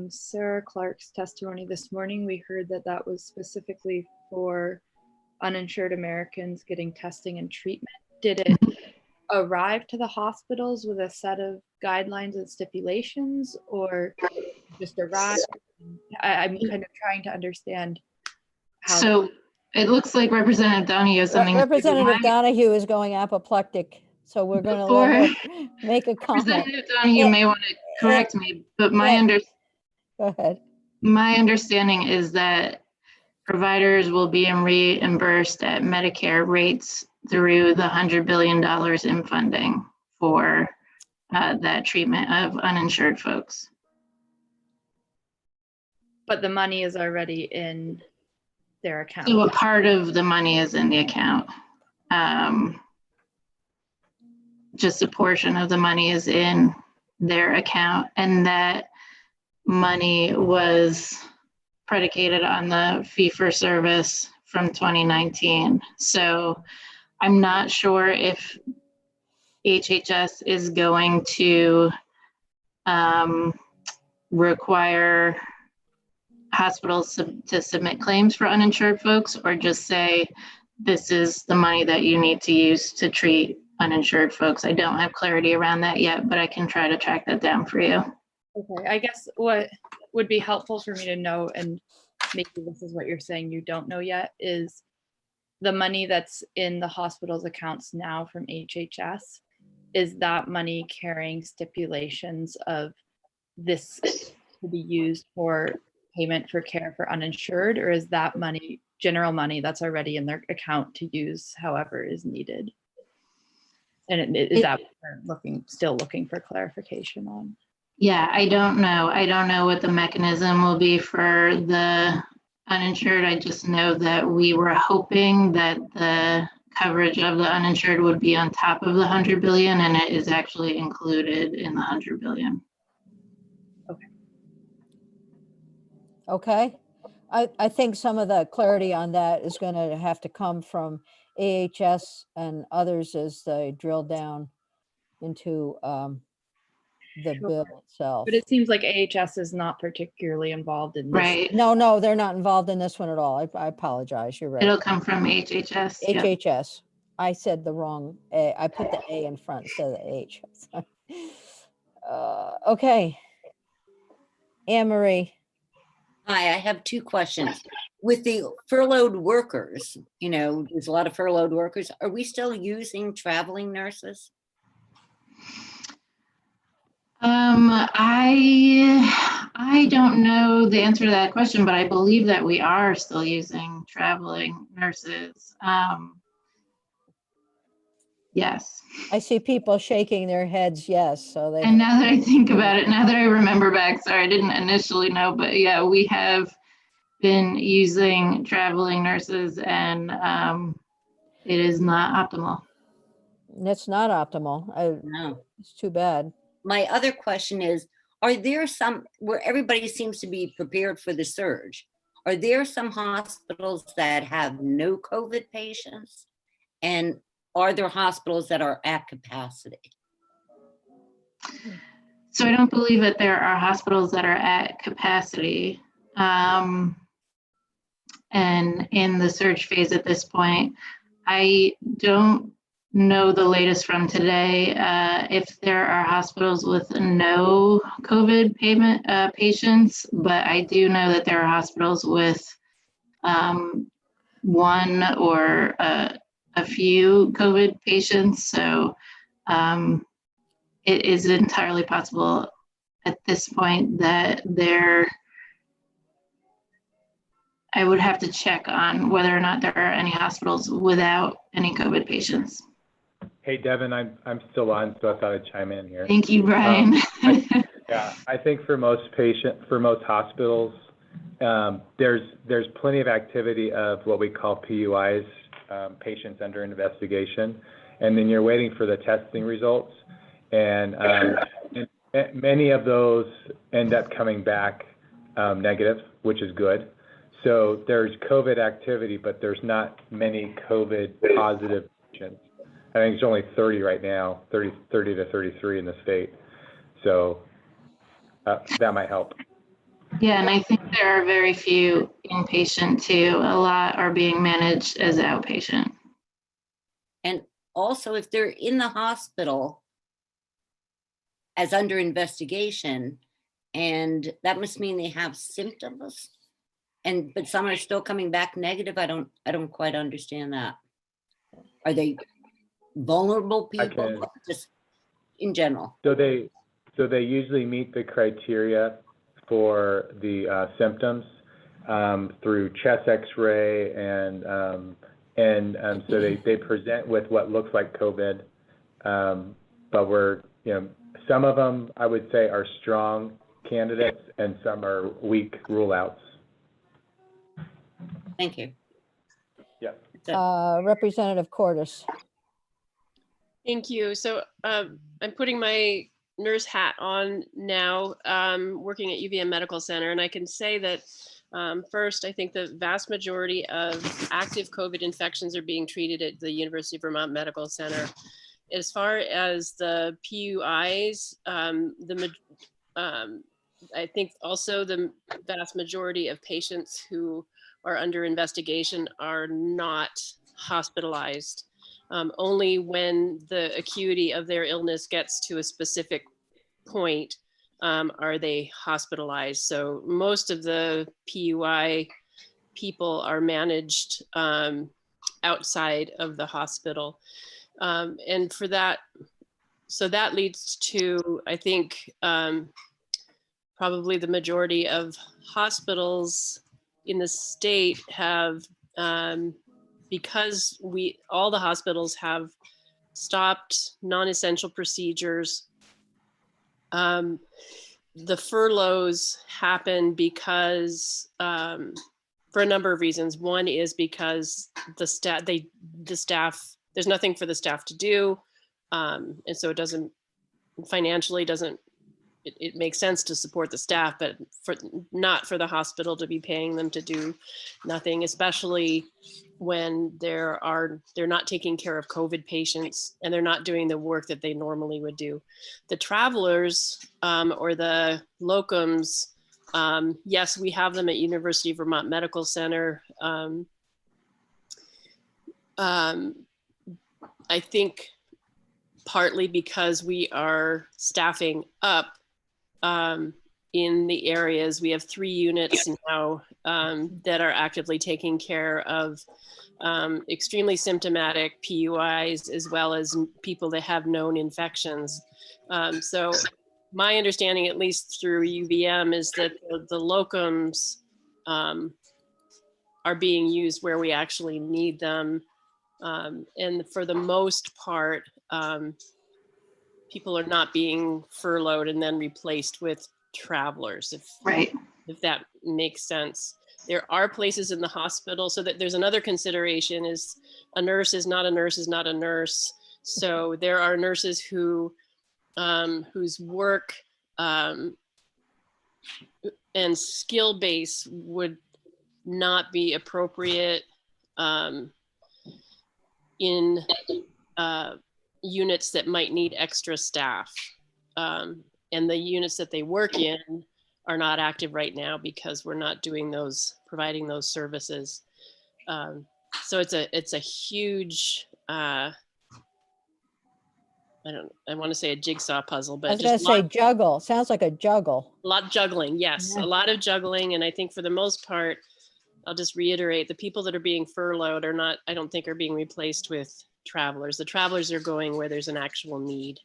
Sarah Clark's testimony this morning, we heard that that was specifically for uninsured Americans getting testing and treatment. Did it arrive to the hospitals with a set of guidelines and stipulations, or just arrive? I'm kind of trying to understand how. So it looks like Representative Donahue has something. Representative Donahue is going apoplectic, so we're going to let her make a comment. Representative Donahue may want to correct me, but Go ahead. My understanding is that providers will be reimbursed at Medicare rates through the $100 billion in funding for that treatment of uninsured folks. But the money is already in their account. So a part of the money is in the account. Just a portion of the money is in their account, and that money was predicated on the fee-for-service from 2019. So I'm not sure if HHS is going to require hospitals to submit claims for uninsured folks, or just say, this is the money that you need to use to treat uninsured folks. I don't have clarity around that yet, but I can try to track that down for you. Okay, I guess what would be helpful for me to know, and maybe this is what you're saying you don't know yet, is the money that's in the hospital's accounts now from HHS, is that money carrying stipulations of this to be used for payment for care for uninsured, or is that money general money that's already in their account to use however is needed? And is that what we're still looking for clarification on? Yeah, I don't know. I don't know what the mechanism will be for the uninsured. I just know that we were hoping that the coverage of the uninsured would be on top of the 100 billion, and it is actually included in the 100 billion. Okay. I think some of the clarity on that is going to have to come from AHS and others as they drill down into the bill itself. But it seems like AHS is not particularly involved in this. Right. No, they're not involved in this one at all. I apologize. You're right. It'll come from HHS. yeah. HHS. I said the wrong A. I put the A in front instead of the H. Okay. Anne Marie. Hi, I have two questions. with the furloughed workers, you know, there's a lot of furloughed workers. Are we still using traveling nurses? I don't know the answer to that question, but I believe that we are still using traveling nurses. Yes. I see people shaking their heads, yes, so they. And now that I think about it, now that I remember back, sorry, I didn't initially know, but yeah, we have been using traveling nurses, and it is not optimal. It's not optimal. No. It's too bad. My other question is, are there some, where everybody seems to be prepared for the surge, are there some hospitals that have no COVID patients? And are there hospitals that are at capacity? So I don't believe that there are hospitals that are at capacity. And in the surge phase at this point, I don't know the latest from today. If there are hospitals with no COVID patients, but I do know that there are hospitals with one or a few COVID patients. So it is entirely possible at this point that I would have to check on whether or not there are any hospitals without any COVID patients. Hey, Devin, I'm still on, so I thought I'd chime in here. Thank you, Brian. I think for most hospitals, there's plenty of activity of what we call PUIs, patients under investigation, and then you're waiting for the testing results, and many of those end up coming back negative, which is good. So there's COVID activity, but there's not many COVID positive patients. I think it's only 30 right now, 30 to 33 in the state. So that might help. Yeah, and I think there are very few inpatient too. A lot are being managed as outpatient. And also, if they're in the hospital as under investigation, and that must mean they have symptoms, but some are still coming back negative. I don't quite understand that. Are they vulnerable people? Just in general. So they usually meet the criteria for the symptoms through chest X-ray, and so they present with what looks like COVID, but some of them I would say are strong candidates and some are weak rule-outs. Thank you. Yeah. Representative Cordes. Thank you. So I'm putting my nurse hat on now, working at UVM Medical Center, and I can say that first, I think the vast majority of active COVID infections are being treated at the University of Vermont Medical Center. As far as the PUIs, I think also the vast majority of patients who are under investigation are not hospitalized. Only when the acuity of their illness gets to a specific point are they hospitalized. So most of the PUI people are managed outside of the hospital. And for that, so that leads to, I think, probably the majority of hospitals in the state have, because all the hospitals have stopped non-essential procedures. The furloughs happen because, for a number of reasons. One is because the staff, there's nothing for the staff to do. And so it financially it makes sense to support the staff, but not for the hospital to be paying them to do nothing, especially when they're not taking care of COVID patients and they're not doing the work that they normally would do. The travelers or the locums, yes, we have them at University of Vermont Medical Center. I think partly because we are staffing up, in the areas. We have 3 units now that are actively taking care of extremely symptomatic PUIs, as well as people that have known infections. So my understanding, at least through UVM, is that the locums are being used where we actually need them. And for the most part, people are not being furloughed and then replaced with travelers, if that makes sense. There are places in the hospital, so that there's another consideration is a nurse is not a nurse is not a nurse. So there are nurses who whose work and skill base would not be appropriate in units that might need extra staff. And the units that they work in are not active right now because we're not doing those, providing those services. So it's a huge, I want to say a jigsaw puzzle, but I was gonna say juggle. Sounds like a juggle. a lot juggling, yes, Yeah. a lot of juggling. And I think for the most part, I'll just reiterate, the people that are being furloughed are not, I don't think are being replaced with travelers. The travelers are going where there's an actual need.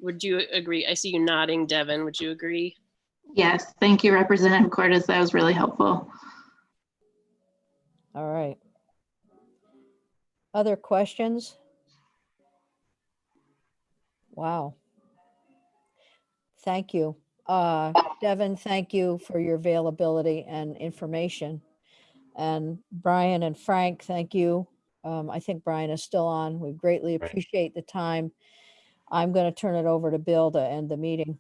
Would you agree? I see you nodding, Devin. Would you agree? Yes, thank you, Representative Cordes. That was really helpful. All right. Other questions? Wow. Thank you. Devin, thank you for your availability and information. And Brian and Frank, thank you. I think Brian is still on. We greatly appreciate the time. I'm going to turn it over to Bill to end the meeting.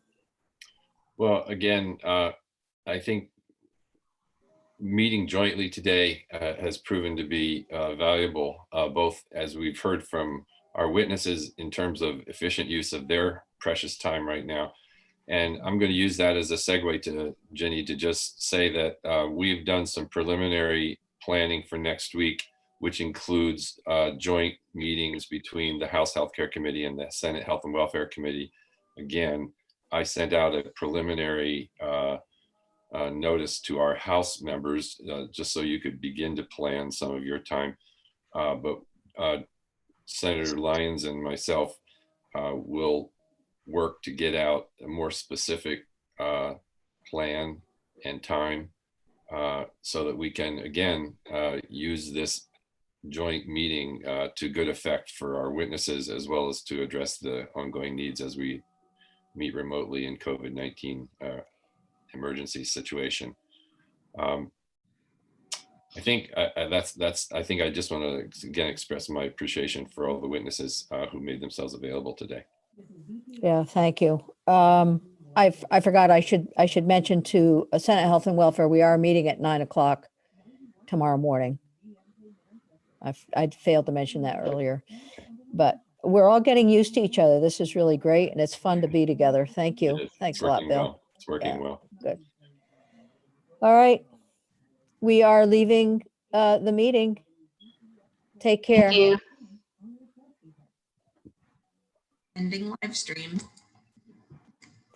Well, again, I think meeting jointly today has proven to be valuable, both as we've heard from our witnesses in terms of efficient use of their precious time right now. And I'm going to use that as a segue to Jenny to just say that we've done some preliminary planning for next week, which includes joint meetings between the House Healthcare Committee and the Senate Health and Welfare Committee. Again, I sent out a preliminary notice to our House members, just so you could begin to plan some of your time. But Senator Lyons and myself will work to get out a more specific plan and time so that we can, again, use this joint meeting to good effect for our witnesses, as well as to address the ongoing needs as we meet remotely in COVID-19 emergency situation. I think I think I just want to again express my appreciation for all the witnesses who made themselves available today. Yeah, thank you. I forgot I should mention to Senate Health and Welfare, we are meeting at 9 o'clock tomorrow morning. I failed to mention that earlier, but we're all getting used to each other. This is really great, and it's fun to be together. Thank you. Thanks a lot, Bill. Well. It's working well. Good. All right. We are leaving the meeting. Take care. Thank you. Ending live stream.